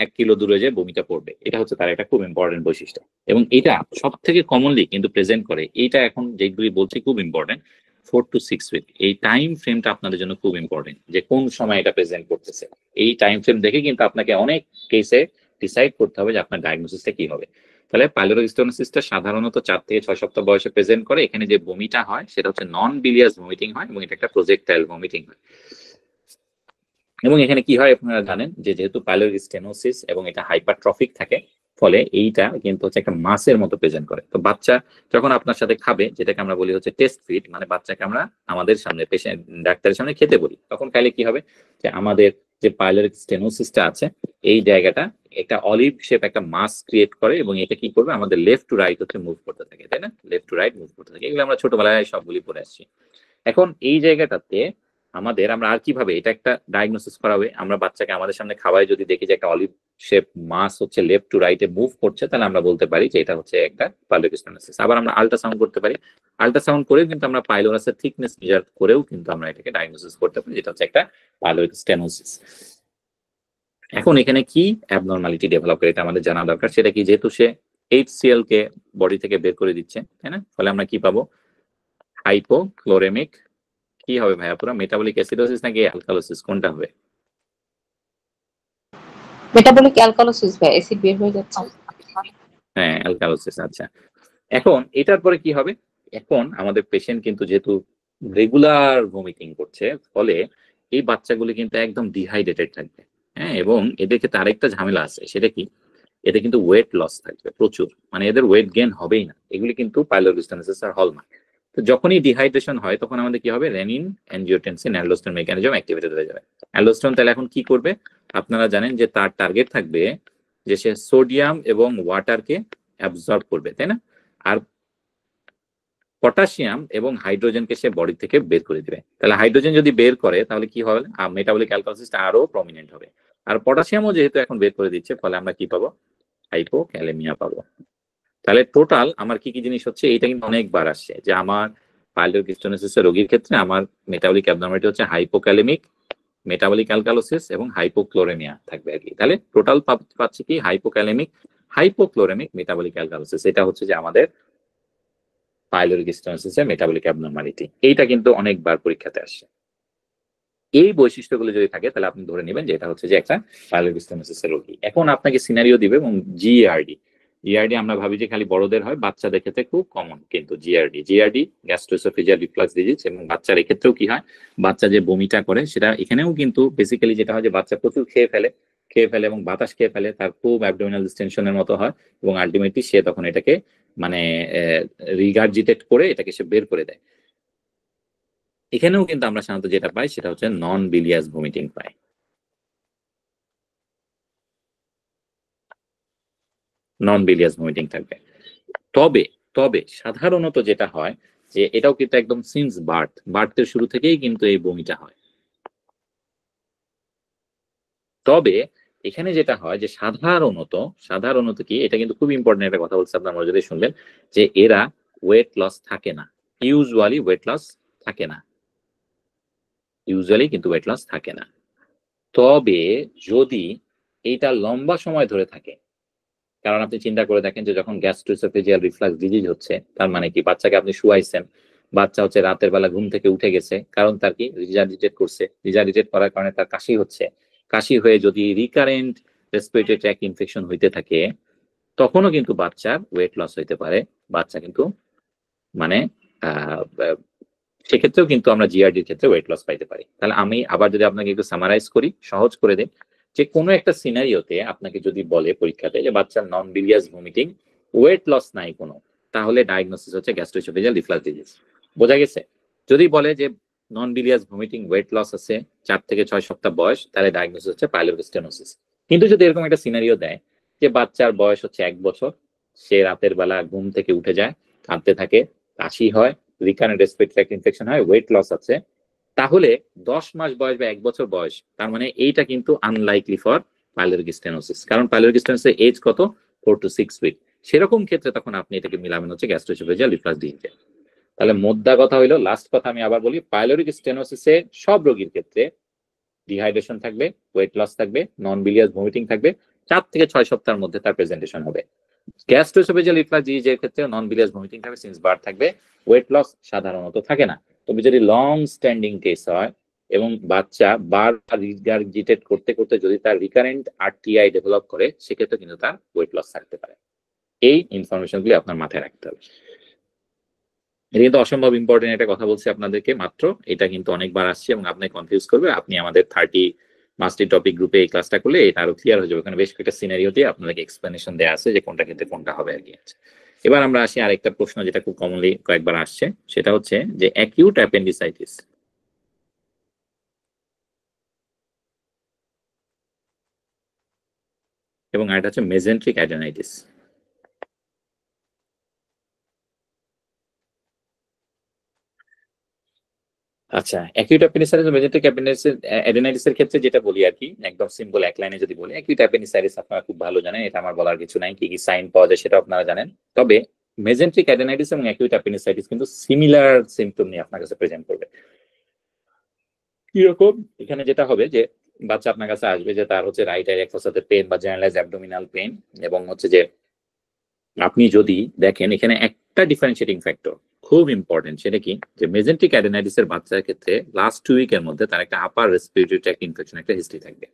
1 কিলো দূরে যে বমিটা পড়বে। এটা হচ্ছে তার একটা খুব ইম্পর্টেন্ট বৈশিষ্ট্য, এবং এটা সব থেকে কমনলি কিন্তু প্রেজেন্ট করে। এইটা এখন যেগুলি বলছি খুব ইম্পর্টেন্ট, 4 to 6 উইক, এই টাইম ফ্রেমটা আপনাদের জন্য খুব ইম্পর্টেন্ট, যে কোন সময় এটা প্রেজেন্ট করতেছে। এই টাইম ফ্রেম দেখে কিন্তু আপনাকে অনেক কেসে ডিসাইড করতে হবে যে আপনার ডায়াগনোসিসটা কি হবে। তাহলে পাইলোরিক স্টেনোসিসটা সাধারণত 4 থেকে 6 সপ্তাহ বয়সে প্রেজেন্ট করে। এখানে যে বমিটা হয় সেটা হচ্ছে নন বিলিয়াস ভমিটিং হয়, এবং এটা একটা প্রজেক্টাইল ভমিটিং হয়। এবং এখানে কি হয় আপনারা জানেন, যে যেহেতু পাইলোরিক স্টেনোসিস এবং এটা হাইপারট্রফিক থাকে, ফলে এইটা কিন্তু হচ্ছে একটা মাসের মতো প্রেজেন্ট করে। তো বাচ্চা যখন আপনার সাথে খাবে, যেটাকে আমরা বলি হচ্ছে টেস্ট ফিড, মানে বাচ্চাকে আমরা আমাদের সামনে পেশেন্ট ডাক্তারের সামনে খেতে বলি, তখন খাইলে কি হবে, যে আমাদের যে পাইলোরিক স্টেনোসিসটা আছে এই জায়গাটা একটা অলিভ শেপ একটা মাস ক্রিয়েট করে, এবং এটা কি করবে, আমাদের লেফট টু রাইট হচ্ছে মুভ করতে থাকে, তাই না? লেফট টু রাইট মুভ করতে থাকে, এগুলো আমরা ছোটবেলায় সবগুলি পড়ে আসছি। এখন এই জায়গাটাতে আমরা আর কিভাবে এটা একটা ডায়াগনোসিস করা হবে, আমরা বাচ্চাকে আমাদের সামনে খাওয়ায় যদি দেখি যে একটা অলিভ শেপ মাস হচ্ছে লেফট টু রাইটে মুভ করছে, তাহলে আমরা বলতে পারি যে এটা হচ্ছে একটা পাইলোরিক স্টেনোসিস। আবার আমরা আল্ট্রাসাউন্ড করতে পারি, আল্ট্রাসাউন্ড করেও কিন্তু আমরা পাইলোরাসের থিকনেস মেজার করেও কিন্তু আমরা এটাকে ডায়াগনোসিস করতে পারি, যেটা হচ্ছে একটা পাইলোরিক স্টেনোসিস। এখন এখানে কি অ্যাবনরমালিটি ডেভেলপ করে, এটা আমাদের জানা দরকার। সেটা কি, যেহেতু সে HCl কে বডি থেকে বের করে দিচ্ছে, তাই না? ফলে আমরা কি পাবো, হাইপোক্লোরেমিক, কি হবে ভাইয়া, পুরো মেটাবলিক অ্যাসিডোসিস নাকি অ্যালকালোসিস, কোনটা হবে? মেটাবলিক অ্যালকালোসিস ভাই, অ্যাসিড বের হয়ে যাচ্ছে। হ্যাঁ, অ্যালকালোসিস। আচ্ছা, এখন এটার পরে কি হবে, এখন আমাদের পেশেন্ট কিন্তু যেহেতু রেগুলার ভমিটিং করছে, ফলে এই বাচ্চাগুলি কিন্তু একদম ডিহাইড্রেটেড থাকবে। হ্যাঁ, এবং এদের ক্ষেত্রে আরেকটা ঝামেলা আছে, সেটা কি, এদের কিন্তু ওয়েট লস থাকবে প্রচুর, মানে এদের ওয়েট গেইন হবেই না। এগুলি কিন্তু পাইলোরিক স্টেনোসিসের হলমার্ক। তো যখনই ডিহাইড্রেশন হয়, তখন আমাদের কি হবে, renin angiotensin aldosterone mechanism activated হয়ে যাবে। অ্যালডোস্টেরন তাহলে এখন কি করবে, আপনারা জানেন যে তার টার্গেট থাকবে যে সে সোডিয়াম এবং ওয়াটারকে অ্যাবজর্ব করবে, তাই না? আর পটাশিয়াম এবং হাইড্রোজেনকে সে বডি থেকে বের করে দিবে। তাহলে হাইড্রোজেন যদি বের করে, তাহলে কি হবে, মেটাবলিক অ্যালকালোসিসটা আরো প্রমিনেন্ট হবে। আর পটাশিয়ামও যেহেতু এখন বের করে দিচ্ছে, ফলে আমরা কি পাবো, হাইপোক্যালেমিয়া পাবো। তাহলে টোটাল আমার কি কি জিনিস হচ্ছে, এইটা কিন্তু অনেকবার আসছে, যে আমার পাইলোরিক স্টেনোসিসের রোগীর ক্ষেত্রে আমার মেটাবলিক অ্যাবনরমালিটি হচ্ছে হাইপোক্যালেমিক, মেটাবলিক অ্যালকালোসিস এবং হাইপোক্লোরেমিয়া থাকবে আর কি। তাহলে টোটাল পাচ্ছি কি, হাইপোক্যালেমিক, হাইপোক্লোরেমিক, মেটাবলিক অ্যালকালোসিস। এটা হচ্ছে যে আমাদের পাইলোরিক স্টেনোসিসের মেটাবলিক অ্যাবনরমালিটি। এইটা কিন্তু অনেকবার পরীক্ষাতে আসছে। এই বৈশিষ্ট্যগুলো যদি থাকে, তাহলে আপনি ধরে নেবেন যে এটা হচ্ছে যে একটা পাইলোরিক স্টেনোসিসের রোগী। এখন আপনাকে সিনারিও দিবে, এবং জিআরডি আমরা ভাবি যে খালি বড়দের হয়, বাচ্চাদের ক্ষেত্রে খুব কমন কিন্তু জিআরডি গ্যাস্ট্রোএসোফেজিয়াল রিফ্লাক্স ডিজিজ। এবং বাচ্চার এক্ষেত্রেও কি হয়, বাচ্চা যে বমিটা করে সেটা এখানেও কিন্তু বেসিক্যালি যেটা হয়, যে বাচ্চা প্রচুর খেয়ে ফেলে এবং বাতাস খেয়ে ফেলে, তার খুব অ্যাবডোমিনাল ডিস্টেনশনের মতো হয়, এবং আলটিমেটলি সে তখন এটাকে মানে রিগার্জিটেট করে এটাকে সে বের করে দেয়। এখানেও কিন্তু আমরা সাধারণত যেটা পাই সেটা হচ্ছে নন বিলিয়াস ভমিটিং পাই। নন বিলিয়াস ভমিটিং থাকবে। তবে সাধারণত যেটা হয়, যে এটাও কিন্তু একদম সিন্স বার্থের শুরু থেকেই কিন্তু এই বমিটা হয়। তবে এখানে যেটা হয়, যে সাধারণত কি, এটা কিন্তু খুব ইম্পর্টেন্ট একটা কথা বলছে, আপনার মনোযোগ দিয়ে শুনবেন, যে এরা ওয়েট লস থাকে না, ইউজুয়ালি ওয়েট লস থাকে না, কিন্তু ওয়েট লস থাকে না। তবে যদি এইটা লম্বা সময় ধরে থাকে, কারণ আপনি চিন্তা করে দেখেন যে যখন গ্যাস্ট্রোএসোফেজিয়াল রিফ্লাক্স ডিজিজ হচ্ছে, তার মানে কি, বাচ্চাকে আপনি শুয়াইছেন, বাচ্চা হচ্ছে রাতের বেলা ঘুম থেকে উঠে গেছে, কারণ তার কি রিজার্জিটেট করার কারণে তার কাশি হচ্ছে। কাশি হয়ে যদি রিকারেন্ট রেসপিরেটরি ট্র্যাক্ট ইনফেকশন হইতে থাকে, তখনও কিন্তু বাচ্চার ওয়েট লস হইতে পারে। বাচ্চা কিন্তু মানে সেক্ষেত্রেও কিন্তু আমরা জিআরডির ক্ষেত্রে ওয়েট লস পাইতে পারি। তাহলে আমি আবার যদি আপনাকে একটু সামারাইজ করি, সহজ করে দিই, যে কোনো একটা সিনারিওতে আপনাকে যদি বলে পরীক্ষাতে যে বাচ্চার নন বিলিয়াস ভমিটিং, ওয়েট লস নাই কোনো, তাহলে ডায়াগনোসিস হচ্ছে গ্যাস্ট্রোএসোফেজিয়াল রিফ্লাক্স ডিজিজ। বোঝা গেছে? যদি বলে যে নন বিলিয়াস ভমিটিং, ওয়েট লস আছে, 4 থেকে 6 সপ্তাহ বয়স, তাহলে ডায়াগনোসিস হচ্ছে পাইলোরিক স্টেনোসিস। কিন্তু যদি এরকম একটা সিনারিও দেয় যে বাচ্চার বয়স হচ্ছে 1 বছর, সে রাতের বেলা ঘুম থেকে উঠে যায়, কাঁদতে থাকে, কাশি হয়, রিকারেন্ট রেসপিরেটরি ট্র্যাক্ট ইনফেকশন হয়, ওয়েট লস আছে, তাহলে 10 মাস বয়স বা 1 বছর বয়স, তার মানে এইটা কিন্তু আনলাইকলি ফর পাইলোরিক স্টেনোসিস। কারণ পাইলোরিক স্টেনোসিসের এজ কত, 4 to 6 উইক, সেরকম ক্ষেত্রে তখন আপনি এটাকে মিলাবেন হচ্ছে গ্যাস্ট্রোএসোফেজিয়াল রিফ্লাক্স ডিজিজে। তাহলে মোদ্দা কথা হইলো, লাস্ট কথা আমি আবার বলি, পাইলোরিক স্টেনোসিসে সব রোগীর ক্ষেত্রে ডিহাইড্রেশন থাকবে, ওয়েট লস থাকবে, নন বিলিয়াস ভমিটিং থাকবে, 4 থেকে 6 সপ্তাহের মধ্যে তার প্রেজেন্টেশন হবে। গ্যাস্ট্রোএসোফেজিয়াল রিফ্লাক্স ডিজিজের ক্ষেত্রে নন বিলিয়াস ভমিটিং থাকবে, সিন্স বার্থ থাকবে, ওয়েট লস সাধারণত থাকে না। তবে যদি লং স্ট্যান্ডিং কেস হয় এবং বাচ্চা বারবার রিগারজিটেট করতে করতে যদি তার রিকারেন্ট আরটিআই ডেভেলপ করে, সেক্ষেত্রে কিন্তু তার ওয়েট লস থাকতে পারে। এই ইনফরমেশনগুলি আপনার মাথায় রাখতে হবে। এটা কিন্তু অসম্ভব ইম্পর্টেন্ট একটা কথা বলছি আপনাদেরকে মাত্র, এটা কিন্তু অনেকবার আসছে এবং আপনাকে কনফিউজ করবে। আপনি আমাদের 30 মাস্টার টপিক গ্রুপে এই ক্লাসটা করলে এটা আরো ক্লিয়ার হয়ে যাবে। ওখানে বেশ কয়েকটা সিনারিও দিয়ে আপনাদেরকে এক্সপ্লেনেশন দেওয়া আছে যে কোনটা ক্ষেত্রে কোনটা হবে আর কি। এবার আমরা আসি আরেকটা প্রশ্ন যেটা খুব কমনলি কয়েকবার আসছে, সেটা হচ্ছে যে অ্যাকিউট অ্যাপেন্ডিসাইটিস এবং আরেকটা হচ্ছে মেজেন্ট্রিক অ্যাডেনাইটিস। আচ্ছা, অ্যাকিউট অ্যাপেন্ডিসাইটিস ও মেজেন্ট্রিক অ্যাডেনাইটিসের ক্ষেত্রে যেটা বলি আর কি, একদম সিম্পল এক লাইনে যদি বলি, অ্যাকিউট অ্যাপেন্ডিসাইটিস আপনারা খুব ভালো জানেন, এটা আমার বলার কিছু নাই, কি কি সাইন পাওয়া যায় সেটা আপনারা জানেন। তবে মেজেন্ট্রিক অ্যাডেনাইটিস এবং অ্যাকিউট অ্যাপেন্ডিসাইটিস কিন্তু সিমিলার সিম্পটম নিয়ে আপনার কাছে প্রেজেন্ট করবে। কিরকম? এখানে যেটা হবে যে বাচ্চা আপনার কাছে আসবে যে তার হচ্ছে রাইট এর এক্সোসাতে পেন বা জেনারেলাইজ অ্যাবডোমিনাল পেন, এবং হচ্ছে যে আপনি যদি দেখেন এখানে একটা ডিফারেন্সিয়েটিং ফ্যাক্টর খুব ইম্পর্টেন্ট, সেটা কি, যে মেজেন্ট্রিক অ্যাডেনাইটিস এর বাচ্চার ক্ষেত্রে লাস্ট 2 উইকের মধ্যে তার একটা আপার রেসপিরেটরি ট্র্যাক্ট ইনফেকশন একটা হিস্ট্রি থাকবে।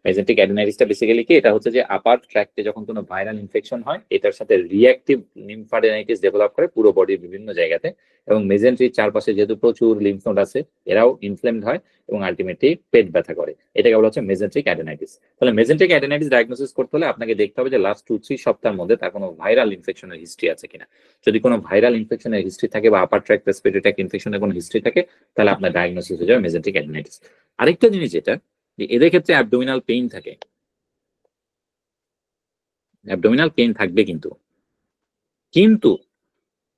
মেজেন্ট্রিক অ্যাডেনাইটিসটা বেসিক্যালি কি, এটা হচ্ছে যে আপার ট্র্যাক্টে যখন কোনো ভাইরাল ইনফেকশন হয়, এটার সাথে রিঅ্যাক্টিভ লিম্ফাডেনাইটিস ডেভেলপ করে পুরো বডির বিভিন্ন জায়গাতে, এবং মেজেন্ট্রির চারপাশে যেহেতু প্রচুর লিম্ফ নোড আছে, এরাও ইনফ্লেমড হয় এবং আলটিমেটলি পেট ব্যথা করে। এটাকে বলা হচ্ছে মেজেন্ট্রিক অ্যাডেনাইটিস। তাহলে মেজেন্ট্রিক অ্যাডেনাইটিস ডায়াগনোসিস করতে হলে আপনাকে দেখতে হবে যে লাস্ট 2-3 সপ্তাহের মধ্যে তার কোনো ভাইরাল ইনফেকশনের হিস্ট্রি আছে কিনা। যদি কোনো ভাইরাল ইনফেকশনের হিস্ট্রি থাকে বা আপার ট্র্যাক্ট রেসপিরেটরি ট্র্যাক্ট ইনফেকশনের কোনো হিস্ট্রি থাকে, তাহলে আপনার ডায়াগনোসিস হয়ে যাবে মেজেন্ট্রিক অ্যাডেনাইটিস। আরেকটা জিনিস যেটা, যে এদের ক্ষেত্রে অ্যাবডোমিনাল পেইন থাকে, অ্যাবডোমিনাল পেইন থাকবে কিন্তু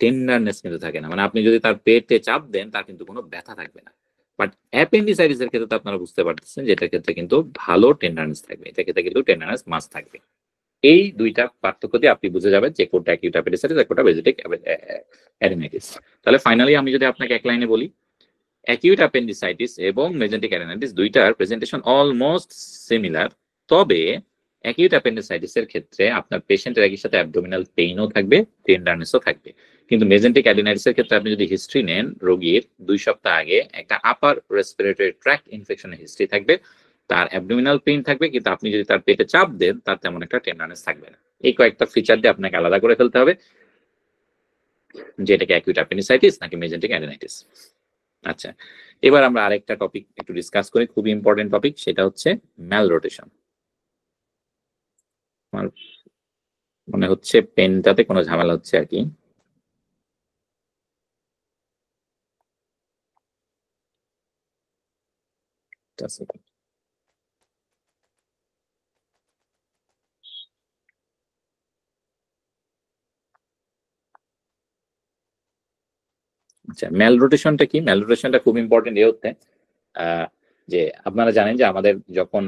টেন্ডারনেস কিন্তু থাকে না। মানে আপনি যদি তার পেটে চাপ দেন, তার কিন্তু কোনো ব্যথা থাকবে না। বাট অ্যাপেন্ডিসাইটিস এর ক্ষেত্রে তো আপনারা বুঝতে পারতেছেন যে এটার ক্ষেত্রে কিন্তু ভালো টেন্ডারনেস থাকবে, এটার ক্ষেত্রে কিন্তু টেন্ডারনেস মাস্ট থাকবে। এই দুইটা পার্থক্য দিয়ে আপনি বুঝে যাবেন যে কোনটা অ্যাকিউট অ্যাপেন্ডিসাইটিস আর কোনটা মেজেন্ট্রিক অ্যাডেনাইটিস। তাহলে ফাইনালি আমি যদি আপনাকে এক লাইনে বলি, অ্যাকিউট অ্যাপেন্ডিসাইটিস এবং মেজেন্ট্রিক অ্যাডেনাইটিস দুইটার প্রেজেন্টেশন অলমোস্ট সিমিলার। তবে অ্যাকিউট অ্যাপেন্ডিসাইটিস এর ক্ষেত্রে আপনার পেশেন্টের একই সাথে অ্যাবডোমিনাল পেইনও থাকবে, টেন্ডারনেসও থাকবে। কিন্তু মেজেন্ট্রিক অ্যাডেনাইটিস এর ক্ষেত্রে আপনি যদি হিস্ট্রি নেন, রোগীর 2 সপ্তাহ আগে একটা আপার রেসপিরেটরি ট্র্যাক্ট ইনফেকশনের হিস্ট্রি থাকবে, তার অ্যাবডোমিনাল পেইন থাকবে, কিন্তু আপনি যদি তার পেটে চাপ দেন, তার তেমন একটা টেন্ডারনেস থাকবে না। এই কয়েকটা ফিচার দিয়ে আপনাকে আলাদা করে ফেলতে হবে যে এটাকে অ্যাকিউট অ্যাপেন্ডিসাইটিস নাকি মেজেন্ট্রিক অ্যাডেনাইটিস। আচ্ছা, এবার আমরা আরেকটা টপিক একটু ডিসকাস করি, খুবই ইম্পর্টেন্ট টপিক, সেটা হচ্ছে ম্যাল রোটেশন। আমার মনে হচ্ছে পেনটাতে কোনো ঝামেলা হচ্ছে আর কি। আচ্ছা, ম্যাল রোটেশনটা কি? ম্যাল রোটেশনটা খুব ইম্পর্টেন্ট এ হচ্ছে যে আপনারা জানেন যে আমাদের যখন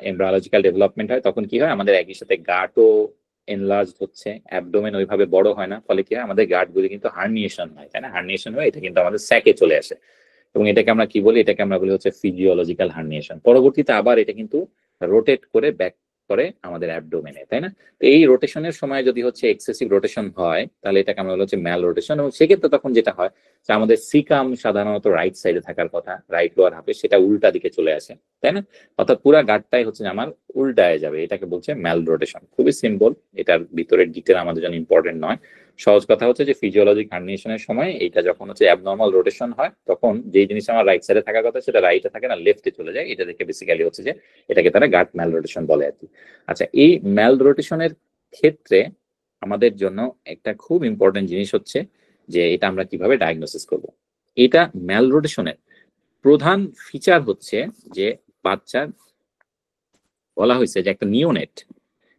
এমব্রায়োলজিক্যাল ডেভেলপমেন্ট হয়, তখন কি হয়, আমাদের একই সাথে গাটও এনলার্জ হচ্ছে, অ্যাবডোমেন ওইভাবে বড় হয় না, ফলে কি হয়, আমাদের গাটগুলি কিন্তু হার্নিয়েশন হয়, তাই না? হার্নিয়েশন হয়, এটা কিন্তু আমাদের স্যাকে চলে আসে, এবং এটাকে আমরা কি বলি, এটাকে আমরা বলি হচ্ছে ফিজিওলজিক্যাল হার্নিয়েশন। পরবর্তীতে আবার এটা কিন্তু রোটেট করে ব্যাক করে আমাদের অ্যাবডোমেনে, তাই না? তো এই রোটেশনের সময় যদি হচ্ছে এক্সেসিভ রোটেশন হয়, তাহলে এটাকে আমরা বলি হচ্ছে ম্যাল রোটেশন। এবং সেক্ষেত্রে তখন যেটা হয় যে আমাদের সিকাম সাধারণত রাইট সাইডে থাকার কথা, রাইট লোয়ার হাফে, সেটা উল্টা দিকে চলে আসে, তাই না? অর্থাৎ পুরা গাটটাই হচ্ছে আমার উল্টায় যাবে, এটাকে বলছে ম্যাল রোটেশন। খুবই সিম্পল, এটার ভিতরের ডিটেল আমাদের জন্য ইম্পর্টেন্ট নয়। সহজ কথা হচ্ছে যে ফিজিওলজিক হার্নিয়েশনের সময় এটা যখন হচ্ছে অ্যাবনর্মাল রোটেশন হয়, তখন যে জিনিস আমার রাইট সাইডে থাকার কথা সেটা রাইটে থাকে না, লেফটে চলে যায়। এটা দেখে বেসিক্যালি হচ্ছে যে এটাকে তারা গাট ম্যাল রোটেশন বলে আর কি। আচ্ছা, এই ম্যাল রোটেশনের ক্ষেত্রে আমাদের জন্য একটা খুব ইম্পর্টেন্ট জিনিস হচ্ছে যে এটা আমরা কিভাবে ডায়াগনোসিস করব। এটা ম্যাল রোটেশনের প্রধান ফিচার হচ্ছে যে বাচ্চার, বলা হয়েছে যে একটা নিওনেট,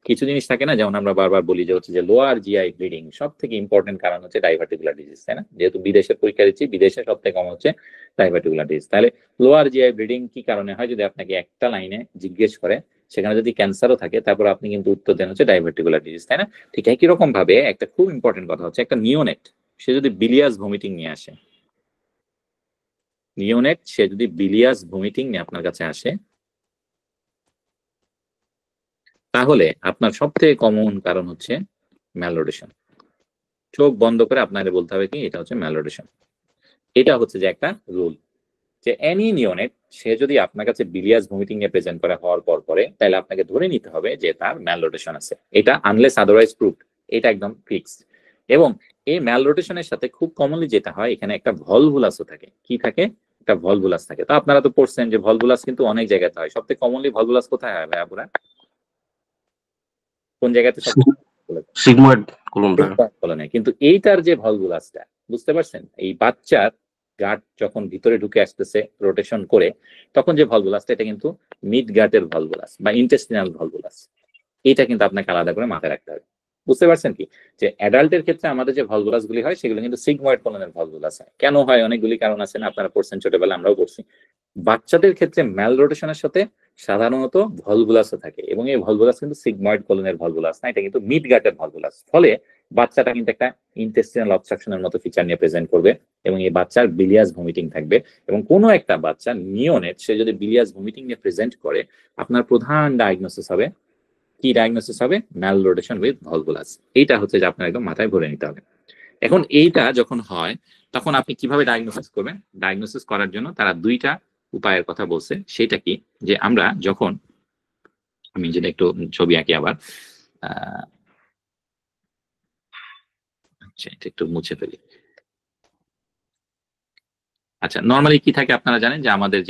কিছু জিনিস থাকে না, যেমন আমরা বারবার বলি যে হচ্ছে যে লোয়ার জিআই ব্লিডিং সব থেকে ইম্পর্টেন্ট কারণ হচ্ছে ডাইভার্টিকুলার ডিজিজ, তাই না? যেহেতু বিদেশের পরীক্ষা দিচ্ছি, বিদেশে সব থেকে কম হচ্ছে ডাইভার্টিকুলার ডিজিজ। তাহলে লোয়ার জিআই ব্লিডিং কি কারণে হয়, যদি আপনাকে একটা লাইনে জিজ্ঞেস করে সেখানে যদি ক্যান্সারও থাকে তারপর আপনি কিন্তু উত্তর দেন হচ্ছে ডাইভার্টিকুলার ডিজিজ, তাই না? ঠিক একই রকম ভাবে একটা খুব ইম্পর্টেন্ট কথা হচ্ছে একটা নিওনেট সে যদি বিলিয়াস ভমিটিং নিয়ে আসে, নিওনেট সে যদি বিলিয়াস ভমিটিং নিয়ে আপনার কাছে আসে, তাহলে আপনার সবথেকে কমন কারণ হচ্ছে ম্যালনোরিশন। চোখ বন্ধ করে আপনাকে বলতে হবে কি এটা হচ্ছে ম্যালনোরিশন। এটা হচ্ছে যে একটা রুল যে এনি নিওনেট সে যদি আপনার কাছে বিলিয়াস ভমিটিং নিয়ে প্রেজেন্ট করে হওয়ার পর পরে, তাহলে আপনাকে ধরে নিতে হবে যে তার ম্যালনোরিশন আছে। এটা আনলেস আদারওয়াইজ প্রুভড, এটা একদম ফিক্সড। এবং এই ম্যালনোরিশনের সাথে খুব কমনলি যেটা হয়, এখানে একটা ভলভুলাসও থাকে। কি থাকে? একটা ভলভুলাস থাকে। তো আপনারা তো পড়ছেন যে ভলভুলাস কিন্তু অনেক জায়গাতে হয়। সবথেকে কমনলি ভলভুলাস কোথায় হয় ভাই আপুরা? কোন জায়গাতে সবথেকে সিগময়েড কোলন ভাইয়া। কলনে? কিন্তু এইটার যে ভলভুলাসটা, বুঝতে পারছেন, এই বাচ্চার গাট যখন ভিতরে ঢুকে আসতেছে রোটেশন করে, তখন যে ভলভুলাসটা এটা কিন্তু মিড গাটের ভলভুলাস বা ইন্টেস্টিনাল ভলভুলাস। এটা কিন্তু আপনাকে আলাদা করে মাথায় রাখতে হবে। বুঝতে পারছেন কি? যে অ্যাডাল্টের ক্ষেত্রে আমাদের যে ভলভুলাস গুলি হয় সেগুলো কিন্তু সিগময়েড কোলনের ভলভুলাস হয়। কেন হয়? অনেকগুলি কারণ আছে না, আপনারা পড়ছেন ছোটবেলা, আমরাও পড়ছি। বাচ্চাদের ক্ষেত্রে ম্যাল রোটেশনের সাথে সাধারণত ভলভুলাসও থাকে, এবং এই ভলভুলাস কিন্তু সিগময়েড কোলনের ভলভুলাস না, এটা কিন্তু মিড গাটের ভলভুলাস। ফলে বাচ্চাটা কিন্তু একটা ইন্টেস্টিনাল অবস্ট্রাকশনের মতো ফিচার নিয়ে প্রেজেন্ট করবে, এবং এই বাচ্চার বিলিয়াস ভমিটিং থাকবে। এবং কোনো একটা বাচ্চা নিওনেট সে যদি বিলিয়াস ভমিটিং নিয়ে প্রেজেন্ট করে, আপনার প্রধান ডায়াগনোসিস হবে কি? ডায়াগনোসিস হবে ম্যাল রোটেশন উইথ ভলভুলাস। এইটা হচ্ছে যে আপনার একদম মাথায় ভরে নিতে হবে। এখন এইটা যখন হয় তখন আপনি কিভাবে ডায়াগনোসিস করবেন? ডায়াগনোসিস করার জন্য তারা দুইটা উপায়ের কথা বলছে। সেটা কি? যে আমরা যখন, আমি যদি একটু ছবি আঁকি আবার, আচ্ছা এটা একটু মুছে ফেলি। আচ্ছা, নর্মালি কি থাকে আপনারা জানেন যে আমাদের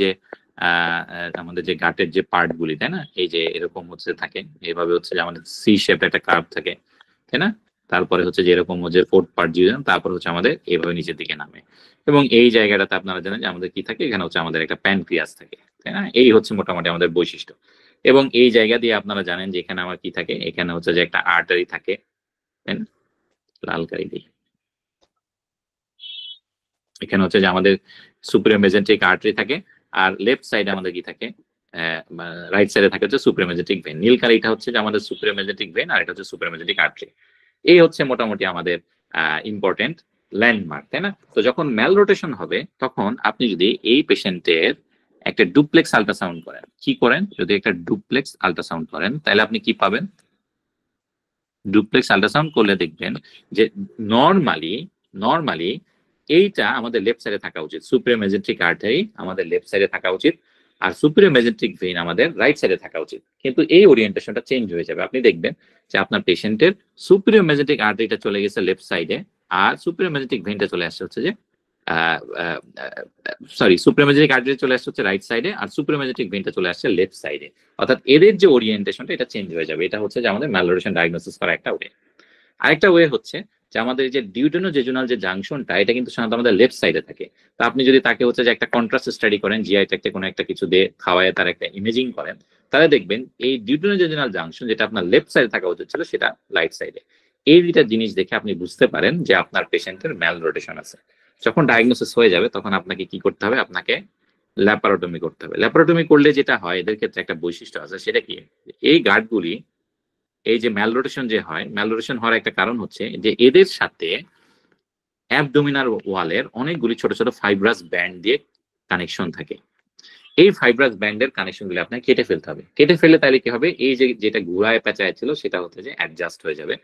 যে গাটের যে পার্ট গুলি, তাই না, এই যে এরকম হচ্ছে থাকে, এইভাবে হচ্ছে যে আমাদের সি শেপ একটা কার্ভ থাকে, তাই না? তারপরে হচ্ছে যে এরকম হচ্ছে ফোর্থ পার্ট দিয়ে তারপর হচ্ছে আমাদের এইভাবে নিচের দিকে নামে। এবং এই জায়গাটাতে আপনারা জানেন যে আমাদের কি থাকে, এখানে হচ্ছে আমাদের একটা প্যানক্রিয়াস থাকে, তাই না? এই হচ্ছে মোটামুটি আমাদের বৈশিষ্ট্য। এবং এই জায়গা দিয়ে আপনারা জানেন যে এখানে আমার কি থাকে, এখানে হচ্ছে যে একটা আর্টারি থাকে, তাই না? লাল কালি দিই। এখানে হচ্ছে যে আমাদের সুপিরিয়র মেজেন্টিক আর্টারি থাকে, আর লেফট সাইডে আমাদের কি থাকে, রাইট সাইডে থাকে হচ্ছে সুপিরিয়র মেজেন্টিক ভেন। নীল কালিটা হচ্ছে যে আমাদের সুপিরিয়র মেজেন্টিক ভেন, আর এটা হচ্ছে সুপিরিয়র মেজেন্টিক আর্টারি। এই হচ্ছে মোটামুটি আমাদের ইম্পর্টেন্ট ল্যান্ডমার্ক, তাই না? তো যখন ম্যাল রোটেশন হবে তখন আপনি যদি এই পেশেন্টের একটা ডুপ্লেক্স আল্ট্রাসাউন্ড করেন, কি করেন? যদি একটা ডুপ্লেক্স আল্ট্রাসাউন্ড করেন তাহলে আপনি কি পাবেন? ডুপ্লেক্স আল্ট্রাসাউন্ড করলে দেখবেন যে নর্মালি এইটা আমাদের লেফট সাইডে থাকা উচিত। সুপিরিয়র মেজেন্টিক আর্টারি আমাদের লেফট সাইডে থাকা উচিত, আর সুপিরিয়র মেজেন্টিক ভেইন আমাদের রাইট সাইডে থাকা উচিত। কিন্তু এই ওরিয়েন্টেশনটা চেঞ্জ হয়ে যাবে। আপনি দেখবেন যে আপনার পেশেন্টের সুপিরিয়র মেজেন্টিক আর্টারিটা চলে গেছে লেফট সাইডে, আর সুপিরিয়র মেজেন্টিক ভেইনটা চলে আসছে হচ্ছে যে সুপিরিয়র মেজেন্টিক আর্টারি চলে আসছে হচ্ছে রাইট সাইডে, আর সুপিরিয়র মেজেন্টিক ভেইনটা চলে আসছে লেফট সাইডে। অর্থাৎ এদের যে ওরিয়েন্টেশনটা এটা চেঞ্জ হয়ে যাবে। এটা হচ্ছে যে আমাদের ম্যালনোরিশন ডায়াগনোসিস করা একটা ওয়ে। আরেকটা ওয়ে হচ্ছে যে আমাদের যে ডিউটেনো জেজুনাল যে জাংশনটা, এটা কিন্তু সাধারণত আমাদের লেফট সাইডে থাকে। তো আপনি যদি তাকে হচ্ছে যে একটা কন্ট্রাস্ট স্টাডি করেন, জিআই ট্র্যাক্টে কোনো একটা কিছু দিয়ে খাওয়ায় তার একটা ইমেজিং করেন, তাহলে দেখবেন এই ডিউটেনো জেজুনাল জাংশন যেটা আপনার লেফট সাইডে থাকা উচিত ছিল সেটা রাইট সাইডে। এই দুইটা জিনিস দেখে আপনি বুঝতে পারেন যে আপনার পেশেন্টের ম্যাল রোটেশন আছে। যখন ডায়াগনোসিস হয়ে যাবে তখন আপনাকে কি করতে হবে? আপনাকে ল্যাপারোটমি করতে হবে। ল্যাপারোটমি করলে যেটা হয়, এদের ক্ষেত্রে একটা বৈশিষ্ট্য আছে, সেটা কি? এই গার্ডগুলি, এই যে ম্যালরোটেশন যে হয়, ম্যালরোটেশন হওয়ার একটা কারণ হচ্ছে যে এদের সাথে অ্যাবডোমিনাল ওয়ালের অনেকগুলি ছোট ছোট ফাইব্রাস ব্যান্ড দিয়ে কানেকশন থাকে। এই ফাইব্রাস ব্যান্ডের কানেকশন গুলো আপনাকে কেটে ফেলতে হবে। কেটে ফেললে তাহলে কি হবে? এই যে যেটা ঘুরায় পেঁচায় ছিল সেটা হচ্ছে যে অ্যাডজাস্ট হয়ে যাবে।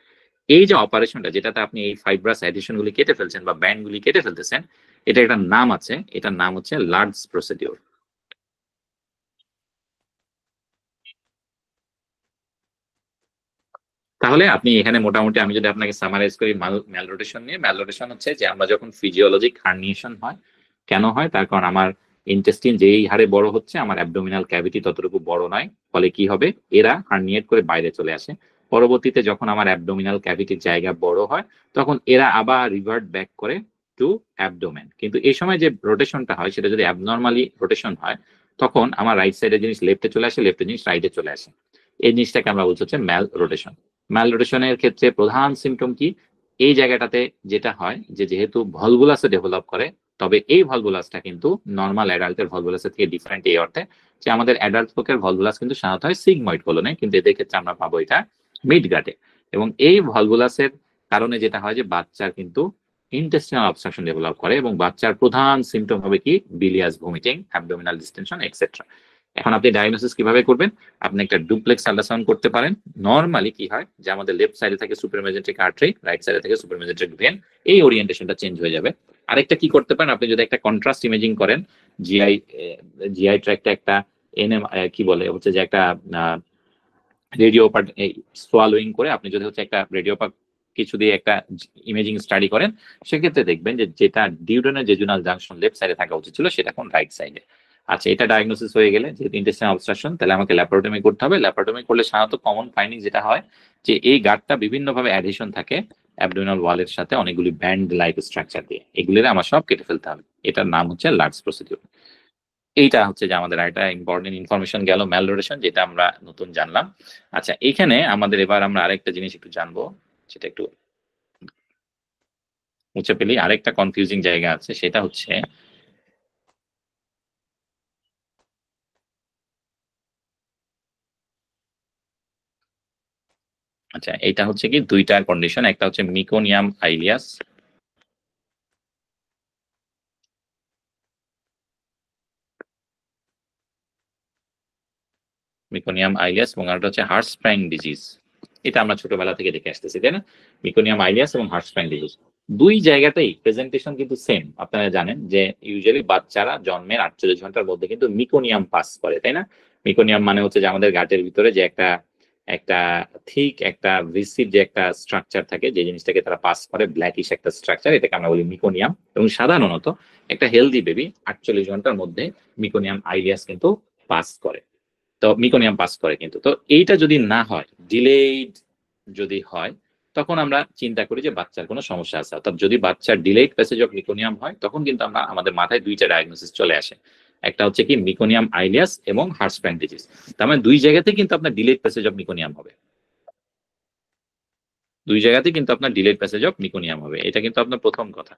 এই যে অপারেশনটা, যেটাতে আপনি এই ফাইব্রাস অ্যাডিশন গুলি কেটে ফেলছেন বা ব্যান্ড গুলি কেটে ফেলতেছেন, এটা একটা নাম আছে, এটার নাম হচ্ছে লার্ডস প্রসিডিউর। তাহলে আপনি এখানে মোটামুটি, আমি যদি আপনাকে সামারাইজ করি ম্যালরোটেশন নিয়ে, ম্যালরোটেশন হচ্ছে যে আমরা যখন ফিজিওলজিক হার্নিয়েশন হয়, কেন হয়? তার কারণ আমার ইন্টেস্টিন যেই হারে বড় হচ্ছে, আমার অ্যাবডোমিনাল ক্যাভিটি ততটুকু বড় নয়। ফলে কি হবে? এরা হার্নিয়েট করে বাইরে চলে আসে। পরবর্তীতে যখন আমার অ্যাবডোমিনাল ক্যাভিটির জায়গা বড় হয়, তখন এরা আবার রিভার্ট ব্যাক করে টু অ্যাবডোমেন। কিন্তু এই সময় যে রোটেশনটা হয় সেটা যদি অ্যাবনর্মালি রোটেশন হয়, তখন আমার রাইট সাইডের জিনিস লেফটে চলে আসে, লেফটের জিনিস রাইটে চলে আসে। এই জিনিসটাকে আমরা বলছি হচ্ছে ম্যাল রোটেশন। ম্যালরোটেশনের ক্ষেত্রে প্রধান সিমটম কি? এই জায়গাটাতে যেটা হয় যে যেহেতু ভলভুলাসে ডেভেলপ করে, তবে এই ভলভুলাসটা কিন্তু নর্মাল অ্যাডাল্টের ভলভুলাসের থেকে ডিফারেন্ট এই অর্থে যে আমাদের অ্যাডাল্ট লোকের ভলভুলাস কিন্তু সাধারণত হয় সিগময়েড কোলনে, কিন্তু এদের ক্ষেত্রে আমরা পাবো এটা মিড গাটে। এবং এই ভলভুলাসের কারণে যেটা হয় যে বাচ্চার কিন্তু ইন্টেস্টিনাল অবস্ট্রাকশন ডেভেলপ করে, এবং বাচ্চার প্রধান সিমটম হবে কি বিলিয়াস ভমিটিং, অ্যাবডোমিনাল ডিস্টেনশন এক্সেট্রা। এখন আপনি ডায়াগনোসিস কিভাবে করবেন? আপনি একটা ডুপ্লেক্স আল্ট্রাসাউন্ড করতে পারেন। নর্মালি কি হয় যে আমাদের লেফট সাইডে থাকে সুপারমেজেন্ট্রিক আর্টারি, রাইট সাইডে থাকে সুপারমেজেন্ট্রিক ভেন, এই ওরিয়েন্টেশনটা চেঞ্জ হয়ে যাবে। আরেকটা কি করতে পারেন, আপনি যদি একটা কন্ট্রাস্ট ইমেজিং করেন, জিআই ট্র্যাক্টে একটা এনএম কি বলে হচ্ছে যে একটা রেডিও সোয়ালোয়িং করে আপনি যদি হচ্ছে একটা রেডিও কিছু দিয়ে একটা ইমেজিং স্টাডি করেন, সেক্ষেত্রে দেখবেন যে যেটা ডিউডেনাল জেজুনাল জাংশন লেফট সাইডে থাকা উচিত ছিল সেটা এখন রাইট সাইডে। আচ্ছা, এটা ডায়াগনোসিস হয়ে গেলে যেহেতু ইন্টেস্টাইনাল অবস্ট্রাকশন, তাহলে আমাকে ল্যাপারোটমি করতে হবে। ল্যাপারোটমি করলে সাধারণত কমন ফাইন্ডিং যেটা হয় যে এই গার্ডটা বিভিন্নভাবে অ্যাডহেশন থাকে অ্যাবডোমিনাল ওয়ালের সাথে অনেকগুলি ব্যান্ড লাইক স্ট্রাকচার দিয়ে, এগুলির আমার সব কেটে ফেলতে হবে। এটার নাম হচ্ছে লার্জ প্রসিডিউর। এইটা হচ্ছে যে আমাদের একটা ইম্পর্টেন্ট ইনফরমেশন গেল ম্যালনোরিশন, যেটা আমরা নতুন জানলাম। আচ্ছা, এখানে আমাদের এবার আমরা আরেকটা জিনিস একটু জানবো, সেটা একটু মুছে পেলি। আরেকটা কনফিউজিং জায়গা আছে, সেটা হচ্ছে আচ্ছা এটা হচ্ছে কি দুইটা কন্ডিশন, একটা হচ্ছে মিকোনিয়াম আইলিয়াস, মিকোনিয়াম আইলিয়াস, এবং আরেকটা হচ্ছে হার্টস্প্রাইং ডিজিজ। এটা আমরা ছোটবেলা থেকে দেখে আসতেছি, তাই না? মিকোনিয়াম আইলিয়াস এবং হার্টস্প্রাইং ডিজিজ দুই জায়গাতেই প্রেজেন্টেশন কিন্তু সেম। আপনারা জানেন যে ইউজুয়ালি বাচ্চারা জন্মের 48 ঘন্টার মধ্যে কিন্তু মিকোনিয়াম পাস করে, তাই না? মিকোনিয়াম মানে হচ্ছে যে আমাদের গাটের ভিতরে যে একটা একটা ঠিক একটা ভিসিড যে একটা স্ট্রাকচার থাকে, যে জিনিসটাকে তারা পাস করে, ব্ল্যাকিশ একটা স্ট্রাকচার, এটাকে আমরা বলি মিকোনিয়াম। এবং সাধারণত একটা হেলদি বেবি 48 ঘন্টার মধ্যে মিকোনিয়াম আইলিয়াস কিন্তু পাস করে, তো মিকোনিয়াম পাস করে কিন্তু। তো এইটা যদি না হয়, ডিলেইড যদি হয়, তখন আমরা চিন্তা করি যে বাচ্চার কোনো সমস্যা আছে। অর্থাৎ যদি বাচ্চার ডিলেইড প্যাসেজ অফ মিকোনিয়াম হয়, তখন কিন্তু আমরা আমাদের মাথায় দুইটা ডায়াগনোসিস চলে আসে, একটা হচ্ছে কি মিকোনিয়াম আইলিয়াস এবং হার্টস্প্রাইং ডিজিজ। তার মানে দুই জায়গাতে কিন্তু আপনার ডিলেইড প্যাসেজ অফ মিকোনিয়াম হবে, দুই জায়গাতে কিন্তু আপনার ডিলেইড প্যাসেজ অফ মিকোনিয়াম হবে। এটা কিন্তু আপনার প্রথম কথা।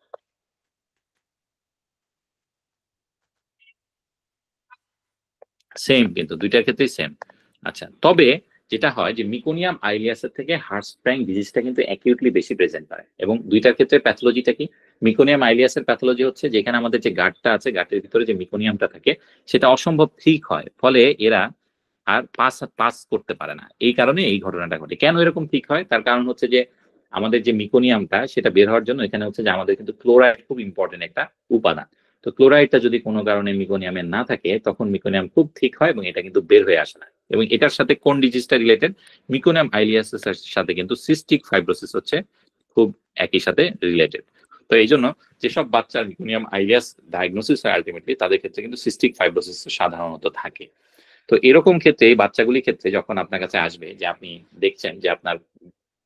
সেম, কিন্তু দুইটার ক্ষেত্রেই সেম। আচ্ছা, তবে যেটা হয় যে মিকোনিয়াম আইলিয়াসের থেকে হার্টস্প্রাইং ডিজিজটা কিন্তু অ্যাকিউটলি বেশি প্রেজেন্ট পায়, এবং দুইটার ক্ষেত্রে প্যাথোলজিটা কি? মিকোনিয়াম আইলিয়াসের প্যাথোলজি হচ্ছে যেখানে আমাদের যে গাটটা আছে, গাটের ভিতরে যে মিকোনিয়ামটা থাকে সেটা অসম্ভব ঠিক হয়, ফলে এরা আর পাস করতে পারে না। এই কারণে এই ঘটনাটা ঘটে। কেন এরকম ঠিক হয়? তার কারণ হচ্ছে যে আমাদের যে মিকোনিয়ামটা সেটা বের হওয়ার জন্য এখানে হচ্ছে যে আমাদের কিন্তু ক্লোরাইড খুব ইম্পর্টেন্ট একটা উপাদান। তো ক্লোরাইডটা যদি কোনো কারণে মিকোনিয়ামে না থাকে, তখন মিকোনিয়াম খুব ঠিক হয় এবং এটা কিন্তু বের হয়ে আসে না। এবং এটার সাথে কোন ডিজিজটা রিলেটেড? মিকোনিয়াম আইলিয়াসের সাথে কিন্তু সিস্টিক ফাইব্রোসিস হচ্ছে খুব একই সাথে রিলেটেড। তো এই জন্য যেসব বাচ্চার মিকোনিয়াম আইলিয়াস ডায়াগনোসিস হয় আলটিমেটলি, তাদের ক্ষেত্রে কিন্তু সিস্টিক ফাইব্রোসিস সাধারণত থাকে। তো এরকম ক্ষেত্রে এই বাচ্চাগুলির ক্ষেত্রে যখন আপনার কাছে আসবে, যে আপনি দেখছেন যে আপনার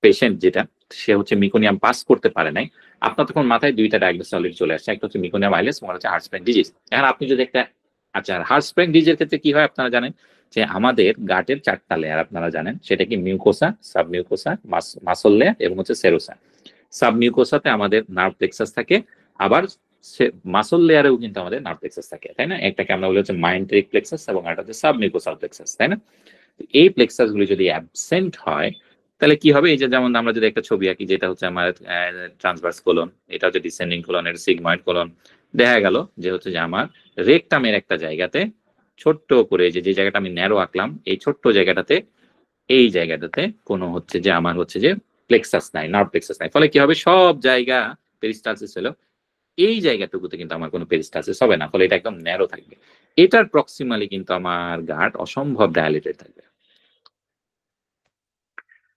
পেশেন্ট যেটা সে হচ্ছে মিকোনিয়াম পাস করতে পারে নাই, আপনার তখন মাথায় দুইটা ডায়াগনোসিস অলরেডি চলে আসছে, একটা হচ্ছে মিকোনিয়াম আইলিয়াস এবং হচ্ছে হার্টস্প্রাইং ডিজিজ। এখন আপনি যদি একটা আচ্ছা, হার্টস্প্রাইং ডিজিজের ক্ষেত্রে কি হয় আপনারা জানেন যে আমাদের গাটের 4টা লেয়ার আপনারা জানেন, সেটা কি মিউকোসা, সাবমিউকোসা, মাসল লেয়ার এবং হচ্ছে সেরোসা। সাবমিউকোসাতে আমাদের নার্ভ প্লেক্সাস থাকে, আবার মাসল লেয়ারেও কিন্তু আমাদের নার্ভ প্লেক্সাস থাকে, তাই না? একটাকে আমরা বলি হচ্ছে মাইন্ট্রিক প্লেক্সাস এবং একটা হচ্ছে সাবমিউকোসাল প্লেক্সাস, তাই না? এই প্লেক্সাস গুলি যদি অ্যাবসেন্ট হয়, তাহলে কি হবে? এই যে যেমন আমরা যদি একটা ছবি আঁকি, যেটা হচ্ছে আমার ট্রান্সভার্স কোলন, এটা হচ্ছে ডিসেন্ডিং কোলন, এটা সিগময়েড কোলন, দেখা গেল যে হচ্ছে যে আমার রেকটামের একটা জায়গাতে ছোট্ট করে যে জায়গাটা আমি ন্যারো আঁকলাম, এই ছোট্ট জায়গাটাতে, এই জায়গাটাতে কোনো হচ্ছে যে আমার হচ্ছে যে প্লেক্সাস নাই, নার্ভ প্লেক্সাস নাই। ফলে কি হবে? সব জায়গা পেরিস্টালসিস হলো, এই জায়গাটুকুতে কিন্তু আমার কোনো পেরিস্টালসিস হবে না, ফলে এটা একদম ন্যারো থাকবে। এটার প্রক্সিমালি কিন্তু আমার গাট অসম্ভব ডায়ালেটেড থাকবে।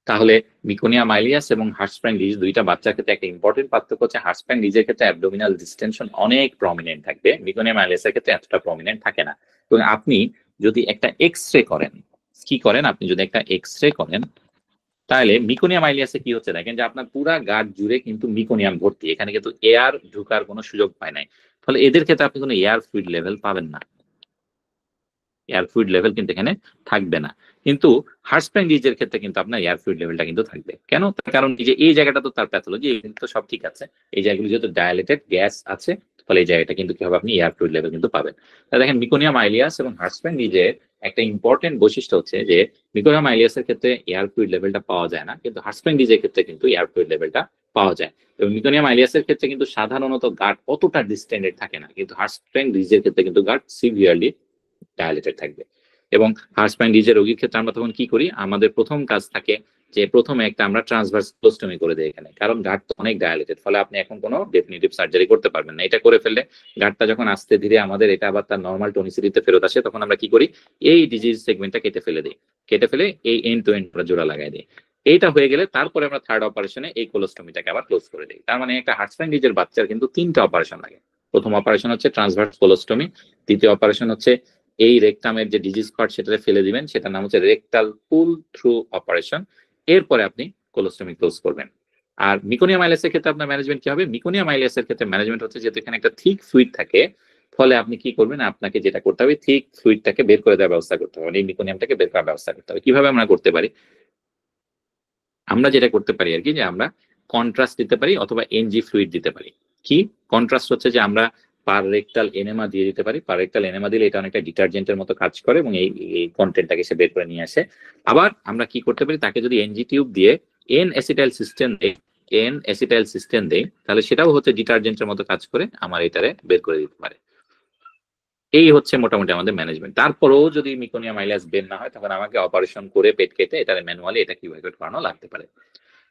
তাহলে মিকোনিয়াম আইলিয়াস এবং হার্টস্প্রাইং ডিজিজ দুইটা বাচ্চার ক্ষেত্রে একটা ইম্পর্টেন্ট পার্থক্য হচ্ছে, হার্টস্প্রাইং ডিজিজের ক্ষেত্রে অ্যাবডোমিনাল ডিস্টেনশন অনেক প্রমিনেন্ট থাকবে, মিকোনিয়াম আইলিয়াসের ক্ষেত্রে এতটা প্রমিনেন্ট থাকে না। এবং আপনি যদি একটা এক্স-রে করেন, কি করেন? আপনি যদি একটা এক্স-রে করেন, তাহলে মিকোনিয়াম আইলিয়াসে কি হচ্ছে দেখেন যে আপনার পুরা গাট জুড়ে কিন্তু মিকোনিয়াম ভর্তি, এখানে কিন্তু এয়ার ঢোকার কোনো সুযোগ পায় নাই, ফলে এদের ক্ষেত্রে আপনি কোনো এয়ার ফ্লুইড লেভেল পাবেন না, এয়ার ফ্লুইড লেভেল কিন্তু এখানে থাকবে না। কিন্তু হার্টস্প্রাইং ডিজিজের ক্ষেত্রে কিন্তু আপনার এয়ার ফ্লুইড লেভেলটা কিন্তু থাকবে। কেন? তার কারণ এই যে এই জায়গাটা তো তার প্যাথোলজি, তো সব ঠিক আছে, এই জায়গাগুলো যেহেতু ডায়ালেটেড গ্যাস আছে, ফলে এই জায়গাটা কিন্তু কি হবে, আপনি এয়ার ফ্লুইড লেভেল কিন্তু পাবেন। তাহলে দেখেন মিকোনিয়াম আইলিয়াস এবং হার্টসপ্যাং ডিজের একটা ইম্পর্টেন্ট বৈশিষ্ট্য হচ্ছে যে মিকোনিয়াম আইলিয়াসের ক্ষেত্রে এয়ার ফ্লুইড লেভেলটা পাওয়া যায় না, কিন্তু হার্টসপ্যাং ডিজের ক্ষেত্রে কিন্তু এয়ার ফ্লুইড লেভেলটা পাওয়া যায়। এবং মিকোনিয়াম আইলিয়াসের ক্ষেত্রে কিন্তু সাধারণত গাট অতটা ডিস্টেন্ডেড থাকে না, কিন্তু হার্টসপ্যাং ডিজের ক্ষেত্রে কিন্তু গাট সিভিয়ারলি ডায়ালেটেড থাকবে। এবং হার্টসপ্যাং ডিজের রোগীর ক্ষেত্রে আমরা তখন কি করি, আমাদের প্রথম কাজ থাকে যে প্রথমে একটা আমরা ট্রান্সভার্স কোলোস্টমি করে দিই এখানে, কারণ গাট তো অনেক ডায়ালেটেড, ফলে আপনি এখন কোনো ডেফিনিটিভ সার্জারি করতে পারবেন না। এটা করে ফেললে গাটটা যখন আস্তে ধীরে আমাদের এটা আবার তার নর্মাল টনিসিটিতে ফেরত আসে, তখন আমরা কি করি, এই ডিজিজ সেগমেন্টটা কেটে ফেলে দিই, কেটে ফেলে এই এন্ড টু এন্ড জোড়া লাগাই দিই। এইটা হয়ে গেলে তারপরে আমরা থার্ড অপারেশনে এই কোলোস্টমিটাকে আবার ক্লোজ করে দিই। তার মানে একটা হার্টসপ্যাং ডিজের বাচ্চার কিন্তু 3টা অপারেশন লাগে। প্রথম অপারেশন হচ্ছে ট্রান্সভার্স কোলোস্টমি, দ্বিতীয় অপারেশন হচ্ছে এই রেকটামের যে ডিজিজ পার্ট সেটাতে ফেলে দিবেন, সেটার নাম হচ্ছে রেকটাল পুল থ্রু অপারেশন। এরপরে আপনি কোলোস্টমি ক্লোজ করবেন। আর মিকোনিয়াম আইলেসের ক্ষেত্রে আপনার ম্যানেজমেন্ট কি হবে, মিকোনিয়াম আইলেসের ক্ষেত্রে ম্যানেজমেন্ট হচ্ছে যেহেতু এখানে একটা থিক ফ্লুইড থাকে, ফলে আপনি কি করবেন, আপনাকে যেটা করতে হবে থিক ফ্লুইডটাকে বের করে দেওয়ার ব্যবস্থা করতে হবে, এই মিকোনিয়ামটাকে বের করার ব্যবস্থা করতে হবে। কিভাবে আমরা করতে পারি, আমরা যেটা করতে পারি আর কি, যে আমরা কন্ট্রাস্ট দিতে পারি অথবা এনজি ফ্লুইড দিতে পারি। কি কন্ট্রাস্ট হচ্ছে যে আমরা পার রেক্টাল এনেমা দিয়ে দিতে পারি। পার রেক্টাল এনেমা দিলে এটা অনেকটা ডিটারজেন্টের মতো কাজ করে এবং এই কন্টেন্টটাকে সে বের করে নিয়ে আসে। আবার আমরা কি করতে পারি, তাকে যদি এনজি টিউব দিয়ে এন অ্যাসিটাইল সিস্টেম দেই, তাহলে সেটাও হচ্ছে ডিটারজেন্টের মতো কাজ করে আমার এটারে বের করে দিতে পারে। এই হচ্ছে মোটামুটি আমাদের ম্যানেজমেন্ট। তারপরেও যদি মিকোনিয়াম আইলিয়াস বের না হয়, তখন আমাকে অপারেশন করে পেট কেটে এটা ম্যানুয়ালি এটা ইভাকুয়েট করানো লাগতে পারে।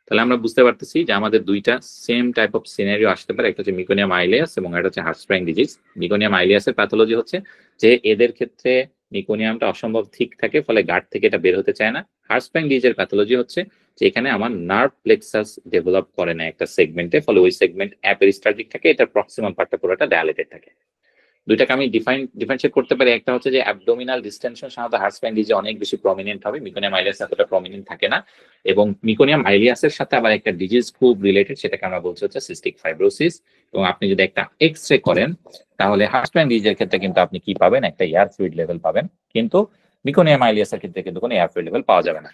তাহলে আমরা বুঝতে পারতেছি যে আমাদের দুইটা সেম টাইপ অফ সিনারিও আসতে পারে, একটা হচ্ছে মিকোনিয়াম আইলিয়াস এবং একটা হচ্ছে হার্টসপ্যাং ডিজিজ। মিকোনিয়াম আইলিয়াসের প্যাথোলজি হচ্ছে যে এদের ক্ষেত্রে মিকোনিয়ামটা অসম্ভব ঠিক থাকে, ফলে গাট থেকে এটা বের হতে চায় না। হার্টসপ্যাং ডিজিজের প্যাথোলজি হচ্ছে যে এখানে আমার নার্ভ প্লেক্সাস ডেভেলপ করে না একটা সেগমেন্টে, ফলে ওই সেগমেন্ট অ্যাপেরিস্টালটিক থাকে, এটার প্রক্সিমাল পার্টটা পুরোটা ডায়ালেটেড থাকে। দুইটাকে আমি ডিফারেন্সিয়েট করতে পারি। একটা হচ্ছে যে অ্যাবডোমিনাল ডিস্টেনশন সাধারণত হার্টসপ্যাং ডিজিজে অনেক বেশি প্রমিনেন্ট হবে, মিকোনিয়াম আইলিয়াস এতটা প্রমিনেন্ট থাকে না। এবং মিকোনিয়াম আইলিয়াসের সাথে আবার একটা ডিজিজ খুব রিলেটেড, সেটাকে আমরা বলছি হচ্ছে সিস্টিক ফাইব্রোসিস। এবং আপনি যদি একটা এক্স-রে করেন, তাহলে হার্টসপ্যাং ডিজিজের ক্ষেত্রে কিন্তু আপনি কি পাবেন, একটা এয়ার ফ্লুইড লেভেল পাবেন, কিন্তু মিকোনিয়াম আইলিয়াসের ক্ষেত্রে কিন্তু কোনো এয়ার ফ্লুইড লেভেল পাওয়া যাবে না।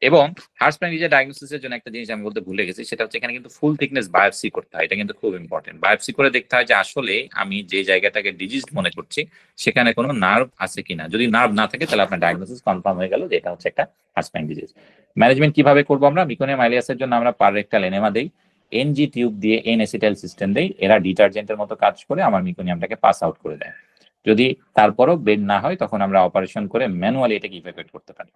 এবং হার্টসপ্যাং ডিজিজ ডায়াগনোসিসের জন্য একটা জিনিস আমি বলতে ভুলে গেছি, সেটা হচ্ছে এখানে কিন্তু ফুল থিকনেস বায়োপসি করতে হয়। এটা কিন্তু খুব ইম্পর্টেন্ট। বায়োপসি করে দেখতে হয় যে আসলে আমি যে জায়গাটাকে ডিজিজ মনে করছি সেখানে কোনো নার্ভ আছে কিনা। যদি নার্ভ না থাকে তাহলে আপনার ডায়াগনোসিস কনফার্ম হয়ে গেল যে এটা হচ্ছে একটা হার্টসপ্যাং ডিজিজ। ম্যানেজমেন্ট কিভাবে করবো আমরা, মিকোনিয়াম আইলিয়াসের জন্য আমরা পার রেক্টাল এনেমা দেই, এনজি টিউব দিয়ে এন অ্যাসিটাইল সিস্টেম দেই, এরা ডিটারজেন্টের মতো কাজ করে আমার মিকোনিয়ামটাকে পাস আউট করে দেয়। যদি তারপরও বেড না হয়, তখন আমরা অপারেশন করে ম্যানুয়ালি এটাকে ইভ্যাকুয়েট করতে পারি।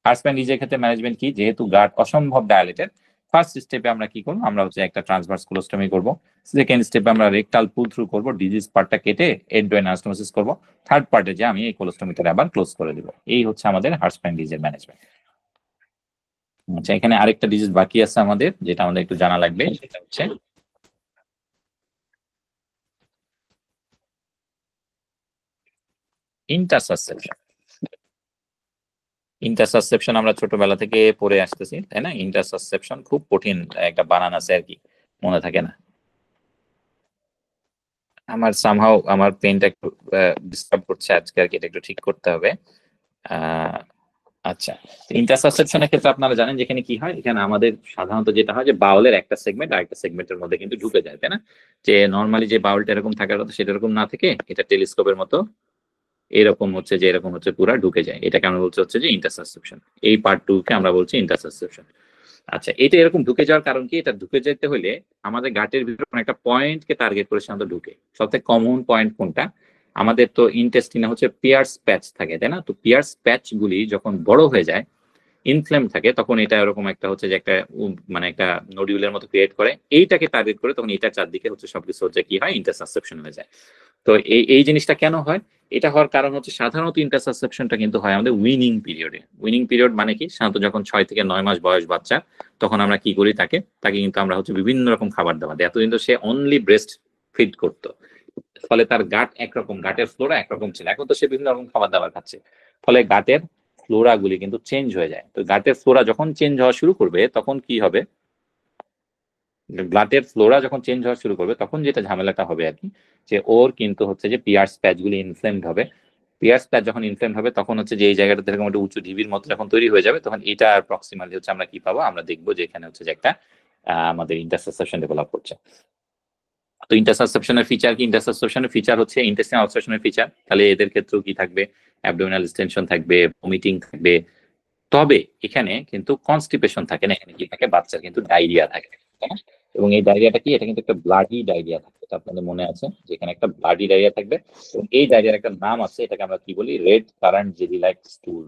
হার্টসপ্যাং ডিজিজের ক্ষেত্রে ম্যানেজমেন্ট কি, যেহেতু গাট অসম্ভব ডায়ালেটেড, ফার্স্ট স্টেপে আমরা কি করবো, আমরা হচ্ছে একটা ট্রান্সভার্স কোলোস্টমি করবো। সেকেন্ড স্টেপে আমরা রেকটাল পুল থ্রু করবো, ডিজিজ পার্টটা কেটে এন্ড টু এন্ড অ্যানাস্টোমোসিস করবো। থার্ড পার্টে যে আমি এই কোলোস্টমিটা আবার ক্লোজ করে দিব। এই হচ্ছে আমাদের হার্টসপ্যাং ডিজিজের ম্যানেজমেন্ট। আচ্ছা, এখানে আরেকটা ডিজিজ বাকি আছে আমাদের, যেটা আমাদের একটু জানা লাগবে, সেটা হচ্ছে ইন্টারসাসেপশন। ইন্টারসাসেপশন আমরা ছোটবেলা থেকে পড়ে আসতেছি, তাই না? ইন্টারসাসেপশন খুব কঠিন একটা বানান আছে আর কি, মনে থাকে না। আমার সামহাও আমার পেনটা একটু ডিস্টার্ব করছে আজকে আর কি, এটা একটু ঠিক করতে হবে। আচ্ছা, ইন্টারসাসেপশনের ক্ষেত্রে আপনারা জানেন যেখানে কি হয়, এখানে আমাদের সাধারণত যেটা হয় যে বাউলের একটা সেগমেন্ট আরেকটা সেগমেন্টের মধ্যে কিন্তু ঢুকে যায়, তাই না? যে নর্মালি যে বাউলটা এরকম থাকার কথা সেটা এরকম না থেকে এটা টেলিস্কোপের মতো এরকম হচ্ছে, যে এরকম হচ্ছে পুরা ঢুকে যায়, এটাকে আমরা বলছি হচ্ছে যে ইন্টারসাসেপশন। এই পার্ট 2 কে আমরা বলছি ইন্টারসাসেপশন। আচ্ছা, এটা এরকম ঢুকে যাওয়ার কারণ কি, এটা ঢুকে যেতে হলে আমাদের গাটের ভিতরে একটা পয়েন্টকে টার্গেট করে সাধারণত ঢুকে। সবথেকে কমন পয়েন্ট কোনটা, আমাদের তো ইন্টেস্টিনে হচ্ছে পিয়ার্স প্যাচ থাকে, তাই না? তো পিয়ার্স প্যাচ গুলি যখন বড় হয়ে যায়, ইনফ্লেম থাকে, তখন এটা এরকম একটা হচ্ছে যে একটা মানে একটা নডিউলের মতো ক্রিয়েট করে, এইটাকে টার্গেট করে তখন এটা চারদিকে হচ্ছে সবকিছু হচ্ছে কি হয়, ইন্টারসাসেপশন হয়ে যায়। তো এই জিনিসটা কেন হয়, এটা হওয়ার কারণ হচ্ছে সাধারণত ইন্টারসাসেপশনটা কিন্তু হয় আমাদের উইনিং পিরিয়ডে। উইনিং পিরিয়ড মানে কি, সাধারণত যখন 6 থেকে 9 মাস বয়স বাচ্চা, তখন আমরা কি করি, তাকে কিন্তু আমরা হচ্ছে বিভিন্ন রকম খাবার দাবার দিই। এতদিন তো সে অনলি ব্রেস্ট ফিড করতো, ফলে তার গাট একরকম, গাটের ফ্লোরা একরকম ছিল। এখন তো সে বিভিন্ন রকম খাবার দাবার খাচ্ছে, ফলে গাটের ফ্লোরা গুলি কিন্তু চেঞ্জ হয়ে যায়। তো গাটের ফ্লোরা যখন চেঞ্জ হওয়া শুরু করবে, তখন কি হবে, ব্লাডের ফ্লোরা যখন চেঞ্জ হওয়া শুরু করবে, তখন যেটা ঝামেলাটা হবে আর কি, যে ওর কিন্তু হচ্ছে যে পিয়ার্স প্যাচ গুলি ইনফ্লেমড হবে। পিয়ার্স প্যাচ যখন ইনফ্লেমড হবে, তখন হচ্ছে যে এই জায়গাটা এরকম একটা উঁচু ঢিবির মতো যখন তৈরি হয়ে যাবে, তখন এটা অ্যাপ্রক্সিমেটলি হচ্ছে আমরা কি পাবো, আমরা দেখবো যে এখানে হচ্ছে যে একটা আমাদের ইন্টারসাসেপশন ডেভেলপ করছে। তো ইন্টারসাসেপশনের ফিচার কি? ইন্টারসাসেপশনের ফিচার হচ্ছে ইন্টেস্টাইনাল অবস্ট্রাকশনের ফিচার। তাহলে এদের ক্ষেত্রেও কি থাকবে? অ্যাবডোমিনাল ডিস্টেনশন থাকবে, ভমিটিং থাকবে। তবে এখানে কিন্তু কনস্টিপেশন থাকে না, এখানে কি থাকে? বাচ্চার কিন্তু ডায়রিয়া থাকে, তাই না? এবং এই ডায়রিয়াটা কি? এটা কিন্তু একটা ব্লাডি ডায়রিয়া থাকবে, এটা আপনাদের মনে আছে যে এখানে একটা ব্লাডি ডায়রিয়া থাকবে। এবং এই ডায়রিয়ার একটা নাম আছে, এটাকে আমরা কি বলি? রেড কারেন্ট জেলি লাইক স্টুল,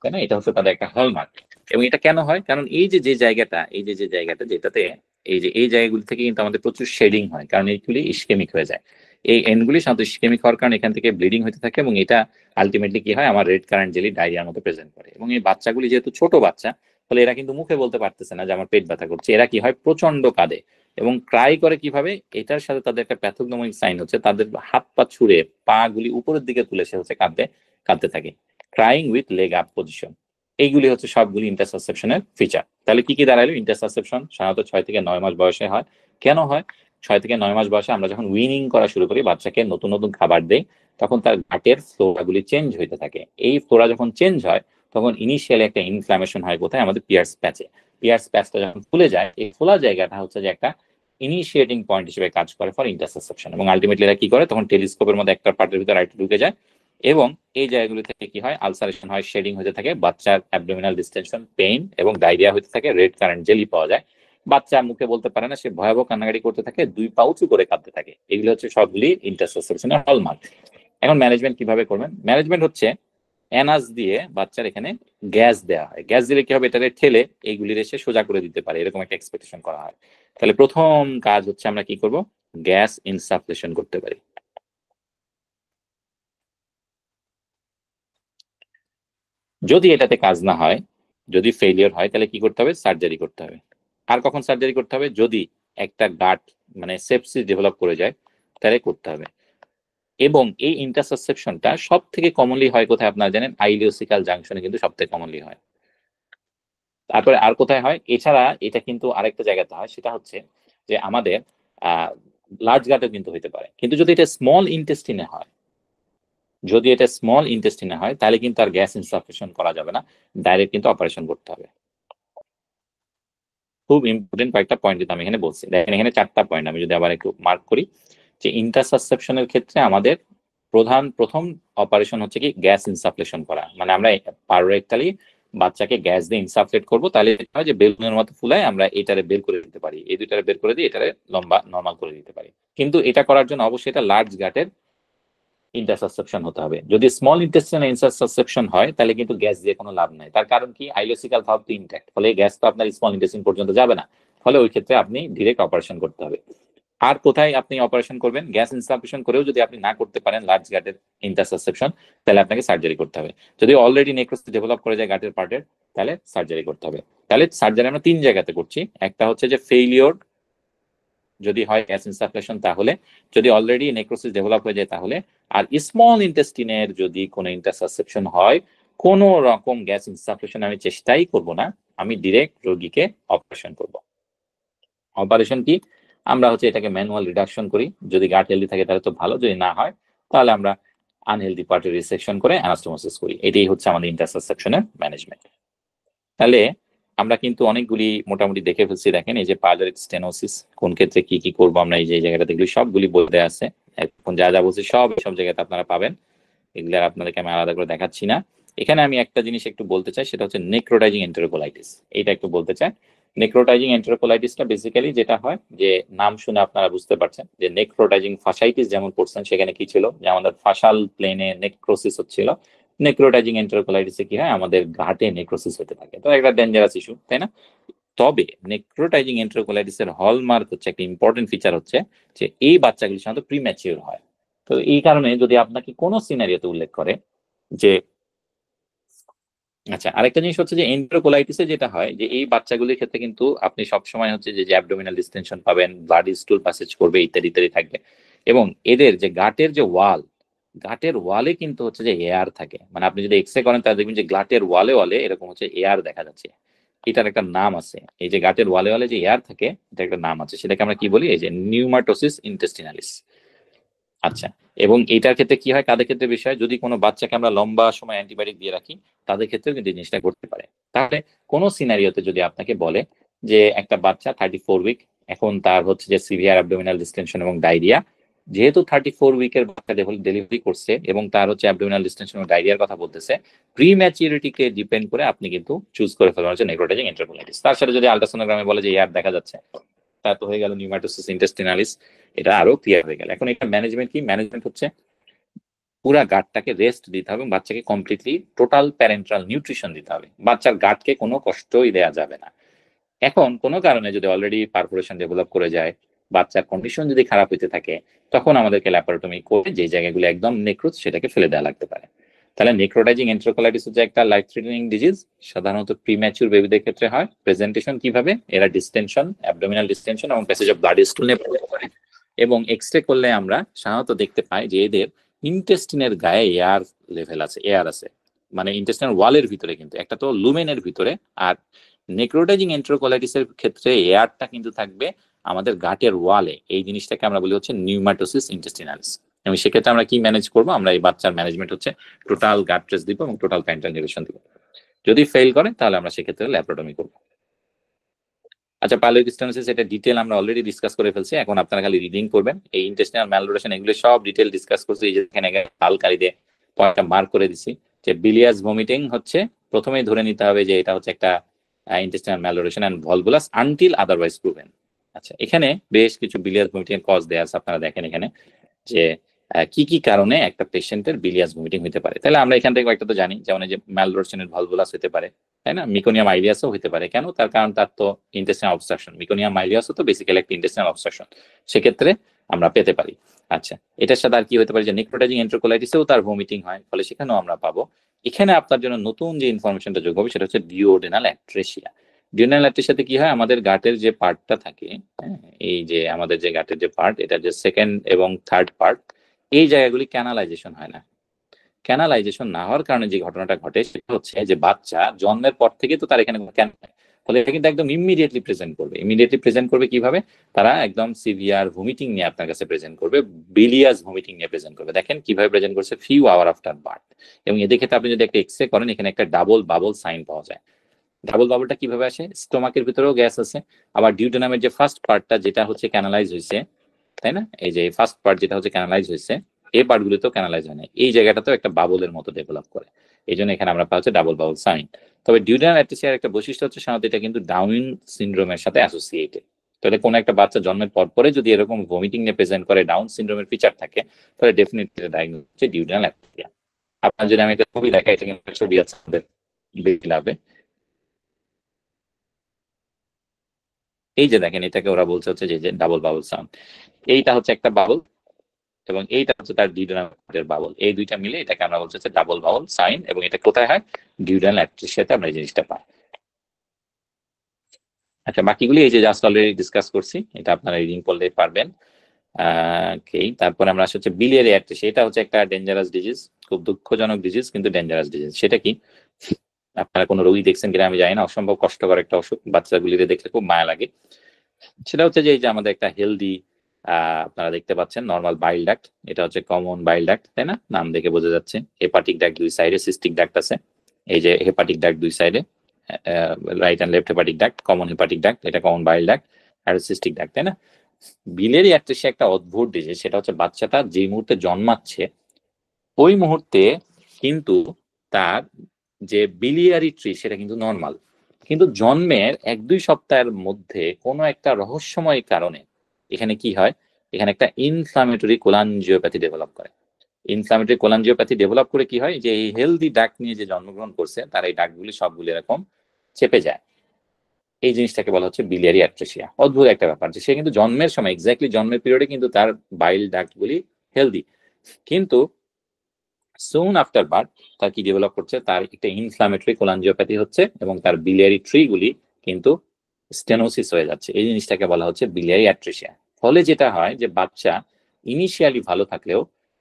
তাই না? এটা হচ্ছে তাদের একটা হলমার্ক। এবং এটা কেন হয়? কারণ এই যে জায়গাটা, যে জায়গাটা যেটাতে এই জায়গাগুলি থেকে কিন্তু আমাদের প্রচুর শেডিং হয়, কারণ এইগুলি ইস্কেমিক হয়ে যায়। এই এন্ডগুলি সাধারণত ইস্কেমিক হওয়ার কারণে এখান থেকে ব্লিডিং হতে থাকে, এবং এটা আলটিমেটলি কি হয়? আমার রেড কারেন্ট জেলি ডায়রিয়ার মতো প্রেজেন্ট করে। এবং এই বাচ্চাগুলি যেহেতু ছোট বাচ্চা, ফলে এরা কিন্তু মুখে বলতে পারতেছে না যে আমার পেট ব্যথা করছে। এরা কি হয়? প্রচন্ড কাঁদে এবং ক্রাই করে। কিভাবে? এটার সাথে তাদের একটা প্যাথোগনোমিক সাইন হচ্ছে তাদের হাত পা ছুঁড়ে পা গুলি উপরের দিকে তুলে সে হচ্ছে কাঁদতে থাকে, crying with leg up position. এইগুলি হচ্ছে সবগুলি ইন্টারসাসেপশনের ফিচার। তাহলে কি কি দাঁড়ালো? ইন্টারসাসেপশন সাধারণত 6 থেকে 9 মাস বয়সে হয়। কেন হয়? 6 থেকে 9 মাস বয়সে আমরা যখন উইনিং করা শুরু করি, বাচ্চাকে নতুন নতুন খাবার দেই, তখন তার ঘাটের ফ্লোরাগুলি চেঞ্জ হইতে থাকে। এই ফ্লোরা যখন চেঞ্জ হয়, তখন ইনিশিয়ালি একটা ইনফ্লামেশন হয় কোথায়? আমাদের পিয়ার্স প্যাচে। পিয়ার্স প্যাচটা যখন ফুলে যায়, এই ফোলা জায়গাটা হচ্ছে যে একটা ইনিশিয়েটিং পয়েন্ট হিসেবে কাজ করে ফর ইন্টারসাসেপশন। এবং আলটিমেটলি এরা কি করে? তখন টেলিস্কোপের মধ্যে একটা পার্টের ভিতরে আরেকটা ঢুকে যায়, এবং এই জায়গাগুলি থেকে কি হয়? আলসারেশন হয়, শেডিং হতে থাকে, বাচ্চার অ্যাবডোমিনাল ডিস্টেনশন, পেইন এবং ডায়রিয়া হতে থাকে, রেড কারেন্ট জেলি পাওয়া যায়। বাচ্চা মুখে বলতে পারে না, সে ভয়াবহ কান্নাকাটি করতে থাকে, 2 পা উঁচু করে কাঁদতে থাকে। এগুলো হচ্ছে সবগুলি ইন্টারসাসেপশনের হলমার্ক। এখন ম্যানেজমেন্ট কিভাবে করবেন? ম্যানেজমেন্ট হচ্ছে এনাস দিয়ে বাচ্চার এখানে গ্যাস দেওয়া হয়। গ্যাস দিলে কি হবে? এটাকে ঠেলে এইগুলি রেসে সোজা করে দিতে পারে, এরকম একটা এক্সপেকটেশন করা হয়। তাহলে প্রথম কাজ হচ্ছে আমরা কি করব? গ্যাস ইনসাফিসিয়েন্ট করতে পারি। যদি এটাতে কাজ না হয়, যদি ফেলিয়ার হয়, তাহলে কি করতে হবে? সার্জারি করতে হবে। আর কখন সার্জারি করতে হবে? যদি একটা গাট মানে সেপসিস ডেভেলপ করে যায়, তাহলে করতে হবে। এবং এই ইন্টারসাসেপশনটা সব থেকে কমনলি হয় কোথায় আপনারা জানেন? আইলিওসিকাল জাংশনে কিন্তু সব থেকে কমনলি হয়। তারপরে আর কোথায় হয়? এছাড়া এটা কিন্তু আরেকটা জায়গাতে হয়, সেটা হচ্ছে যে আমাদের লার্জ গাটেও কিন্তু হতে পারে। কিন্তু যদি এটা স্মল ইন্টেস্টিনে হয়, তাহলে কিন্তু আর গ্যাস ইনসাফিসিয়েন্ট করা যাবে না, ডাইরেক্ট কিন্তু অপারেশন করতে হবে। খুব ইম্পর্টেন্ট কয়েকটা পয়েন্ট কিন্তু আমি এখানে বলছি। দেখেন এখানে 4টা পয়েন্ট আমি যদি আবার একটু মার্ক করি, যে ইন্টারসাসেপশনের ক্ষেত্রে আমাদের প্রথম অপারেশন হচ্ছে কি? গ্যাস ইনসাফলেশন করা। মানে আমরা পারোরেক্টালি বাচ্চাকে গ্যাস দিয়ে ইনসাফলেট করবো, তাহলে হয় যে বেলুনের মতো ফুলায় আমরা এটারে বের করে দিতে পারি, এই দুইটারে বের করে দিয়ে এটারে লম্বা নর্মাল করে দিতে পারি। কিন্তু এটা করার জন্য অবশ্যই এটা লার্জ গাটের ইন্টারসাসেপশন হতে হবে। যদি স্মল ইন্টেস্টাইনাল ইন্টারসাসেপশন হয়, তাহলে কিন্তু গ্যাস দিয়ে কোনো লাভ নাই। তার কারণ কি? আইলোসিক্যাল ভালভ তো ইনট্যাক্ট, ফলে গ্যাস তো আপনার স্মল ইন্টেস্টাইন পর্যন্ত যাবে না। ফলে ওই ক্ষেত্রে আপনি ডিরেক্ট অপারেশন করতে হবে। আর কোথায় আপনি অপারেশন করবেন? গ্যাস ইনসাফিসিয়েন্ট করেও যদি আপনি না করতে পারেন লার্জ গাটের ইন্টারসাসেপশন, তাহলে আপনাকে সার্জারি করতে হবে। যদি অলরেডি নেক্রোসিস ডেভেলপ করে যায় গাটের পার্টের, তাহলে সার্জারি করতে হবে। তাহলে সার্জারি আমরা 3 জায়গাতে করছি। একটা হচ্ছে যে ফেইলিওর যদি হয় গ্যাস ইনসাফলেশন, তাহলে যদি অলরেডি নেক্রোসিস ডেভেলপ হয়ে যায় তাহলে, আর স্মল ইন্টেস্টিনের যদি কোনো ইন্টারসাসেপশন হয়, কোন রকম গ্যাস ইনসাফলেশন আমি চেষ্টাই করব না, আমি ডিরেক্ট রোগীকে অপারেশন করব। অপারেশন কি? আমরা হচ্ছে এটাকে ম্যানুয়াল রিডাকশন করি। যদি গাট হেলদি থাকে তাহলে তো ভালো, যদি না হয় তাহলে আমরা আনহেলদি পার্টে রিসেকশন করে অ্যানাস্টোমোসিস করি। এটাই হচ্ছে আমাদের ইন্টারসাসেপশনের ম্যানেজমেন্ট। তাহলে আমরা কিন্তু অনেকগুলি মোটামুটি দেখে ফেলছি। দেখেন এই যে পাইলোরিক স্টেনোসিস কোন ক্ষেত্রে কি কি করবো আমরা, এই যে জায়গাটা দেখলি সবগুলি বলতে আছে। এখন যা যা বলছি সব জায়গাতে আপনারা পাবেন, এগুলো আপনাদেরকে আমি আলাদা করে দেখাচ্ছি না। এখানে আমি একটা জিনিস একটু বলতে চাই, সেটা হচ্ছে নেক্রোটাইজিং এন্টেরোকোলাইটিস। এটা একটু বলতে চাই। নেক্রোটাইজিং এন্টেরোকোলাইটিসটা বেসিক্যালি যেটা হয়, যে নাম শুনে আপনারা বুঝতে পারছেন যে নেক্রোটাইজিং ফাসাইটিস যেমন পড়ছেন, সেখানে কি ছিল? যে আমাদের ফাসাল প্লেনে নেক্রোসিস হচ্ছিল। নেক্রোটাইজিং এন্টেরোকোলাইটিসে কি হয়? আমাদের ঘাটে নেক্রোসিস হতে থাকে। তো একটা ডেঞ্জারাস ইস্যু, তাই না? তবে নেক্রোটাইজিং এন্টেরোকোলাইটিসের হলমার্ক হচ্ছে, একটা ইম্পর্টেন্ট ফিচার হচ্ছে যে এই বাচ্চাগুলি সাধারণত প্রিম্যাচিউর হয়। তো এই কারণে যদি আপনাকে কোনো সিনারিওতে উল্লেখ করে যে, আচ্ছা আরেকটা জিনিস হচ্ছে যে এন্টেরোকোলাইটিসে যেটা হয়, যে এই বাচ্চাগুলির ক্ষেত্রে কিন্তু আপনি সবসময় হচ্ছে যে অ্যাবডোমিনাল ডিস্টেনশন পাবেন, ব্লাড স্টুল প্যাসেজ করবে, ইত্যাদি ইত্যাদি থাকবে। এবং এদের যে গাটের যে গাটের ওয়ালে কিন্তু হচ্ছে যে এয়ার থাকে। মানে আপনি যদি এক্সরে করেন তাহলে দেখবেন যে গাটের ওয়ালে এরকম হচ্ছে এয়ার দেখা যাচ্ছে। এটার একটা নাম আছে। এই যে গাটের ওয়ালে যে এয়ার থাকে, এটা একটা নাম আছে, সেটাকে আমরা কি বলি? এই যে নিউমাটোসিস ইন্টেস্টিনালিস। আচ্ছা, এবং এটার ক্ষেত্রে কি হয়? কাদের ক্ষেত্রে বিষয়? যদি কোনো বাচ্চাকে আমরা লম্বা সময় অ্যান্টিবায়োটিক দিয়ে রাখি, তাদের ক্ষেত্রেও কিন্তু এই জিনিসটা ঘটতে পারে। তাহলে কোনো সিনারিওতে যদি আপনাকে বলে যে একটা বাচ্চা 34 উইক, এখন তার হচ্ছে যে সিভিয়ার অ্যাবডোমিনাল ডিস্টেনশন এবং ডায়রিয়া, যেহেতু 34 উইকের বাচ্চা ডেলিভারি করছে এবং তার হচ্ছে অ্যাবডোমিনাল ডিস্টেনশন এবং ডায়রিয়ার কথা বলতেছে, প্রি ম্যাচিউরিটিকে ডিপেন্ড করে আপনি কিন্তু চুজ করে ফেলবেন হচ্ছে নেক্রোটাইজিং এন্টারকোলাইটিস। তার সাথে যদি আল্ট্রাসোনোগ্রামে বলে যে এয়ার দেখা যাচ্ছে, তা তো হয়ে গেল নিউমাটোসিস ইন্টেস্টিনালিস, এটা আরো ক্লিয়ার হয়ে গেল। এখন এটা ম্যানেজমেন্ট কি? ম্যানেজমেন্ট হচ্ছে পুরা গাটটাকে রেস্ট দিতে হবে, বাচ্চাকে কমপ্লিটলি টোটাল প্যারেন্টাল নিউট্রিশন দিতে হবে, বাচ্চার গাটকে কোনো কষ্টই দেওয়া যাবে না। এখন কোনো কারণে যদি অলরেডি পারফোরেশন ডেভেলপ করে যায়, বাচ্চার কন্ডিশন যদি খারাপ হতে থাকে, তখন আমাদেরকে ল্যাপারোটমি করে যে জায়গাগুলো একদম নেক্রোজ সেটাকে ফেলে দেওয়া লাগতে পারে। তাহলে নেক্রোটাইজিং এন্টারকোলাইটিস হচ্ছে একটা লাইফ থ্রেটেনিং ডিজিজ, সাধারণত প্রিম্যাচুর বেবিদের ক্ষেত্রে হয়। প্রেজেন্টেশন কিভাবে? এরা ডিস্টেনশন, অ্যাবডোমিনাল ডিস্টেনশন এবং প্যাসেজ অফ ব্লাড স্টুল নিয়ে প্রবলেম করে, এবং এক্সরে করলে আমরা সাধারণত দেখতে পাই যে এদের ইন্টেস্টিনের গায়ে এয়ার লেভেল আছে, এয়ার আছে, মানে ইন্টেস্টিনাল ওয়ালের ভিতরে, কিন্তু একটা তো লুমেনের ভিতরে। আর নেক্রোটাইজিং এন্টারকোলাইটিসের ক্ষেত্রে এয়ারটা কিন্তু থাকবে আমাদের গাটের ওয়ালে। এই জিনিসটাকে আমরা বলি হচ্ছে নিউমাটোসিস ইন্টেস্টিনালিস। এবং সেক্ষেত্রে আমরা কি ম্যানেজ করবো? আমরা এই বাচ্চার ম্যানেজমেন্ট হচ্ছে টোটাল গাট ট্রেস দিব এবং টোটাল প্যারেন্টাল নিউট্রিশন দিব। যদি ফেল করে তাহলে আমরা সেক্ষেত্রে ল্যাপারোটমি করবো। আচ্ছা, পাইলোরিক স্টেনোসিস এটা ডিটেল আমরা অলরেডি ডিসকাস করে ফেলছি, এখন আপনারা খালি রিডিং করবেন। এই ইন্টেস্টিনাল ম্যালনোরিশন এগুলো সব ডিটেল ডিসকাস করছি। এই যে এখানে লাল কালি দিয়ে পয়েন্টটা মার্ক করে দিছি যে বিলিয়াস ভমিটিং হচ্ছে প্রথমেই ধরে নিতে হবে যে এটা হচ্ছে একটা intestinal malrotation and volvulus until otherwise proven. আচ্ছা, এখানে বেশ কিছু বিলিয়াস ভমিটিং এর কজ দেয়া আছে, আপনারা দেখেন এখানে যে কি কি কারণে একটা পেশেন্টের বিলিয়াস ভমিটিং হতে পারে। তাহলে আমরা এখান থেকে একটা তো জানি, যেমন যে ম্যালনোরিশনের ভলভুলাস হতে পারে, তাই না? মিকোনিয়াম আইলিয়াসও হতে পারে। কেন? তার কারণ তার তো ইন্টেস্টিনাল অবস্ট্রাকশন, মিকোনিয়াম আইলিয়াসও তো বেসিক্যালি একটা ইন্টেস্টিনাল অবস্ট্রাকশন, সেক্ষেত্রে আমরা পেতে পারি। আচ্ছা, এটার সাথে আর কি হতে পারে যে নেক্রোটাইজিং এন্টারকোলাইটিসেও তার ভমিটিং হয়, ফলে সেখানেও আমরা পাবো। এখানে আপনার জন্য নতুন যে ইনফরমেশনটা যোগ হবে সেটা হচ্ছে ডিওডেনাল অ্যাট্রেসিয়া। ডিওডেনাল অ্যাট্রেসিয়াতে কি হয়? আমাদের গাটের যে পার্টটা থাকে, এই যে আমাদের যে গাটের যে পার্ট, এটা যে সেকেন্ড এবং থার্ড পার্ট, এই জায়গাগুলি ক্যানালাইজেশন হয় না। ক্যানালাইজেশন না হওয়ার কারণে যে ঘটনাটা ঘটে সেটা হচ্ছে যে বাচ্চা জন্মের পর থেকে তো তার এখানে ফলে এটা কিন্তু একদম ইমিডিয়েটলি প্রেজেন্ট করবে। ইমিডিয়েটলি প্রেজেন্ট করবে কিভাবে? তারা একদম সিভিয়ার ভমিটিং নিয়ে আপনার কাছে প্রেজেন্ট করবে, বিলিয়াস ভমিটিং নিয়ে প্রেজেন্ট করবে। দেখেন কিভাবে প্রেজেন্ট করছে, ফিউ আওয়ার আফটার বার্থ। এবং এদের ক্ষেত্রে আপনি যদি একটা এক্সরে করেন, এখানে একটা ডাবল বাবল সাইন পাওয়া যায়। ডাবল বাবলটা কিভাবে আসে? স্টোমাকের ভিতরেও গ্যাস আছে, আবার ডিউডেনামের যে ফার্স্ট পার্টটা যেটা হচ্ছে ক্যানালাইজ হয়েছে, তাই না? এই যে ফার্স্ট পার্ট যেটা হচ্ছে ক্যানালাইজ হয়েছে, এই পার্টগুলোতেও ক্যানালাইজ হয় না, এই জায়গাটাতেও একটা বাবলের মতো ডেভেলপ করে। এই জন্য এখানে আমরা পাচ্ছি ডাবল বাবল সাইন। তবে ডিউডেনাল অ্যাট্রেসিয়ার একটা বৈশিষ্ট্য হচ্ছে সাধারণত এটা কিন্তু ডাউন সিনড্রোমের সাথে অ্যাসোসিয়েটেড। তাহলে কোনো একটা বাচ্চা জন্মের পরে যদি এরকম ভমিটিং নিয়ে প্রেজেন্ট করে, ডাউন সিনড্রোমের ফিচার থাকে, তাহলে ডেফিনেটলি ডায়াগনোস হচ্ছে ডিউডেনাল অ্যাট্রেসিয়া। আপনার যদি আমি একটা ছবি দেখাই, এটা কিন্তু ছবি আছে আমাদের লাভে, এই যে দেখেন, এটাকে ওরা বলছে হচ্ছে যে ডাবল বাবল সাউন্ড। এইটা হচ্ছে একটা বাবল এবং এইটা হচ্ছে তার ডিউডেনাল বাবল, এই দুইটা মিলে এটাকে আমরা বলছি হচ্ছে ডাবল বাবল সাইন। এবং এটা কোথায় হয়? ডিউডেনাল অ্যাট্রেসিয়াতে আমরা এই জিনিসটা পাই। আচ্ছা, বাকিগুলি এই যে জাস্ট অলরেডি ডিসকাস করছি, এটা আপনারা রিডিং করলে পারবেন। তারপরে আমরা আসছি হচ্ছে বিলিয়ারি অ্যাট্রেসিয়া। এটা হচ্ছে একটা ডেঞ্জারাস ডিজিজ, খুব দুঃখজনক ডিজিজ কিন্তু ডেঞ্জারাস ডিজিজ। সেটা কি? আপনারা কোনো রোগী দেখছেন কিনা আমি জানি না, অসম্ভব কষ্টকর একটা অসুখ, বাচ্চাগুলিতে দেখলে খুব মায়া লাগে। সেটা হচ্ছে যে এই যে আমাদের একটা হেলদি আপনারা দেখতে পাচ্ছেন নর্মাল বাইল ডাক্ট, এটা হচ্ছে কমন বাইল ডাক্ট, তাই না? নাম দেখে বোঝা যাচ্ছে। হেপাটিক ডাক্ট দুই সাইডে, সিস্টিক ডাক্ট আছে। এই যে হেপাটিক ডাক্ট দুই সাইডে, right and left hepatic duct, common hepatic duct, এটা কমন বাইল ডাক্ট আর সিস্টিক ডাক্ট, তাই না? বিলিয়ারি অ্যাট্রেসিয়া একটা অদ্ভুত ডিজিজ। সেটা হচ্ছে বাচ্চাটা যে মুহূর্তে জন্মাচ্ছে ওই মুহূর্তে কিন্তু তার যে বিলিয়ারি ট্রি সেটা কিন্তু নর্মাল, কিন্তু জন্মের 1-2 সপ্তাহের মধ্যে কোনো একটা রহস্যময় কারণে এখানে কি হয়? এখানে একটা ইনফ্লামেটরি কোলাঞ্জিওপ্যাথি ডেভেলপ করে। ইনফ্লামেটরি কোলাঞ্জিওপ্যাথি ডেভেলপ করে কি হয়? যে এই হেলদি ডাক্ট নিয়ে যে জন্মগ্রহণ করছে তার এই ডাক্টগুলি সবগুলি এরকম চেপে যায়। এই জিনিসটাকে বলা হচ্ছে বিলিয়ারি অ্যাট্রেসিয়া। অদ্ভুত একটা ব্যাপার যে সে কিন্তু জন্মের সময়, এক্স্যাক্টলি জন্মের পিরিয়ডে কিন্তু তার বাইল ডাক্টগুলি হেলদি, কিন্তু সুন আফটার বার্থ তার কি ডেভেলপ করছে? তার একটা ইনফ্লামেটরি কোলাঞ্জিওপ্যাথি হচ্ছে এবং তার বিলিয়ারি ট্রি গুলি কিন্তু স্টেনোসিস হয়ে যাচ্ছে। এই জিনিসটাকে বলা হচ্ছে বিলিয়ারি অ্যাট্রেসিয়া। ফলে যেটা হয় যে বাচ্চা ইনিশিয়ালি ভালো থাকলেও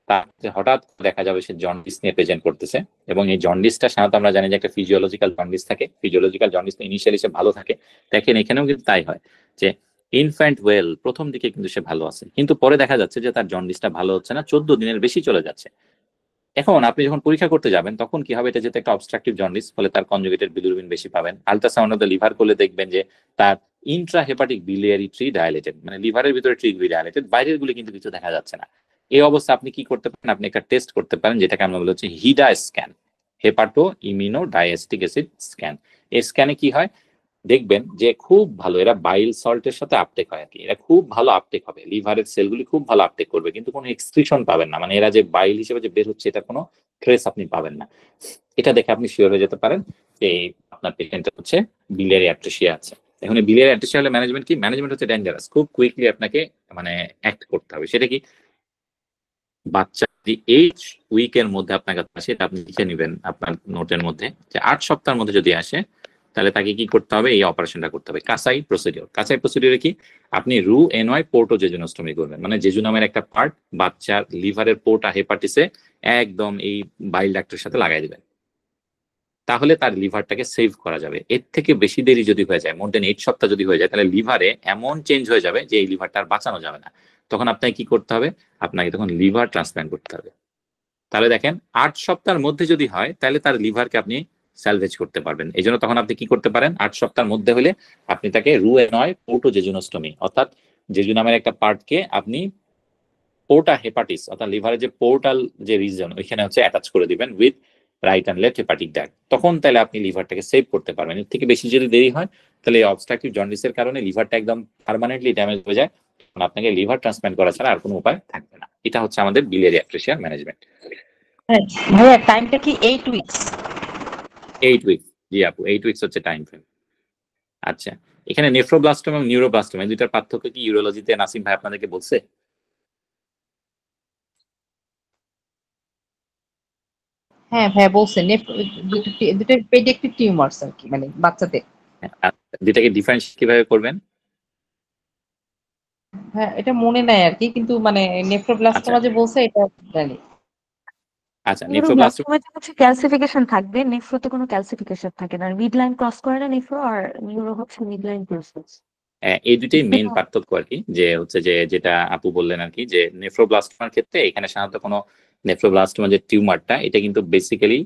তার হঠাৎ দেখা যাবে সে জন্ডিস নিয়ে প্রেজেন্ট করতেছে, এবং এই জন্ডিসটা সাধারণত আমরা জানি যে একটা ফিজিওলজিক্যাল জন্ডিস থাকে। ফিজিওলজিক্যাল জন্ডিস ইনিশিয়ালি সে ভালো থাকে, দেখেন এখানেও কিন্তু তাই হয় যে ইনফ্যান্ট ওয়েল প্রথম দিকে কিন্তু সে ভালো আছে, কিন্তু পরে দেখা যাচ্ছে যে তার জন্ডিসটা ভালো হচ্ছে না, 14 দিনের বেশি চলে যাচ্ছে। এখন আপনি যখন পরীক্ষা করতে যাবেন তখন কি হবে, এটা যেহেতু একটা অবস্ট্রাকটিভ জন্ডিস, ফলে তার কনজুগেটেড বিলিরুবিন বেশি পাবেন। আলট্রাসাউন্ড অফ দ্য লিভার করলে দেখবেন যে তার ইন্ট্রাহেপাটিক বিলিয়ারি ট্রি ডায়ালেটেড, মানে লিভারের ভিতরে ট্রিগুলি ডায়ালেটেড, বাইরের গুলি কিন্তু কিছু দেখা যাচ্ছে না। এই অবস্থা আপনি কি করতে পারেন, আপনি একটা টেস্ট করতে পারেন যেটাকে আমরা বলি হচ্ছে HIDA scan, hepato imino diacetic acid scan. এই স্ক্যানে কি হয় দেখবেন যে খুব ভালো এরা বাইল সল্টের সাথে আপটেক হয় আর কি, এরা খুব ভালো আপটেক হবে, লিভারের সেলগুলি খুব ভালো আপটেক করবে, কিন্তু কোনো এক্সক্রিশন পাবেন না, মানে এরা যে বাইল হিসেবে যে বের হচ্ছে এটা কোনো ট্রেস আপনি পাবেন না। এটা দেখে আপনি শিওর হয়ে যেতে পারেন যে আপনার পেশেন্টের হচ্ছে বিলিয়ারি অ্যাট্রেসিয়া আছে। এখন বিলিয়ারি অ্যাট্রেসিয়া হলে ম্যানেজমেন্ট কি, ম্যানেজমেন্ট হচ্ছে ডেঞ্জারাস, খুব কুইকলি আপনাকে মানে অ্যাক্ট করতে হবে। সেটা কি, বাচ্চা যদি 8 উইকের মধ্যে আপনার কাছে আসে, এটা আপনি লিখে নেবেন আপনার নোটের মধ্যে, যে 8 সপ্তাহের মধ্যে যদি আসে তাহলে তাকে কি করতে হবে, এই অপারেশনটা করতে হবে, কাসাই প্রসিডিওর। কাসাই প্রসিডিওরে কি, আপনি রু এনওয়াই পোর্টো জেজুনোস্টমি করবেন, মানে জেজু নামের একটা পার্ট বাচ্চার লিভারের পোর্টা হেপাটিসে একদম এই বাইল ডাক্টের সাথে লাগাই দিবেন, তাহলে তার লিভারটাকে সেভ করা যাবে। এর থেকে বেশি দেরি যদি হয়ে যায়, মোর দেন 8 সপ্তাহ যদি হয়ে যায়, তাহলে লিভারে এমন চেঞ্জ হয়ে যাবে যে এই লিভারটা আর বাঁচানো যাবে না। তখন আপনাকে কি করতে হবে, আপনাকে তখন লিভার ট্রান্সপ্ল্যান্ট করতে হবে। তাহলে দেখেন 8 সপ্তাহের মধ্যে যদি হয় তাহলে তার লিভারকে আপনি স্যালভেজ করতে পারবেন। এই জন্য তখন আপনি কি করতে পারেন, 8 সপ্তাহের মধ্যে হলে আপনি তাকে রুএনয় পোর্টো জেজুনোস্টমি, অর্থাৎ জেজু নামের একটা পার্টকে আপনি পোর্টা হেপাটিস অর্থাৎ লিভারের যে পোর্টাল যে রিজন ওইখানে হচ্ছে অ্যাটাচ করে দিবেন with right and left hepatic ডাক, তখন তাহলে আপনি লিভারটাকে সেভ করতে পারবেন। এর থেকে বেশি যদি দেরি হয় তাহলে এই অবস্ট্রাকটিভ জন্ডিসের কারণে লিভারটা একদম পার্মানেন্টলি ড্যামেজ হয়ে যায়, তখন আপনাকে লিভার ট্রান্সপ্ল্যান্ট করা ছাড়া আর কোনো উপায় থাকবে না। এটা হচ্ছে আমাদের বিলিয়ারি অ্যাট্রেসিয়ার ম্যানেজমেন্ট। ভাইয়া টাইমটা কি 8 উইকস? 8 উইকস, জি আপু 8 উইকস হচ্ছে টাইম ফ্রেম। আচ্ছা, এখানে নেফ্রোব্লাস্টম এবং নিউরোব্লাস্টম এই দুইটার পার্থক্য কি ইউরোলজিতে নাসিম ভাই আপনাদেরকে বলছে? হ্যাঁ ভাইয়া বলছেন দুটো পেডিয়াট্রিক টিউমারস আর কি, মানে বাচ্চাদের। আর দুইটাকে ডিফারেন্স কিভাবে করবেন? হ্যাঁ এটা মনে নাই আর কি, কিন্তু মানে নেফ্রোব্লাস্টোমা যে বলছে এটা জানি। আচ্ছা, নেফ্রোব্লাস্টম নিউরোব্লাস্টোমাতে হচ্ছে ক্যালসিফিকেশন থাকবে, নেফ্রোতে কোনো ক্যালসিফিকেশন থাকে না, মিড লাইন ক্রস করে না নেফ্রো, আর নিউরো হচ্ছে মিড লাইন ক্রস। এই দুটোই মেইন পার্থক্য আর কি, যে হচ্ছে যে যেটা আপু বললেন আর কি, যে নেফ্রোব্লাস্টোমার ক্ষেত্রে এখানে সাধারণত কোনো নেফ্রোব্লাস্টোমা যে টিউমারটা এটা কিন্তু বেসিক্যালি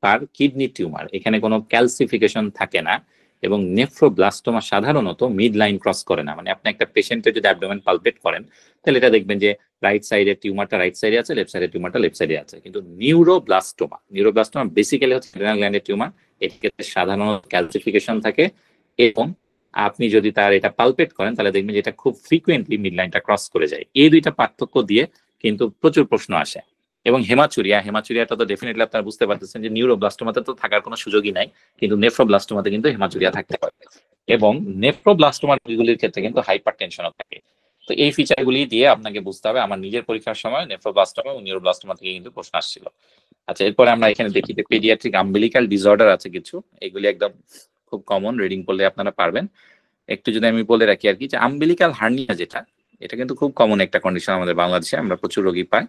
তার কিডনি টিউমার, এখানে কোনো ক্যালসিফিকেশন থাকে না, এবং নেফ্রোব্লাস্টোমা সাধারণত মিড লাইন ক্রস করে না। মানে আপনি একটা পেশেন্টের যদি অ্যাবডোমেন পালপেট করেন তাহলে এটা দেখবেন যে রাইট সাইডের টিউমারটা রাইট সাইডে আছে, লেফট সাইডের টিউমারটা লেফট সাইডে আছে। কিন্তু নিউরোব্লাস্টোমা বেসিক্যালি হচ্ছে অ্যাড্রেনাল গ্ল্যান্ডের টিউমার, এর ক্ষেত্রে সাধারণত ক্যালসিফিকেশন থাকে, এবং আপনি যদি তার এটা পালপেট করেন তাহলে দেখবেন যে এটা খুব ফ্রিকুয়েন্টলি মিড লাইনটা ক্রস করে যায়। এই দুইটা পার্থক্য দিয়ে কিন্তু প্রচুর প্রশ্ন আসে। এবং হেমাচুরিয়াটা তো ডেফিনেটলি আপনারা বুঝতে পারতেছেন যে নিউরোব্লাস্টোমাতে তো থাকার কোনো সুযোগই নাই, কিন্তু নেফ্রোব্লাস্টোমাতে কিন্তু হেমাচুরিয়া থাকতে পারে, এবং নেফ্রোব্লাস্টোমার রোগীগুলির ক্ষেত্রে কিন্তু হাইপার টেনশনও থাকে। তো এই ফিচারগুলি দিয়ে আপনাকে বুঝতে হবে। আমার নিজের পরীক্ষার সময় নেফ্রোব্লাস্টোমা এবং নিউরোব্লাস্টোমা থেকে কিন্তু প্রশ্ন আসছিল। আচ্ছা, এরপরে আমরা এখানে দেখি যে পেডিয়াট্রিক আম্বিলিক্যাল ডিসঅর্ডার আছে কিছু, এগুলি একদম খুব কমন, রিডিং করলে আপনারা পারবেন। একটু যদি আমি বলে রাখি আর কি, যে আম্বিলিক্যাল হার্নিয়া যেটা, এটা কিন্তু খুব কমন একটা কন্ডিশন আমাদের বাংলাদেশে, আমরা প্রচুর রোগী পাই।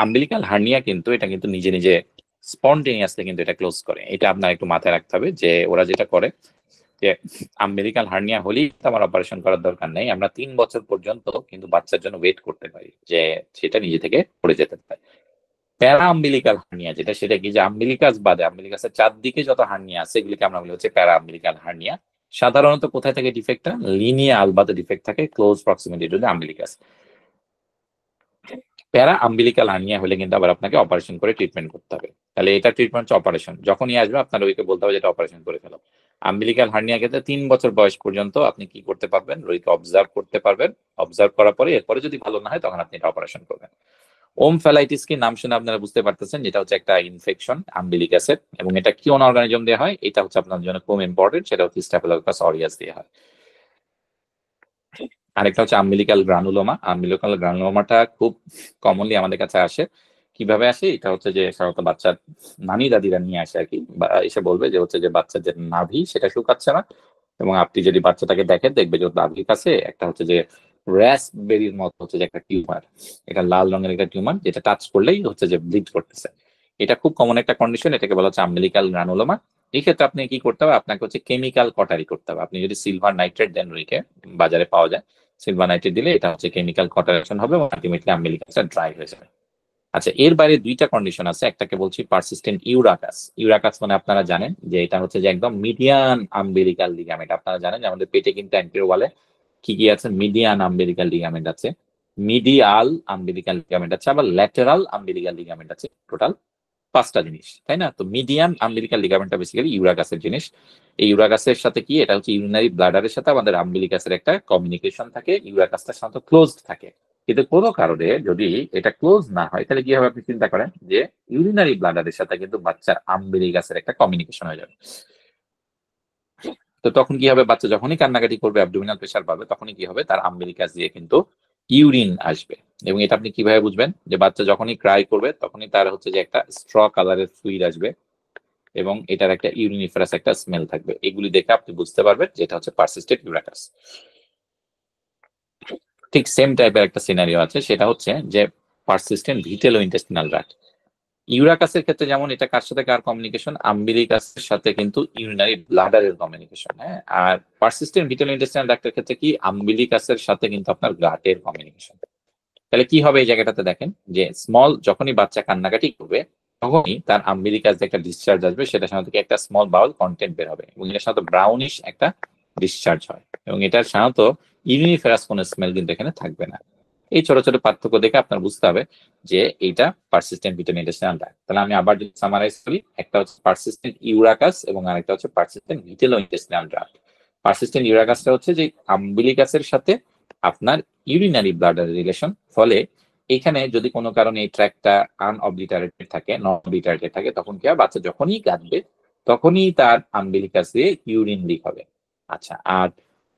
আম্বিলিক্যাল হার্নিয়া কিন্তু এটা কিন্তু নিজে নিজে স্পন্টেনিয়াসলি কিন্তু এটা ক্লোজ করে, এটা আপনার একটু মাথায় রাখতে হবে। যে ওরা যেটা করে যে আম্বিলিক্যাল হার্নিয়া হলেই আমার অপারেশন করার দরকার নেই, আমরা 3 বছর পর্যন্ত কিন্তু বাচ্চার জন্য ওয়েট করতে পারি যে সেটা নিজে থেকে পড়ে যেতে পারে। প্যারা আম্বিলিক্যাল হার্নিয়া যেটা, সেটা কি, যে আম্বিলিকাস বাদে আম্বিলিকাসের চারদিকে যত হার্নিয়া আছে এগুলিকে আমরা বলি হচ্ছে প্যারা আম্বিলিক্যাল হার্নিয়া। সাধারণত কোথায় থাকে ডিফেক্টটা, লিনিয়া আলবাতে ডিফেক্ট থাকে, close proximity to the umbilicus. প্যারা আম্বিলিক্যাল হার্নিয়া হলে কিন্তু আবার আপনাকে অপারেশন করে ট্রিটমেন্ট করতে হবে। তাহলে এটা ট্রিটমেন্ট হচ্ছে অপারেশন, যখনই আসবে আপনার রোগীকে বলতে হবে যেটা অপারেশন করে ফেলো। আম্বিলিক্যাল হার্নিয়া ক্ষেত্রে 3 বছর বয়স পর্যন্ত আপনি কি করতে পারবেন, রোগীকে অবজার্ভ করতে পারবেন, অবজার্ভ করার পরে এরপরে যদি ভালো না হয় তখন আপনি এটা অপারেশন করবেন। ওমফ্যালাইটিস কি, নাম শুনে আপনারা বুঝতে পারতেছেন যেটা হচ্ছে একটা ইনফেকশন আম্বিলিকাসের, এবং এটা কি অর্গানিজম দিয়ে হয়, এটা হচ্ছে আপনার জন্য খুব ইম্পর্টেন্ট, সেটা হচ্ছে স্ট্যাফিলোকোকাস অরিয়াস দিয়ে হয়। আরেকটা হচ্ছে আম্বিলিক্যাল গ্রানুলোমাটা খুব কমনলি আমাদের কাছে আসে। কিভাবে আসে, এটা হচ্ছে যে সাধারণত বাচ্চার নানি দাদিরা নিয়ে আসে আর কি, বা এসে বলবে যে হচ্ছে যে বাচ্চার যে নাভি সেটা শুকাচ্ছে না, এবং আপনি যদি বাচ্চাটাকে দেখেন দেখবে যে নাভির কাছে একটা হচ্ছে যে রাসবেরির মতো হচ্ছে যে একটা টিউমার, এটা লাল রঙের একটা টিউমার, যেটা টাচ করলেই হচ্ছে যে ব্লিড করতেছে। এটা খুব কমন একটা কন্ডিশন, এটাকে বলা হচ্ছে আম্বিলিক্যাল গ্রানুলোমা। এই ক্ষেত্রে আপনি কি করতে হবে, আপনাকে হচ্ছে কেমিক্যাল কটারি করতে হবে। আপনি যদি সিলভার নাইট্রেট দেন রুইকে, বাজারে পাওয়া যায়, সিলভার নাইট্রেট দিলে এটা হচ্ছে কেমিক্যাল কটারেশন হবে এবং আলটিমেটলি আম্বিলিকাসটা ড্রাই হয়ে যাবে। আচ্ছা, এর বাইরে দুইটা কন্ডিশন আছে, একটাকে বলছি পারসিস্টেন্ট ইউরাকাস। ইউরাকাস মানে আপনারা জানেন যে এটা হচ্ছে যে একদম মিডিয়ান আম্বিলিকাল লিগামেন্ট। আপনারা জানেন যে আমাদের পেটে কিন্তু অ্যান্টেরিয়র ওয়ালে কি কি আছে, মিডিয়ান আম্বিলিকাল লিগামেন্ট আছে, মিডিয়াল আম্বিলিকাল লিগামেন্ট আছে, আবার ল্যাটেরাল আম্বিলিকাল লিগামেন্ট আছে। টোটাল 5টা জিনিস, তাই না? তো মিডিয়ান আম্বিলিকাল লিগামেন্টটা বেসিক্যালি ইউরাকাসের জিনিস। এই ইউরাকাসের সাথে কি, এটা হচ্ছে ইউরিনারি ব্লাডারের সাথে আমাদের আম্বিলিকাসের একটা কমিউনিকেশন থাকে। ইউরাকাসটা সাধারণত ক্লোজড থাকে, কিন্তু কোনো কারণে যদি এটা ক্লোজ না হয় তাহলে কি হবে আপনি চিন্তা করেন যে ইউরিনারি ব্লাডারের সাথে কিন্তু বাচ্চার আম্বিলিকাসের একটা কমিউনিকেশন হয়ে যাবে। তো তখন কি হবে, বাচ্চা যখনই কান্নাকাটি করবে, অ্যাবডোমিনাল প্রেসার পাবে, তখনই কি হবে, তার আম্বিলিকাস দিয়ে কিন্তু ইউরিন আসবে। এবং এটা আপনি কিভাবে বুঝবেন, যে বাচ্চা যখনই ক্রাই করবে তখনই তার হচ্ছে যে একটা স্ট্র কালারের ফ্লুইড আসবে এবং এটার একটা ইউরিনিফারাস একটা স্মেল থাকবে। এগুলি দেখে আপনি বুঝতে পারবেন যে এটা হচ্ছে পারসিস্টেন্ট ইউরাকাস। ঠিক সেম টাইপের একটা সিনারিও আছে, সেটা হচ্ছে যে পারসিস্টেন্ট ভিটেলো ইন্টেস্টিনাল ড্রাক্ট। ইউরাকাসের ক্ষেত্রে যেমন এটা কার সাথে কার কমিউনিকেশন, আম্বিলিকাসের সাথে কিন্তু ইউরিনারি ব্লাডারের কমিউনিকেশন। হ্যাঁ, আর পারসিস্টেন্ট ভিটেলো ইন্টেস্টিনাল ড্রাক্টের ক্ষেত্রে কি, আম্বিলিকাসের সাথে কিন্তু আপনার গাটের কমিউনিকেশন। তাহলে কি হবে এই জায়গাটাতে দেখেন, যে স্মল যখনই বাচ্চা কান্নাকাটি করবে তখনই তার আম্বিলিকাস যে একটা ডিসচার্জ আসবে, সেটা সাধারণত একটা স্মল বাউল কন্টেন্ট বের হবে এবং এটা সাধারণত ব্রাউনিশ একটা ডিসচার্জ হয় এবং এটার সাধারণত ইউরিনিফেরাস কোনো স্মেল কিন্তু এখানে থাকবে না। এই ছোট ছোট পার্থক্য দেখে আপনার বুঝতে হবে যে এইটা পারসিস্টেন্ট ভিটেলো ইন্টেস্টিনাল ড্রাক্ট। তাহলে আমি আবার যদি সামারাইজ করি, একটা হচ্ছে পারসিস্টেন্ট ইউরাকাস এবং আরেকটা হচ্ছে পারসিস্টেন্ট ভিটেলো ইন্টেস্টিনাল ড্রাক্ট। পারসিস্টেন্ট ইউরাকাসটা হচ্ছে যে আম্বিলিকাসের সাথে আপনার ইউরিনারি ব্লাডার রিলেশন, ফলে এখানে যদি কোনো কারণে এই ট্র্যাকটা আনঅবলিটারেটেড থাকে, নন অবলিটারেটেড থাকে, তখন কি হয়, বাচ্চা যখনই কাঁদবে তখনই তার আম্বিলিকাস দিয়ে ইউরিন লিক হবে। আচ্ছা, আর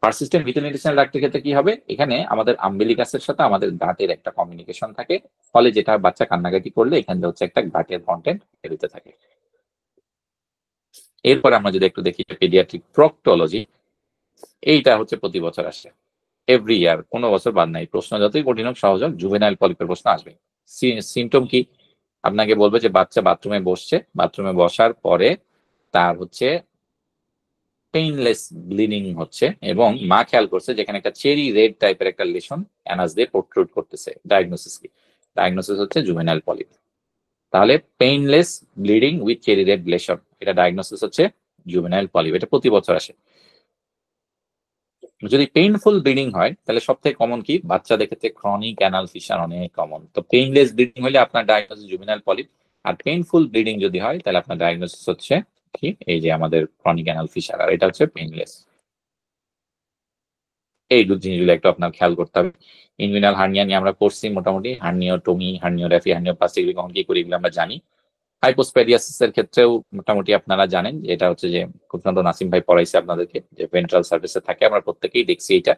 পারসিস্টেন্ট ভিটেলো ইন্টেস্টিনাল ড্রাক্টের ক্ষেত্রে কি হবে, এখানে আমাদের আম্বিলিকাসের সাথে আমাদের গাটের একটা কমিউনিকেশন থাকে, ফলে যেটা বাচ্চা কান্নাকাটি করলে এখানে হচ্ছে একটা গাটের কন্টেন্ট বেরোতে থাকে। এরপরে আমরা যদি একটু দেখি পেডিয়াট্রিক প্রক্টোলজি, এইটা হচ্ছে প্রতি বছর আসে, এভরি ইয়ার, কোনো বছর বাদ নাই। প্রশ্ন যতই কঠিন হোক সহজ হোক, জুভেনাইল পলিপের প্রশ্ন আসবে। সিমটম কি, আপনাকে বলবে যে বাচ্চা বাথরুমে বসছে, বাথরুমে বসার পরে তার হচ্ছে পেইনলেস ব্লিডিং হচ্ছে এবং মা খেয়াল করছে যেখানে একটা চেরি রেড টাইপের একটা লেশন অ্যানাস দিয়ে প্রোট্রুড করতেছে। ডায়াগনোসিস কি, ডায়াগনোসিস হচ্ছে জুভেনাইল পলিপ। তাহলে painless bleeding with cherry red lesion, এটা ডায়াগনোসিস হচ্ছে জুভেনাইল পলিপ। এটা প্রতি বছর আসে। যদি পেইনফুল ব্লিডিং হয় তাহলে সব থেকে কমন কি, বাচ্চাদের ক্ষেত্রে ক্রনিক অ্যানাল ফিশার অনেক কমন। তো পেইনলেস ব্লিডিং হলে আপনার ডায়াগনোসিস জুভেনাইল পলিপ, আর পেইনফুল ব্লিডিং যদি হয় তাহলে আপনার ডায়াগনোসিস হচ্ছে কি, এই যে আমাদের ক্রনিক অ্যানাল ফিশার, আর এটা হচ্ছে পেইনলেস। এই দু জিনিসগুলো একটু আপনার খেয়াল করতে হবে। ইনগুইনাল হার্নিয়া নিয়ে আমরা পড়ছি মোটামুটি, হার্নিওটমি, হার্নিওগ্রাফি, হার্নিওপ্লাস্টি, এগুলো কখন কি করি এগুলো আমরা জানি। হাইপোস্পেডিয়াসিস এর ক্ষেত্রেও মোটামুটি আপনারা জানেন যে এটা হচ্ছে যে, খুব সুন্দর নাসিম ভাই পড়াইছে আপনাদেরকে, যে ভেন্ট্রাল সার্ভিসে থাকে, আমরা প্রত্যেকেই দেখছি এটা।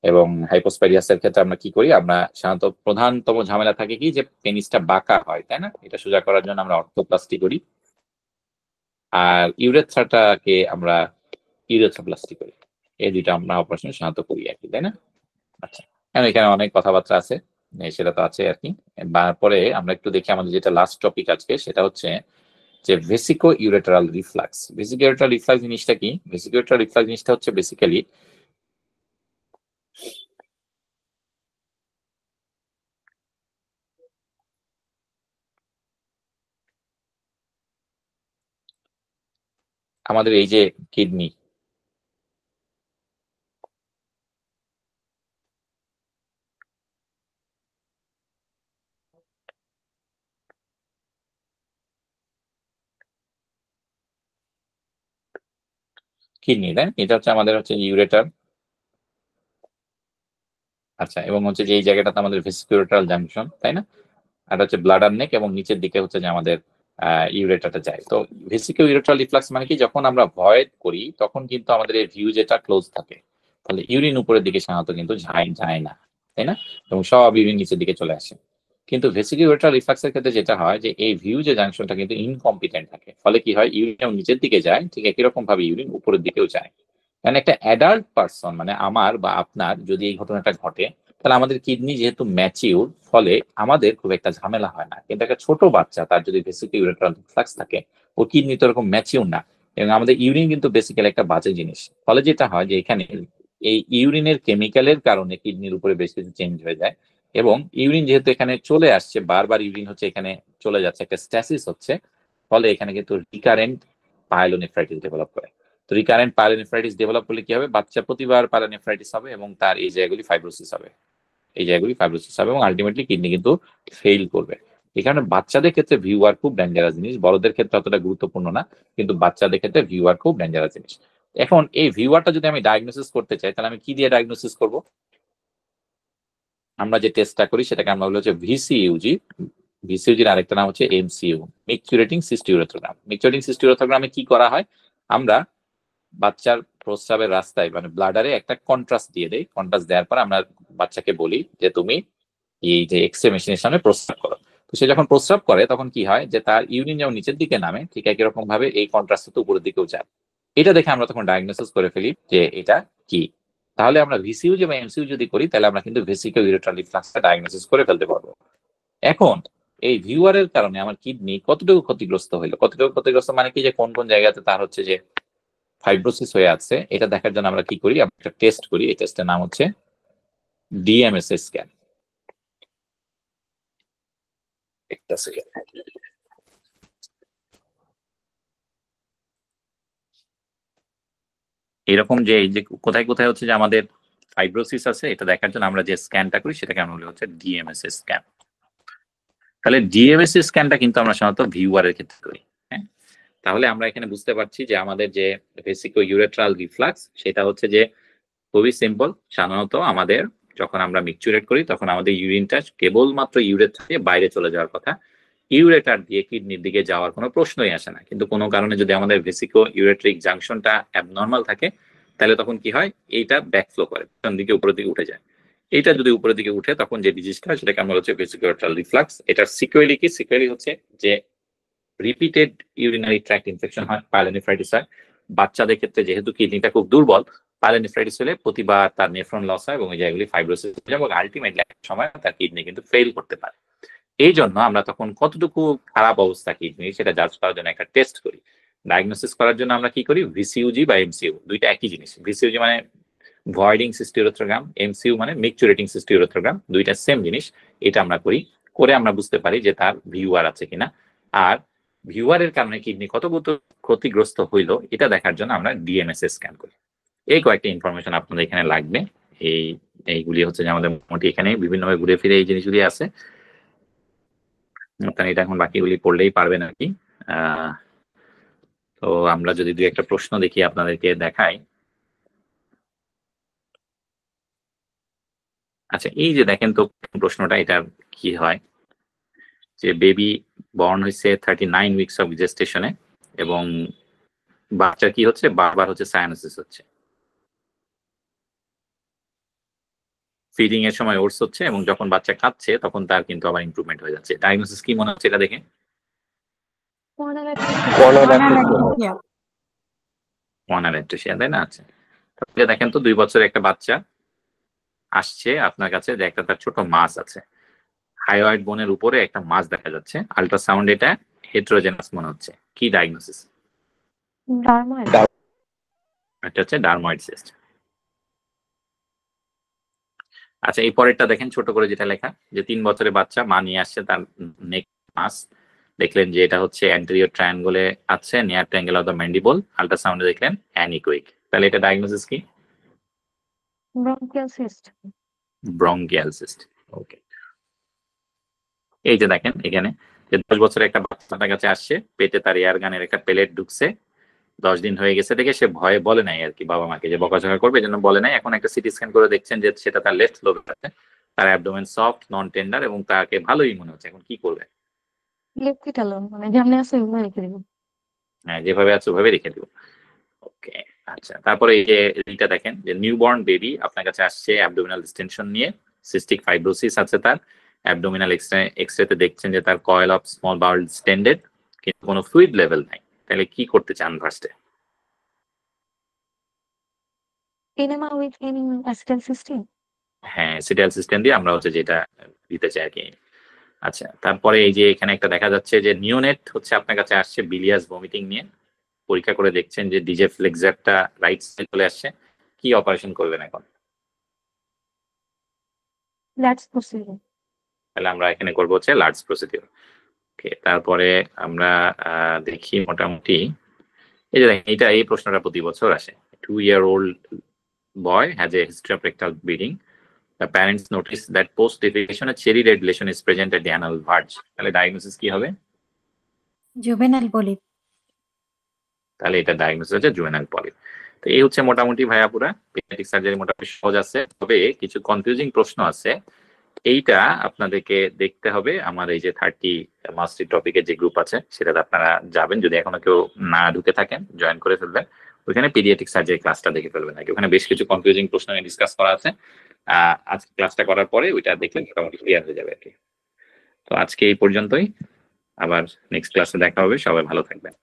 এবং হাইপোস্পেডিয়াসের ক্ষেত্রে আমরা কি করি, আমরা সাধারণত প্রধানতম ঝামেলা থাকে কি, যে পেনিসটা বাঁকা হয়, তাই না? এটা সোজা করার জন্য আমরা অর্থোপ্লাস্টি করি, আর ইউরেথ্রাটাকে আমরা ইউরেথ্রাপ্লাস্টি করি। এই দুইটা আমরা অপারেশন সাধারণত করি আর কি, তাই না? আচ্ছা, এখানে অনেক কথাবার্তা আছে, সেটা তো আছে আর কি। তারপরে আমরা একটু দেখি আমাদের যেটা লাস্ট টপিক আজকে, সেটা হচ্ছে যে ভেসিকো ইউরেটারাল রিফ্লাক্স। ভেসিকো ইউরেটারাল রিফ্লাক্স জিনিসটা কি? ভেসিকো ইউরেটারাল রিফ্লাক্স জিনিসটা হচ্ছে বেসিক্যালি আমাদের এই যে কিডনি, কিডনি, তাই না? এটা হচ্ছে আমাদের হচ্ছে ইউরেটার। আচ্ছা, এবং হচ্ছে যে এই জায়গাটাতে আমাদের ভেসিকো ইউরেটারাল জাংশন, তাই না? আর হচ্ছে ব্লাডার নেক, এবং নিচের দিকে হচ্ছে যে আমাদের ইউরেটারটা যায়। তো ভেসিকো ইউরেটারাল রিফ্লাক্স মানে কি, যখন আমরা ভয়েড করি তখন কিন্তু আমাদের এই ভিউ যেটা ক্লোজ থাকে, তাহলে ইউরিন উপরের দিকে সাধারণত কিন্তু যায় না, তাই না? এবং সব ইউরিন নিচের দিকে চলে আসে। কিন্তু ভেসিকো ইউরেটারাল রিফ্লাক্সের ক্ষেত্রে যেটা হয়, যে এই ভিউ যে জাংশনটা কিন্তু ইনকম্পিটেন্ট থাকে, ফলে কি হয়, ইউরিন নিচের দিকে যায়, ঠিক একই রকম ভাবে ইউরিন উপরের দিকেও যায়। কারণ একটা অ্যাডাল্ট পারসন, মানে আমার বা আপনার যদি এই ঘটনাটা ঘটে, তাহলে আমাদের কিডনি যেহেতু ম্যাচিউর, ফলে আমাদের খুব একটা ঝামেলা হয় না। কিন্তু একটা ছোট বাচ্চা, তার যদি ভেসিকো ইউরেটারাল রিফ্লাক্স থাকে, ও কিডনি তো এরকম ম্যাচিউর না, এবং আমাদের ইউরিন কিন্তু বেসিক্যালি একটা বাজে জিনিস। ফলে যেটা হয় যে এখানে এই ইউরিনের কেমিক্যালের কারণে কিডনির উপরে বেশ কিছু চেঞ্জ হয়ে যায়, এবং ইউরিন যেহেতু এখানে চলে আসছে, বারবার ইউরিন হচ্ছে এখানে চলে যাচ্ছে, একটা স্ট্যাসিস হচ্ছে, ফলে এখানে কিন্তু রিকারেন্ট পাইলোনেফ্রাইটিস ডেভেলপ করে। তো রিকারেন্ট পাইলোনেফ্রাইটিস ডেভেলপ করলে কি হবে, বাচ্চা প্রতিবার পাইলোনেফ্রাইটিস হবে এবং তার এই জায়গাগুলি ফাইব্রোসিস হবে, এবং আলটিমেটলি কিডনি কিন্তু ফেইল করবে। এই কারণে বাচ্চাদের ক্ষেত্রে ভিউয়ার খুব ডেঞ্জারাস জিনিস, বড়দের ক্ষেত্রে অতটা গুরুত্বপূর্ণ না, কিন্তু বাচ্চাদের ক্ষেত্রে ভিউয়ার খুব ডেঞ্জারাস জিনিস। এখন এই ভিউয়ারটা যদি আমি ডায়াগনোসিস করতে চাই, তাহলে আমি কি দিয়ে ডায়াগনোসিস করব? আমরা যে টেস্টটা করি সেটাকে আমরা বলি হচ্ছে ভিসিইউজি। ভিসিইউজির আরেকটা নাম হচ্ছে এমসিইউ, মিকচুরেটিং সিস্টিউরেথ্রোগ্রাম। মিকচুরেটিং সিস্টিউরেথ্রোগ্রামে কি করা হয়, আমরা বাচ্চার প্রস্রাবের রাস্তায় মানে ব্লাডারে একটা কন্ট্রাস্ট দিয়ে দেই। কন্ট্রাস্ট দেওয়ার পর আমরা বাচ্চাকে বলি যে তুমি এই যে এক্সরে মেশিনের সামনে প্রস্রাব করো। তো সে যখন প্রস্রাব করে তখন কি হয়, যে তার ইউরিন যেমন নিচের দিকে নামে, ঠিক একই রকম ভাবে এই কন্ট্রাস্ট তো উপরের দিকেও যায়। এটা দেখে আমরা তখন ডায়াগনোসিস করে ফেলি যে এটা কি। তাহলে আমরা ভিসিইউজি বা এমসিইউ যদি করি, তাহলে আমরা কিন্তু ভেসিকো ইউরেট্রাল রিফ্লাক্সটা ডায়াগনোসিস করে ফেলতে পারবো। এখন এই ভিউয়ারের কারণে আমার কিডনি কতটুকু ক্ষতিগ্রস্ত হইলো, কতটুকু ক্ষতিগ্রস্ত মানে কি, যে কোন কোন জায়গাতে তার হচ্ছে যে ফাইব্রোসিস হয়ে আছে, এটা দেখার জন্য আমরা কি করি, আমরা একটা টেস্ট করি। এই টেস্টের নাম হচ্ছে ডিএমএসএ স্ক্যান। একটা সেকেন্ড। এরকম যে এই যে কোথায় কোথায় হচ্ছে যে আমাদের ফাইব্রোসিস আছে, এটা দেখার জন্য আমরা যে স্ক্যানটা করি সেটাকে আমরা বলি হচ্ছে ডিএমএসএ স্ক্যান। তাহলে ডিএমএসএ স্ক্যানটা কিন্তু আমরা সাধারণত ভিউয়ারের ক্ষেত্রে করি। হ্যাঁ, তাহলে আমরা এখানে বুঝতে পারছি যে আমাদের যে ভেসিকো ইউরেট্রাল রিফ্লাক্স, সেটা হচ্ছে যে খুবই সিম্পল। সাধারণত আমাদের যখন আমরা মিকচুরেট করি তখন আমাদের ইউরিনটা কেবলমাত্র ইউরেথ্রা দিয়ে বাইরে চলে যাওয়ার কথা, ইউরেটার দিয়ে কিডনির দিকে যাওয়ার কোনো প্রশ্নই আসে না। কিন্তু কোনো কারণে যদি আমাদের ভেসিকো ইউরেট্রিক জাংশনটা অ্যাবনর্মাল থাকে, তাহলে তখন কি হয়, এইটা ব্যাকফ্লো করে পিছন দিকে উপরের দিকে উঠে যায়। এইটা যদি উপরের দিকে উঠে, তখন যে ডিজিজটা হয় সেটাকে আমরা হচ্ছে ভেসিকো ইউরেট্রাল রিফ্লাক্স। এটার সিকুয়েলি কি, সিকুয়েলি হচ্ছে যে রিপিটেড ইউরিনারি ট্র্যাক্ট ইনফেকশন হয়, পাইলোনেফ্রাইটিস হয়। বাচ্চাদের ক্ষেত্রে যেহেতু কিডনিটা খুব দুর্বল, পাইলোনেফ্রাইটিস হলে প্রতিবার তার নেফ্রন লস হয় এবং এই জায়গাগুলি ফাইব্রোসিস হয়ে যায় এবং আলটিমেটলি একটা সময় তার কিডনি কিন্তু ফেল করতে পারে। এই জন্য আমরা তখন কতটুকু খারাপ অবস্থা কিডনি সেটা জাজ করার জন্য একটা টেস্ট করি। ডায়াগনোসিস করার জন্য আমরা কি করি, ভিসিইউজি বা এমসিইউ, দুইটা একই জিনিস। ভিসিইউজি মানে ভয়েডিং সিস্টিউরেথ্রোগ্রাম, এমসিইউ মানে মিকচুরেটিং সিস্টিউরেথ্রোগ্রাম, দুইটা সেম জিনিস। এটা আমরা করি, করে আমরা বুঝতে পারি যে তার ভিউয়ার আছে কিনা। আর ভিউয়ারের কারণে কিডনি কত ক্ষতিগ্রস্ত হইলো এটা দেখার জন্য আমরা ডিএমএসএ স্ক্যান করি। এই কয়েকটা ইনফরমেশন আপনাদের এখানে লাগবে। এইগুলি হচ্ছে যে আমাদের মোটামুটি এখানে বিভিন্নভাবে ঘুরে ফিরে এই জিনিসগুলি আছে। আপনারা এটা এখন বাকিগুলি পড়লেই পারবেন আর কি। তো আমরা যদি দুই একটা প্রশ্ন দেখি আপনাদেরকে দেখাই। আচ্ছা, এই যে দেখেন তো প্রশ্নটা, এটা কি হয় যে বেবি বর্ন হয়েছে 39 উইকস অফ জেস্টেশনে এবং বাচ্চা কি হচ্ছে, বারবার হচ্ছে সায়ানোসিস হচ্ছে, ফিডিং এর সময় ওটস হচ্ছে এবং যখন বাচ্চা খাচ্ছে তখন তার কিন্তু আবার ইমপ্রুভমেন্ট হয়ে যাচ্ছে। ডায়াগনোসিস কি মনে হচ্ছে এটা দেখে? মনারেক্টোসিয়া, তাই না? আচ্ছা, তাহলে দেখেন তো 2 বছরের একটা বাচ্চা আসছে আপনার কাছে, যে একটা তার ছোট মাছ আছে, হাইওয়েড বোনের উপরে একটা মাছ দেখা যাচ্ছে, আল্ট্রাসাউন্ড এটা হেটেরোজেনাস মনে হচ্ছে। কি ডায়াগনোসিস? এটা হচ্ছে ডারময়েড সিস্ট। আচ্ছা, এই পরেরটা দেখেন ছোট করে যেটা লেখা, যে 3 বছরের বাচ্চা মা নিয়ে আসছে তার নেক মাস, দেখলেন যে এটা হচ্ছে অ্যান্টেরিয়র ট্রায়াঙ্গলে আছে, near triangle of the mandible, আল্ট্রাসাউন্ডে দেখলেন অ্যানিকুইক। তাহলে এটা ডায়াগনোসিস কি? Branchial cyst. Branchial cyst. Okay, এই যে দেখেন এখানে যে 10 বছরের একটা বাচ্চাটার কাছে আসছে, পেটে তার এয়ার গানের একটা পেলেট ঢুকছে, 10 দিন হয়ে গেছে দেখে সে ভয়ে বলে নাই আর কি বাবা মাকে যে বকাঝকা করবে, এই জন্য বলে নাই। এখন একটা সিটি স্ক্যান করে দেখছেন যে সেটা তার লেফট লোবে আছে, তার অ্যাবডোমেন সফট নন টেন্ডার এবং তাকে ভালোই মনে হচ্ছে। এখন কি করবে? লেফট মানে যেমন আছে ওইভাবে রেখে দিব। হ্যাঁ, যেভাবে আছে ওভাবে রেখে দিব। ওকে, আচ্ছা, তারপরে এই যে এইটা দেখেন যে নিউবর্ন বেবি আপনার কাছে আসছে অ্যাবডোমিনাল ডিস্টেনশন নিয়ে, সিস্টিক ফাইব্রোসিস আছে তার, অ্যাবডোমিনাল এক্সরেতে দেখছেন যে তার coil of small Baul distended, কিন্তু কোনো ফ্লুইড লেভেল নাই। তাহলে কি করতে চান ফার্স্টে? Enema with any acetal system. হ্যাঁ, সিরিয়াল সিস্টেম দিয়ে আমরা হচ্ছে যেটা দিতে চাই আর কি। আচ্ছা, তারপরে এই যে এখানে একটা দেখা যাচ্ছে যে নিওনেট হচ্ছে আপনার কাছে আসছে বিলিয়াস ভমিটিং নিয়ে, পরীক্ষা করে দেখছেন যে ডিজে ফ্লেক্সারটা রাইট সাইড চলে আসছে। কি অপারেশন করবেন এখন? Let's proceed. তাহলে আমরা এখানে করবো হচ্ছে লার্জ প্রসিডিউর। ওকে, তারপরে আমরা দেখি মোটামুটি এই যে দেখেন, এই প্রশ্নটা প্রতি বছর আসে। 2-year-old boy has a history of rectal bleeding. The parents notice that post defecation a cherry red lesion is present at the anal verge. তাহলে ডায়াগনোসিস কি হবে? Juvenile polyp. তাহলে এটা ডায়াগনোসিস হচ্ছে জুভেনাইল পলিপ। তো এই হচ্ছে মোটামুটি ভাইয়া পুরা পেডিয়াট্রিক সার্জারি মোটামুটি সহজ আছে, তবে কিছু কনফিউজিং প্রশ্ন আছে। এইটা আপনাদেরকে দেখতে হবে আমার এই যে 30 মাস্টার টপিকের যে গ্রুপ আছে সেটাতে আপনারা যাবেন, যদি এখনো কেউ না ঢুকে থাকেন জয়েন করে ফেলবেন, ওইখানে পেডিয়াট্রিক সার্জারি ক্লাসটা দেখে ফেলবেন নাকি, ওখানে বেশ কিছু কনফিউজিং প্রশ্ন নিয়ে ডিসকাস করা আছে। আজকে ক্লাসটা করার পরে ওইটা দেখলে মোটামুটি ক্লিয়ার হয়ে যাবে আর কি। তো আজকে এই পর্যন্তই, আবার নেক্সট ক্লাসে দেখা হবে, সবাই ভালো থাকবেন।